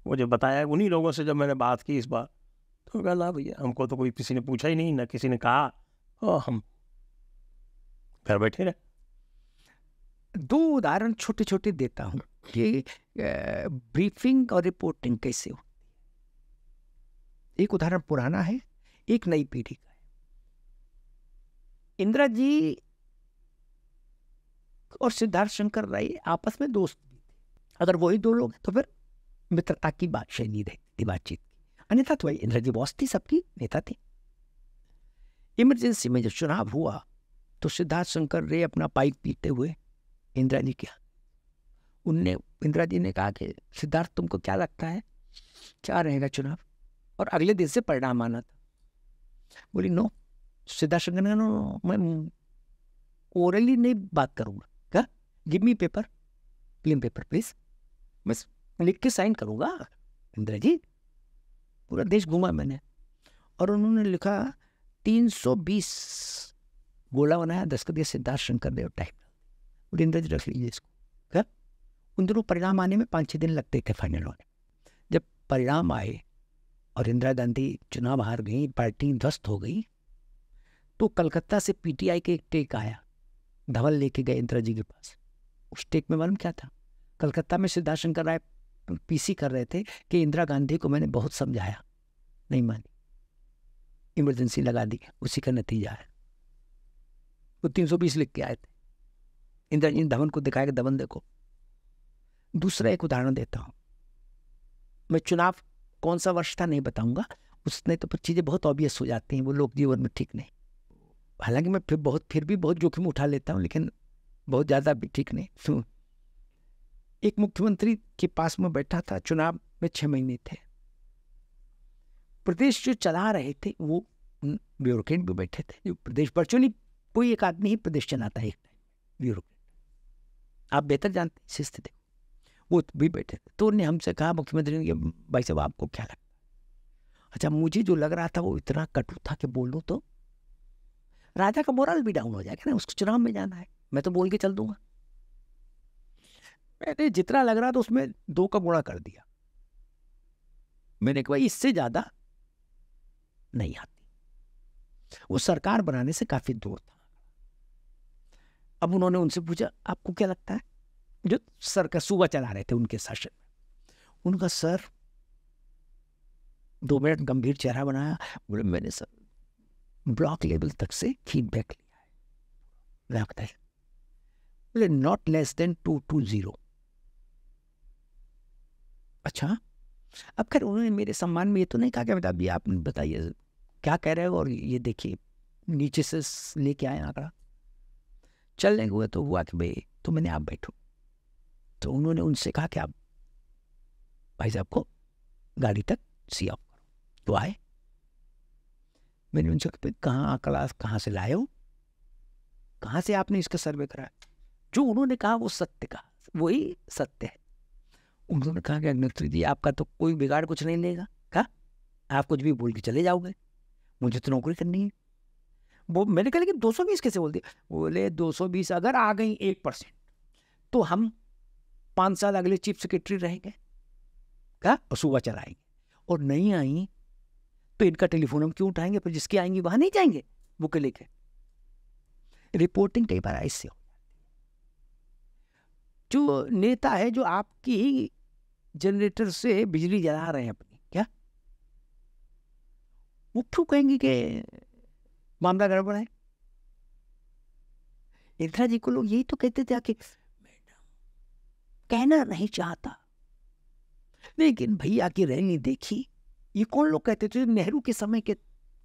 मुझे बताया उन्हीं लोगों से, जब मैंने बात की इस बार, तो कहा ना भैया हमको तो कोई किसी ने पूछा ही नहीं, ना किसी ने कहा, और हम घर बैठे रहे। 2 उदाहरण छोटे छोटे देता हूं कि ब्रीफिंग और रिपोर्टिंग कैसे हो। एक उदाहरण पुराना है, एक नई पीढ़ी का है। इंदिरा जी और सिद्धार्थ शंकर राय आपस में दोस्त भी थे। अगर वही दो लोग हैं तो फिर मित्रता की बात शैली रहती बातचीत की, अन्यथा तो भाई इंदिरा बॉस थी, सबकी नेता थी। इमरजेंसी में जब चुनाव हुआ तो सिद्धार्थ शंकर रे अपना पाइप पीते हुए इंदिरा जी क्या, उनने इंदिरा जी ने कहा कि सिद्धार्थ तुमको क्या लगता है क्या रहेगा चुनाव, और अगले दिन से परिणाम आना था। बोली नो, सिद्धार्थ शंकर ने नो, मैं ओरली नहीं बात करूंगा, क्या give me paper, clean paper please, मैं लिख के साइन करूंगा। इंदिरा जी पूरा देश घूमा मैंने, और उन्होंने लिखा 320 गोला बनाया, 10 का दिया सिद्धार्थ शंकर देव टाइप। बोले इंदिरा जी रख लीजिए इसको। क्या उन दोनों परिणाम आने में 5-6 दिन लगते थे फाइनल होने। जब परिणाम आए और इंदिरा गांधी चुनाव हार गई, पार्टी ध्वस्त हो गई, तो कलकत्ता से पीटीआई के एक टेक आया, धवल लेके गए इंदिरा जी के पास। उस टेक में मालूम क्या था, कलकत्ता में सिद्धार्थ शंकर राय पीसी कर रहे थे कि इंदिरा गांधी को मैंने बहुत समझाया, नहीं मानी, इमरजेंसी लगा दी, उसी का नतीजा है। वो 320 लिख के आए थे। इंदिरा जी ने धवन को दिखाया कि धवन देखो। दूसरा एक उदाहरण देता हूं, मैं चुनाव कौन सा वर्ष था नहीं बताऊंगा, उसने तो चीजें बहुत ऑब्वियस हो जाती हैं, वो लोक जीवन में ठीक नहीं। हालांकि मैं फिर भी बहुत जोखिम उठा लेता हूं, लेकिन बहुत ज्यादा भी ठीक नहीं। एक मुख्यमंत्री के पास में बैठा था, चुनाव में 6 महीने थे, प्रदेश जो चला रहे थे वो ब्यूरोक्रेट भी बैठे थे, जो प्रदेश वर्चुअली कोई एक आदमी ही प्रदेश चलाता है एक टाइम, ब्यूरोक्रेट, आप बेहतर जानते हैं स्थिति, वो भी बैठे थे। तो उन्होंने हमसे कहा, मुख्यमंत्री ने, भाई साहब आपको क्या लगता है? अच्छा, मुझे जो लग रहा था वो इतना कटु था कि बोल दो तो राजा का मोरल भी डाउन हो जाएगा ना, उसको चुनाव में जाना है, मैं तो बोल के चल दूंगा। मैंने जितना लग रहा था उसमें 2 का गुणा कर दिया। मैंने कहा इससे ज्यादा नहीं आती। वो सरकार बनाने से काफी दूर था। अब उन्होंने उनसे पूछा आपको क्या लगता है, जो सरकार सूबा चला रहे थे उनके शासन में। उनका सर 2 मिनट गंभीर चेहरा बनाया, बोले मैंने सर ब्लॉक लेवल तक से फीडबैक लिया है, लगता है बोले नॉट लेस देन 220। अच्छा, अब खैर उन्होंने मेरे सम्मान में ये तो नहीं कहा कि बेटा अभी आप बताइए क्या कह रहे हो, और ये देखिए नीचे से लेके आए आंकड़ा। चलने हुए तो हुआ कि भाई तो मैंने आप बैठो, तो उन्होंने उनसे कहा कि आप भाई साहब को गाड़ी तक सी ऑफ करो, तो आए। मैंने उनसे कहा कहाँ आंकड़ा कहाँ से लाए हो, कहाँ से आपने इसका सर्वे कराया? जो उन्होंने कहा वो सत्य कहा, वही सत्य है। उन्होंने कहा कि अग्निहोत्री जी आपका तो कोई बिगाड़ कुछ नहीं लेगा, कहा आप कुछ भी बोल के चले जाओगे, मुझे तो नौकरी करनी है। वो मैंने कहा लेकिन 220 कैसे बोल दिया? बोले 220 अगर आ गई 1% तो हम 5 साल अगले चीफ सेक्रेटरी रहेंगे, क्या और सुबह चलाएंगे, और नहीं आई तो इनका टेलीफोन हम क्यों उठाएंगे, पर जिसकी आएंगी वहां नहीं जाएंगे बुक लेके। रिपोर्टिंग कई बार इससे हो जाती है। जो नेता है जो आपकी ही जनरेटर से बिजली जला रहे हैं अपनी, क्या वो क्यों कहेंगे कि मामला गड़बड़ है? इंदिरा जी को लोग यही तो कहते थे कि मैडम कहना नहीं चाहता, लेकिन भैया की रैली देखी। ये कौन लोग कहते थे? नेहरू के समय के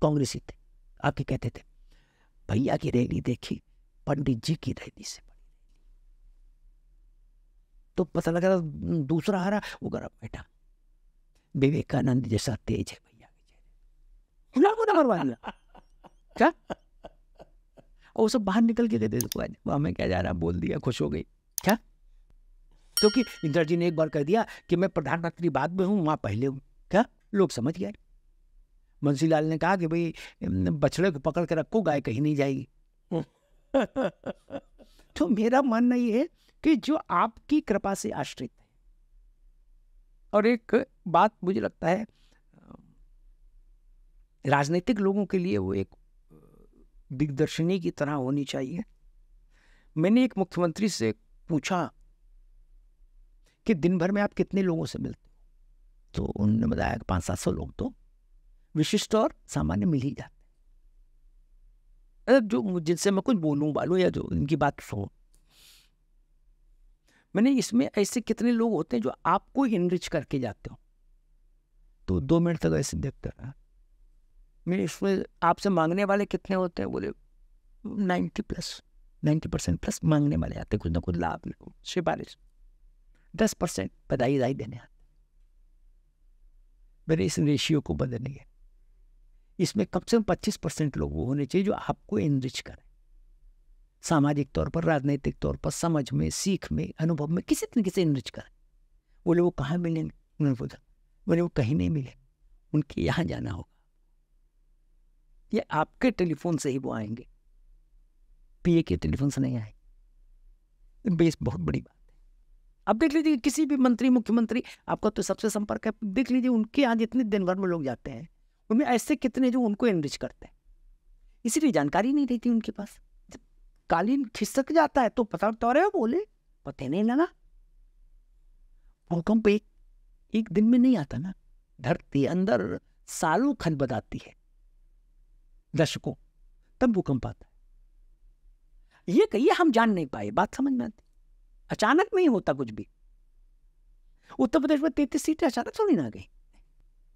कांग्रेसी थे, आके कहते थे भैया की रैली देखी, पंडित जी की रैली से बड़ी तो पता लगा दूसरा हरा, वो करा बेटा विवेकानंद जैसा तेज है भैया के चेहरे, क्या और सब बाहर निकल के कहते थे हमें क्या जा रहा, बोल दिया, खुश हो गई। क्या क्योंकि इंदिरा जी ने एक बार कह दिया कि मैं प्रधानमंत्री बाद में हूं, वहां पहले हूं, क्या लोग समझ गए। बंसीलाल ने कहा कि भाई बछड़े को पकड़ के रखो, गाय कहीं नहीं जाएगी। तो मेरा मानना ये है कि जो आपकी कृपा से आश्रित है, और एक बात मुझे लगता है राजनीतिक लोगों के लिए वो एक दिग्दर्शनी की तरह होनी चाहिए। मैंने एक मुख्यमंत्री से पूछा कि दिन भर में आप कितने लोगों से मिलते हो, तो उन्होंने बताया कि 500-700 लोग तो विशिष्ट और सामान्य मिल ही जाते, जो जिनसे मैं कुछ बोलूं बालू या जो इनकी बात सुनो। मैंने इसमें ऐसे कितने लोग होते हैं जो आपको इनरिच करके जाते हो, तो 2 मिनट तक ऐसे देखते रहा। मैं इसमें आपसे मांगने वाले कितने होते हैं? बोले 90% प्लस मांगने वाले आते, कुछ ना कुछ लाभ सिफारिश। 10% बधाई देने आते। मेरे इस रेशियो को बदलेंगे। इसमें कम से कम 25% लोग वो होने चाहिए जो आपको इनरिच करें, सामाजिक तौर पर, राजनीतिक तौर पर, समझ में, सीख में, अनुभव में, किसी तरीके से इनरिच करें। बोले वो कहाँ मिलेंगे? उन्होंने बोला, बोले वो कहीं नहीं मिले, उनके यहाँ जाना होगा, ये आपके टेलीफोन से ही वो आएंगे, पीए के टेलीफोन से नहीं आएंगे। बेस बहुत बड़ी बात है। अब देख लीजिए किसी भी मंत्री, मुख्यमंत्री, आपका तो सबसे संपर्क है, देख लीजिए उनके यहाँ जितने दिन भर में लोग जाते हैं, उनमें ऐसे कितने जो उनको एनरिच करते हैं, इसीलिए जानकारी नहीं रहती उनके पास। जब कालीन खिसक जाता है तो पता तो रहे, बोले पता नहीं लगा। भूकंप एक दिन में नहीं आता ना, धरती अंदर सालों खनबदाती है, दशकों, तब भूकंप आता है। ये कहिए हम जान नहीं पाए, बात समझ में आती। अचानक नहीं होता कुछ भी। उत्तर प्रदेश में 33 सीटें अचानक थोड़ी ना गई,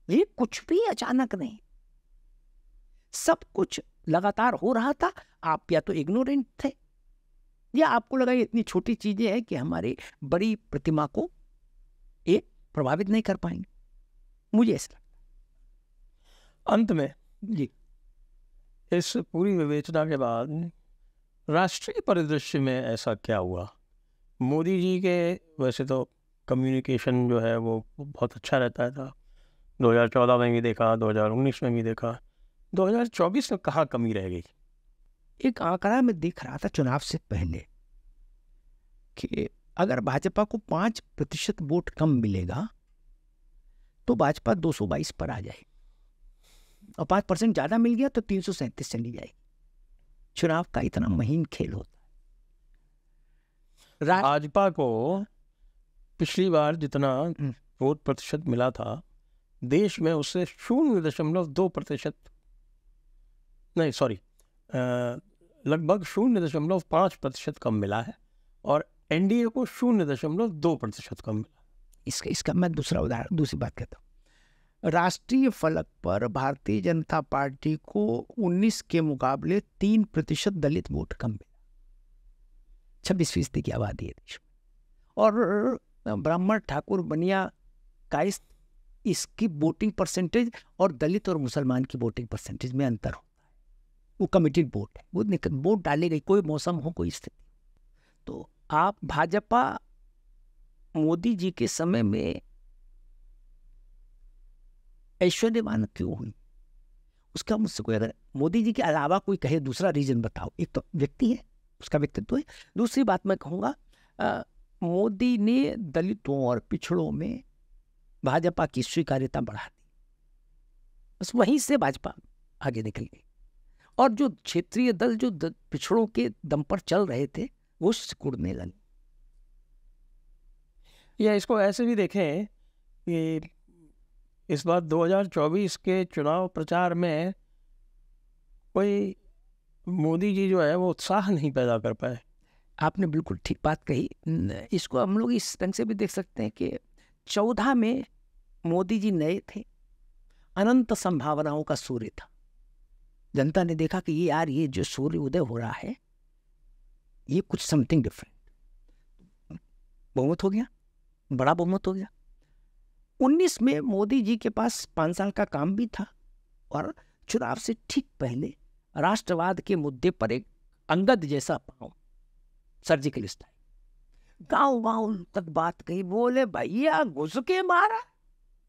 ये कुछ भी अचानक नहीं, सब कुछ लगातार हो रहा था। आप या तो इग्नोरेंट थे, या आपको लगा ये इतनी छोटी चीजें हैं कि हमारी बड़ी प्रतिमा को ये प्रभावित नहीं कर पाएंगे। मुझे ऐसा लगता। अंत में जी, इस पूरी विवेचना के बाद राष्ट्रीय परिदृश्य में ऐसा क्या हुआ? मोदी जी के वैसे तो कम्युनिकेशन जो है वो बहुत अच्छा रहता था, 2014 में भी देखा, 2019 में भी देखा, 2024 में कहाँ कमी रह गई? एक आंकड़ा में देख रहा था चुनाव से पहले कि अगर भाजपा को 5% वोट कम मिलेगा तो भाजपा 222 पर आ जाएगी, और 5% ज्यादा मिल गया तो 337 चली जाएगी। चुनाव का इतना महीन खेल होता है। भाजपा को पिछली बार जितना वोट प्रतिशत मिला था देश में, उससे 0.2%, नहीं सॉरी, लगभग 0.5% कम मिला है, और एनडीए को 0.2% कम मिला। इसका मैं दूसरी बात कहता हूँ। राष्ट्रीय फलक पर भारतीय जनता पार्टी को 19 के मुकाबले 3% दलित वोट कम मिला। 26% की आबादी है देश में, और ब्राह्मण, ठाकुर, बनिया, कायस्थ, इसकी वोटिंग परसेंटेज और दलित और मुसलमान की वोटिंग परसेंटेज में अंतर होता है। वो कमिटेड वोट है, वो वोट डाले गई, कोई मौसम हो, कोई स्थिति। तो आप भाजपा मोदी जी के समय में ऐश्वर्यवान क्यों हुई? उसका मुझसे कोई, अगर मोदी जी के अलावा कोई कहे दूसरा रीजन बताओ। एक तो व्यक्ति है, उसका व्यक्तित्व है। दूसरी बात मैं कहूँगा, मोदी ने दलितों और पिछड़ों में भाजपा की स्वीकार्यता बढ़ा दी, बस वहीं से भाजपा आगे निकल गई। और जो क्षेत्रीय दल जो पिछड़ों के दम पर चल रहे थे वो सिकुड़ने लगे। या इसको ऐसे भी देखें कि इस बार 2024 के चुनाव प्रचार में कोई मोदी जी जो है वो उत्साह नहीं पैदा कर पाए। आपने बिल्कुल ठीक बात कही। इसको हम लोग इस ढंग से भी देख सकते हैं कि 14 में मोदी जी नए थे, अनंत संभावनाओं का सूर्य था। जनता ने देखा कि ये जो सूर्य उदय हो रहा है ये कुछ समथिंग डिफरेंट। बहुमत हो गया, बड़ा बहुमत हो गया। 19 में मोदी जी के पास 5 साल का काम भी था, और चुनाव से ठीक पहले राष्ट्रवाद के मुद्दे पर एक अंगद जैसा पांव, सर्जिकल स्ट्राइक, गांव तक बात कही। बोले भैया घुस के मारा,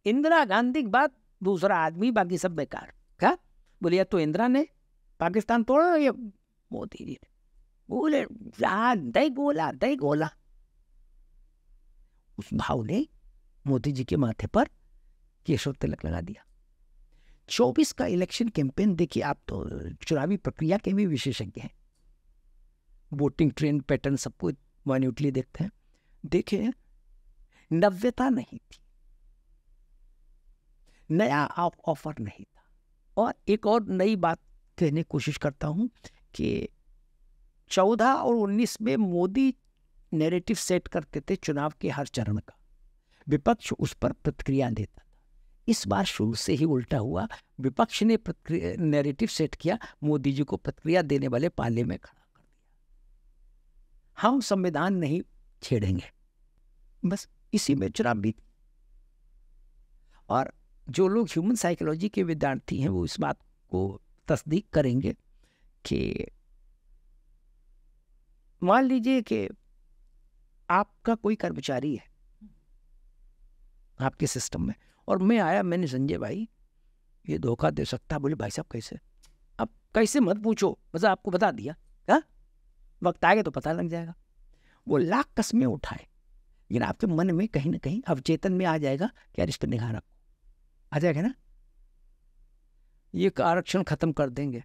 इंदिरा गांधी के बाद दूसरा आदमी, बाकी सब बेकार। क्या बोले? या तो इंदिरा ने पाकिस्तान तोड़ा या मोदी जी ने। बोले दही गोला। उस भाव ने मोदी जी के माथे पर केशव तिलक लगा दिया। 24 का इलेक्शन कैंपेन देखिए आप, तो चुनावी प्रक्रिया के भी विशेषज्ञ हैं, वोटिंग ट्रेंड पैटर्न सबको माइन्यूटली देखते हैं। देखिए, नव्यता नहीं थी, नया ऑफर नहीं था। और एक और नई बात कहने की कोशिश करता हूं कि 14 और 19 में मोदी नैरेटिव सेट करते थे चुनाव के हर चरण का, विपक्ष उस पर प्रतिक्रिया देता था। इस बार शुरू से ही उल्टा हुआ, विपक्ष ने नैरेटिव सेट किया, मोदी जी को प्रतिक्रिया देने वाले पाले में खड़ा कर दिया। हम संविधान नहीं छेड़ेंगे, बस इसी में चुनाव बीत। और जो लोग ह्यूमन साइकोलॉजी के विद्यार्थी हैं वो इस बात को तस्दीक करेंगे कि मान लीजिए कि आपका कोई कर्मचारी है आपके सिस्टम में, और मैं आया, मैंने संजय भाई ये धोखा दे सकता। बोले भाई साहब कैसे? अब कैसे मत पूछो, बस आपको बता दिया। हाँ, वक्त आएगा तो पता लग जाएगा। वो लाख कस्में उठाए, लेकिन आपके मन में कहीं ना कहीं अवचेतन में आ जाएगा कि यार इस पर निगाह रखो, आ जाएगा ना। ये आरक्षण खत्म कर देंगे,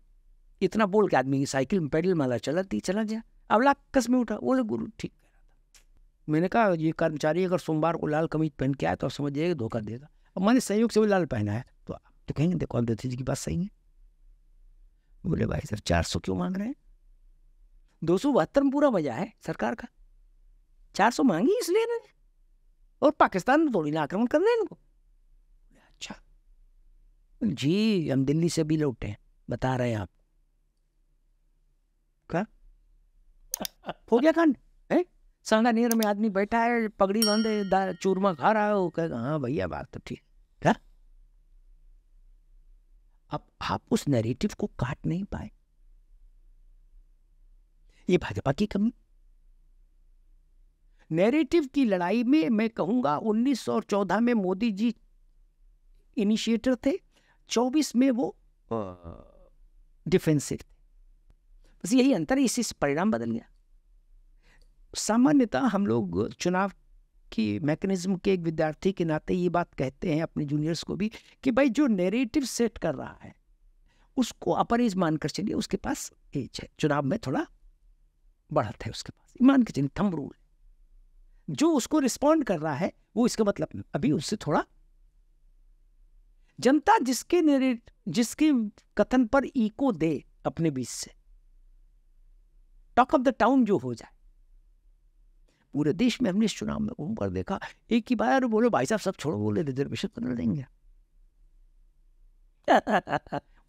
इतना बोल के आदमी की साइकिल में पेडल माला चला गया। अब लाख कस्में उठा। बोले गुरु ठीक कह रहा था। मैंने कहा ये कर्मचारी अगर सोमवार को लाल कमीज पहन के आया तो आप समझ जाइएगा धोखा देगा। अब मैंने संयोग से वो लाल पहना है तो आप तो कहेंगे देखो अध्यक्ष जी की बात सही है। बोले भाई सर 400 क्यों मांग रहे हैं? 272 में पूरा मजा है सरकार का, 400 मांगी इसलिए ना, और पाकिस्तान में थोड़ी ना आक्रमण कर रहे हैं इनको। अच्छा जी, हम दिल्ली से भी लौटे हैं, बता रहे हैं आप। क्या हो गया कांड है? सांगा नेर में आदमी बैठा है, पगड़ी बांधे, चूरमा खा रहा है, वो कहेगा हाँ भैया बात तो ठीक। क्या अब आप उस नैरेटिव को काट नहीं पाए, ये भाजपा की कमी। नैरेटिव की लड़ाई में मैं कहूंगा 1914 में मोदी जी इनिशिएटर थे, 24 में वो डिफेंसिव थे। बस यही अंतर है, इसी परिणाम बदल गया। सामान्यतः हम लोग चुनाव की मैकेनिज्म के एक विद्यार्थी के नाते ये बात कहते हैं अपने जूनियर्स को भी कि भाई जो नैरेटिव सेट कर रहा है उसको अपर एज मानकर चलिए, उसके पास एज है, चुनाव में थोड़ा बढ़त है उसके पास, मान के चलिए थंब रूल। जो उसको रिस्पॉन्ड कर रहा है वो इसका मतलब अभी उससे थोड़ा, जनता जिसके कथन पर इको दे अपने बीच से, टॉक ऑफ द टाउन जो हो जाए। पूरे देश में हमने इस चुनाव में घूम कर देखा, एक ही बार बोलो भाई साहब सब छोड़ो, बोले रिजर्वेशन बदल देंगे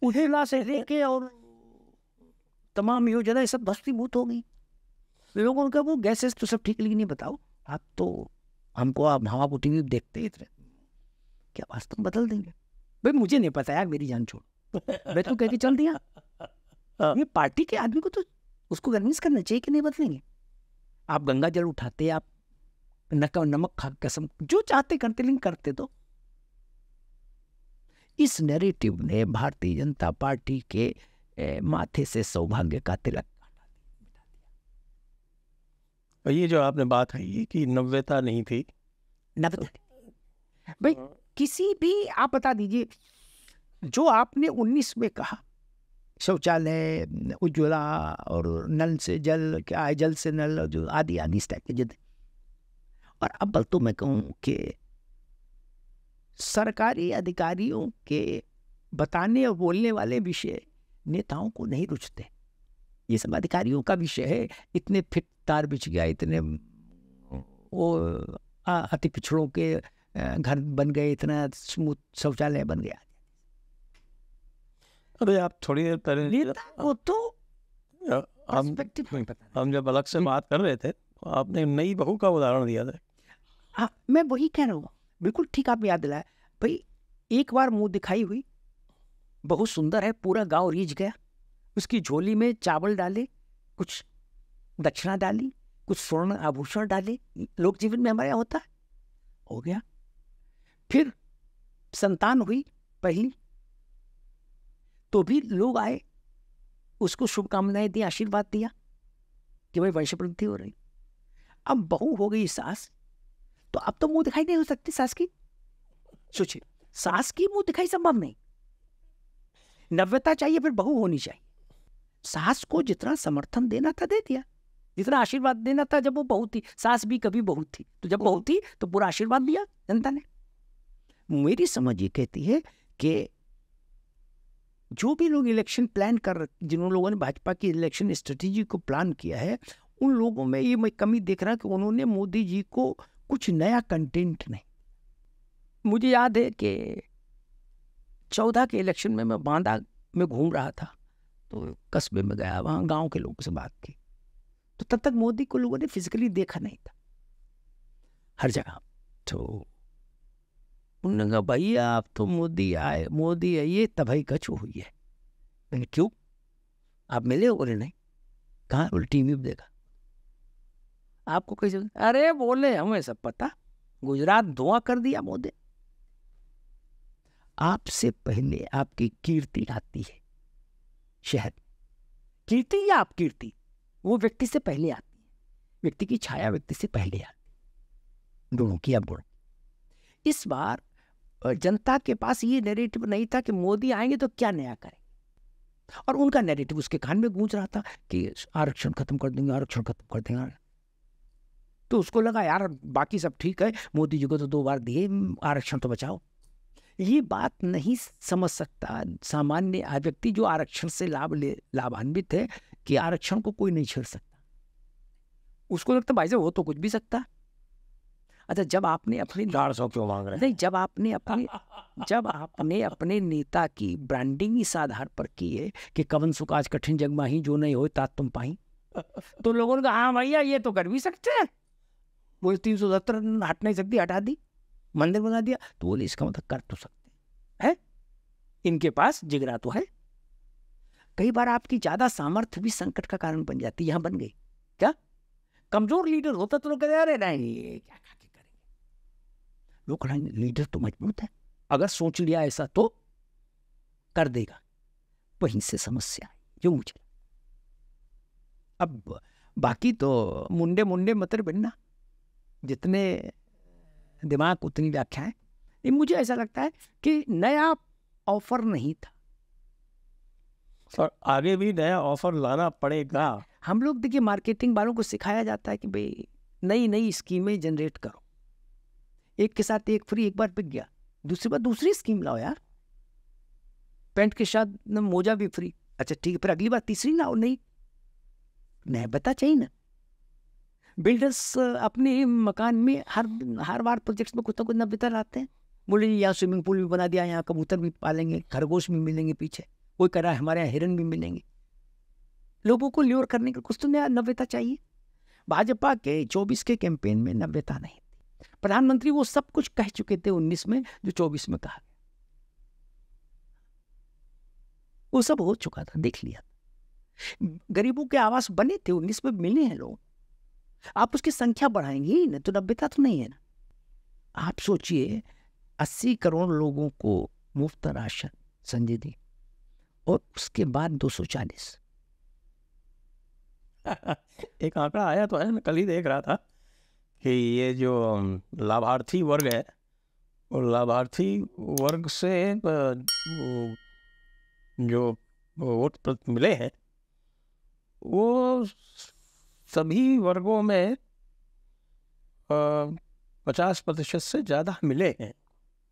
उठेला से लेके और तमाम योजनाएं सब भस्मीभूत हो गई। लोगों का वो गैसेस तो सब ठीक, लेकिन नहीं बताओ आप तो हमको, आप हवा को टीवी देखते ही इतने, क्या वास्तव बदल देंगे? भाई मुझे नहीं पता यार, मेरी जान छोड़, मैं तो कह के चल दिया। ये पार्टी के आदमी को तो उसको कन्विंस करना चाहिए कि नहीं बदलेंगे। आप गंगा जल उठाते, आप नमक खा कसम जो चाहते करते, लेकिन करते तो। इस नैरेटिव ने भारतीय जनता पार्टी के माथे से सौभाग्य का तिलक हटा दिया। ये जो आपने बात कही कि नव्यता नहीं थी, नव्यता भाई किसी भी, आप बता दीजिए जो आपने 19 में कहा शौचालय, उज्ज्वला और नल से जल, क्या है जल से नल, जो आदि आदि इस टाइप के जिद। और अब तो मैं कहूँ कि सरकारी अधिकारियों के बताने और बोलने वाले विषय नेताओं को नहीं रुचते। ये सब अधिकारियों का विषय है, इतने फिट तार बिछ गया, इतने वो अति पिछड़ों के घर बन गए, इतना स्मूथ शौचालय बन गया। अरे आप थोड़ी देर पहले नेता को तो हम जब अलग से बात कर रहे थे तो आपने नई बहू का उदाहरण दिया था। हाँ मैं वही कह रहा हूँ, बिल्कुल ठीक आप याद दिलाया भाई। एक बार मुंह दिखाई हुई, बहुत सुंदर है, पूरा गांव रीझ गया, उसकी झोली में चावल डाले, कुछ दक्षिणा डाली, कुछ स्वर्ण आभूषण डाले, लोक जीवन में हमारे यहाँ होता है, हो गया। फिर संतान हुई पहली, तो भी लोग आए, उसको शुभकामनाएं दी, आशीर्वाद दिया कि भाई वंश वृद्धि हो रही। अब बहू हो गई सास, तो अब तो मुंह दिखाई नहीं हो सकती सास की। सोचिए, सास की मुंह दिखाई संभव नहीं, नव्यता चाहिए, फिर बहू होनी चाहिए। सास को जितना समर्थन देना था दे दिया, जितना आशीर्वाद देना था जब वो बहू थी। सास भी कभी बहू थी, तो जब बहू थी तो पूरा आशीर्वाद दिया जनता ने। मेरी समझ ये कहती है कि जो भी लोग इलेक्शन प्लान कर, जिन लोगों ने भाजपा की इलेक्शन स्ट्रेटेजी को प्लान किया है, उन लोगों में ये मैं कमी देख रहा कि उन्होंने मोदी जी को कुछ नया कंटेंट नहीं। मुझे याद है कि 14 के इलेक्शन में मैं बांदा में घूम रहा था, तो कस्बे में गया, वहाँ गांव के लोगों से बात की, तो तब तक मोदी को लोगों ने फिजिकली देखा नहीं था हर जगह। तो उन्होंने कहा भैया आप तो मोदी आए, मोदी आइए तबाही कचू हुई है। मैंने क्यों, आप मिले? बोले नहीं। कहाँ? बोले टीवी में देखा। आपको कैसे? अरे बोले हमें सब पता, गुजरात धुआं कर दिया मोदी। आपसे पहले आपकी कीर्ति आती है शहर, कीर्ति या आप कीर्ति, वो व्यक्ति से पहले आती है, व्यक्ति की छाया व्यक्ति से पहले आती, दोनों की अब गुण। इस बार जनता के पास ये नैरेटिव नहीं था कि मोदी आएंगे तो क्या नया करेंगे, और उनका नैरेटिव उसके कान में गूंज रहा था कि आरक्षण खत्म कर देंगे, आरक्षण खत्म कर देंगे। तो उसको लगा यार बाकी सब ठीक है, मोदी जी को तो 2 बार दिए, आरक्षण तो बचाओ। ये बात नहीं समझ सकता सामान्य व्यक्ति जो आरक्षण से लाभान्वित है कि आरक्षण को कोई नहीं छेड़ सकता। उसको लगता भाई साहब वो तो कुछ भी सकता। अच्छा, जब आपने अपने 400 क्यों मांग रहे हैं? नहीं, जब आपने अपने नेता की ब्रांडिंग इस आधार पर की है कि कवन सुख आज कठिन जग माही, जो नहीं हो तात तुम पाई, तो लोगों ने कहा हाँ भैया ये तो कर भी सकते हैं। वो 370 हट नहीं सकती, हटा दी, मंदिर बना दिया, तो बोले इसका मतलब कर तो सकते हैं, इनके पास जिगरा तो है। कई बार आपकी ज्यादा सामर्थ्य भी संकट का कारण बन जाती है। यहां बन गई क्या? कमजोर लीडर होता तो लोग कहते अरे नहीं क्या करेंगे, लोग कहेंगे लीडर तो मजबूत है, अगर सोच लिया ऐसा तो कर देगा। वहीं से समस्या जो मुझे अब बाकी तो मुंडे मतर बनना, जितने दिमाग उतनी व्याख्याएं। ये मुझे ऐसा लगता है कि नया ऑफर नहीं था, और आगे भी नया ऑफर लाना पड़ेगा। हम लोग देखिए मार्केटिंग वालों को सिखाया जाता है कि भाई नई नई स्कीमें जनरेट करो, एक के साथ एक फ्री, एक बार बिक गया, दूसरी बार दूसरी स्कीम लाओ यार, पैंट के साथ मोजा भी फ्री, अच्छा ठीक है, फिर अगली बार तीसरी लाओ। नहीं नया बता चाहिए ना। बिल्डर्स अपने मकान में हर बार प्रोजेक्ट्स में कुछ ना कुछ नव्यता लाते हैं। बोले यहाँ स्विमिंग पूल भी बना दिया, यहाँ कबूतर भी पालेंगे, खरगोश भी मिलेंगे, पीछे कोई कह रहा है हमारे यहाँ हिरन भी मिलेंगे। लोगों को ल्योर करने का कुछ तो नया नव्यता चाहिए। भाजपा के 24 के कैंपेन में नव्यता नहीं थी। प्रधानमंत्री वो सब कुछ कह चुके थे 19 में जो 24 में कहा गया, वो सब हो चुका था, देख लिया। गरीबों के आवास बने थे, 19 में मिले हैं लोग, आप उसकी संख्या बढ़ाएंगे ही ना, तो नव्यता तो नहीं है ना। आप सोचिए 80 करोड़ लोगों को मुफ्त राशन संजय दी, और उसके बाद 240। एक आंकड़ा आया तो है, मैं कल ही देख रहा था कि ये जो लाभार्थी वर्ग है, और लाभार्थी वर्ग से जो वोट मिले हैं वो सभी वर्गों में 50% से ज़्यादा मिले हैं,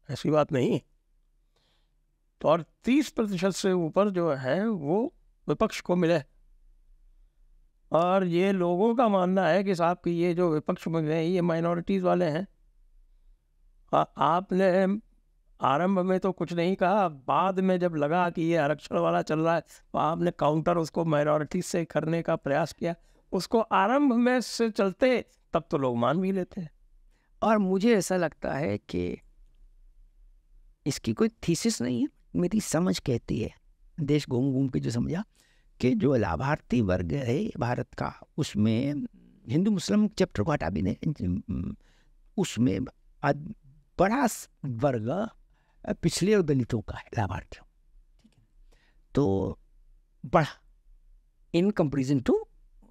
ऐसी बात नहीं। तो और 30% से ऊपर जो है वो विपक्ष को मिले। और ये लोगों का मानना है कि साहब कि ये जो विपक्ष में गए ये माइनॉरिटीज़ वाले हैं। आपने आरंभ में तो कुछ नहीं कहा, बाद में जब लगा कि ये आरक्षण वाला चल रहा है तो आपने काउंटर उसको माइनॉरिटी से करने का प्रयास किया। उसको आरंभ में से चलते तब तो लोग मान भी लेते हैं। और मुझे ऐसा लगता है कि इसकी कोई थीसिस नहीं है, मेरी समझ कहती है, देश घूम घूम के जो समझा कि जो लाभार्थी वर्ग है भारत का, उसमें हिंदू मुस्लिम चैप्टर को हटा भी नहीं, उसमें बड़ा वर्ग पिछले और दलितों का है लाभार्थियों, तो बड़ा in comparison to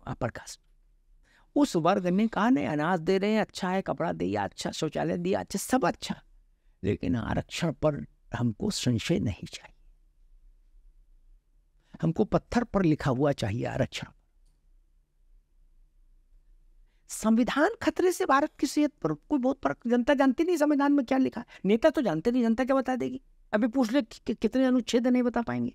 upper caste. उस वर्ग ने कहा नहीं अनाज दे रहे हैं, अच्छा है, कपड़ा दिया अच्छा, शौचालय दिया अच्छा, सब अच्छा, लेकिन आरक्षण पर हमको संशय नहीं चाहिए, हमको पत्थर पर लिखा हुआ चाहिए आरक्षण। संविधान खतरे से भारत की सेहत पर कोई बहुत फर्क, जनता जानती नहीं संविधान में क्या लिखा है, नेता तो जानते नहीं, जनता क्या बता देगी? अभी पूछ ले कितने अनुच्छेद नहीं बता पाएंगे।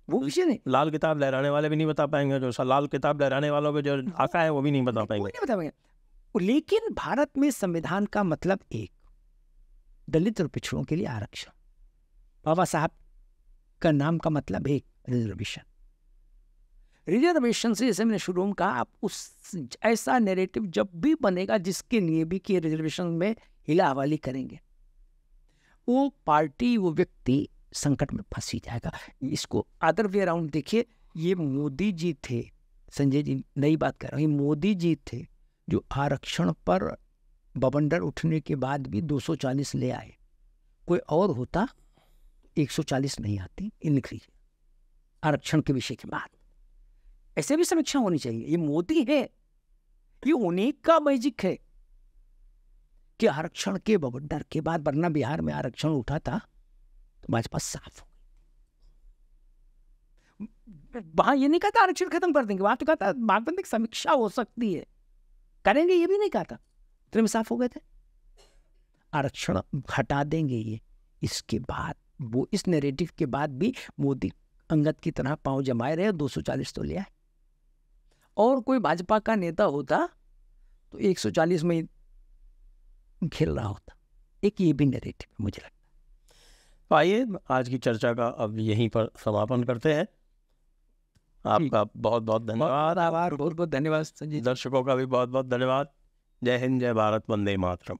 वो विषय नहीं, लाल किताब लहराने वाले भी नहीं बता पाएंगे, जो लाल किताब लहराने वालों पे जो आका है वो भी नहीं बता वो पाएंगे। नहीं बता पाएंगे। लेकिन भारत में संविधान का मतलब एक, दलित और पिछड़ों के लिए आरक्षण। बाबा साहब का नाम का मतलब एक, रिजर्वेशन। रिजर्वेशन से, जैसे मैंने शुरू में कहा, आप उस ऐसा नैरेटिव जब भी बनेगा जिसके लिए भी कि रिजर्वेशन में हिला हवाली करेंगे, वो पार्टी, वो व्यक्ति संकट में फंसी जाएगा। इसको अदर वे अराउंड देखिए, ये मोदी जी थे, संजय जी नई बात कर रहा हूँ, ये मोदी जी थे जो आरक्षण पर बवंडर उठने के बाद भी 240 ले आए। कोई और होता 140 नहीं आती। इन लिख लीजिए, आरक्षण के विषय के बाद ऐसे भी समीक्षा होनी चाहिए। ये मोदी है, ये उन्हीं का मैजिक है कि आरक्षण के बवंडर के बाद, वरना बिहार में आरक्षण उठा था तो भाजपा साफ हो गई। वहां ये नहीं कहता आरक्षण खत्म कर देंगे, वहां तो कहता बागबंदी की समीक्षा हो सकती है, करेंगे, ये भी नहीं कहता। इतने में साफ हो गए थे, आरक्षण हटा देंगे ये। इसके बाद वो, इस नैरेटिव के बाद भी मोदी अंगद की तरह पांव जमाए रहे, 240 तो ले आए। और कोई भाजपा का नेता होता तो 140 में खेल रहा होता। एक ये भी नैरेटिव है मुझे लगता है। तो आइए आज की चर्चा का अब यहीं पर समापन करते हैं। आपका बहुत बहुत धन्यवाद। आभार, बहुत बहुत धन्यवाद संजय। दर्शकों का भी बहुत बहुत धन्यवाद। जय हिंद, जय भारत, वंदे मातरम।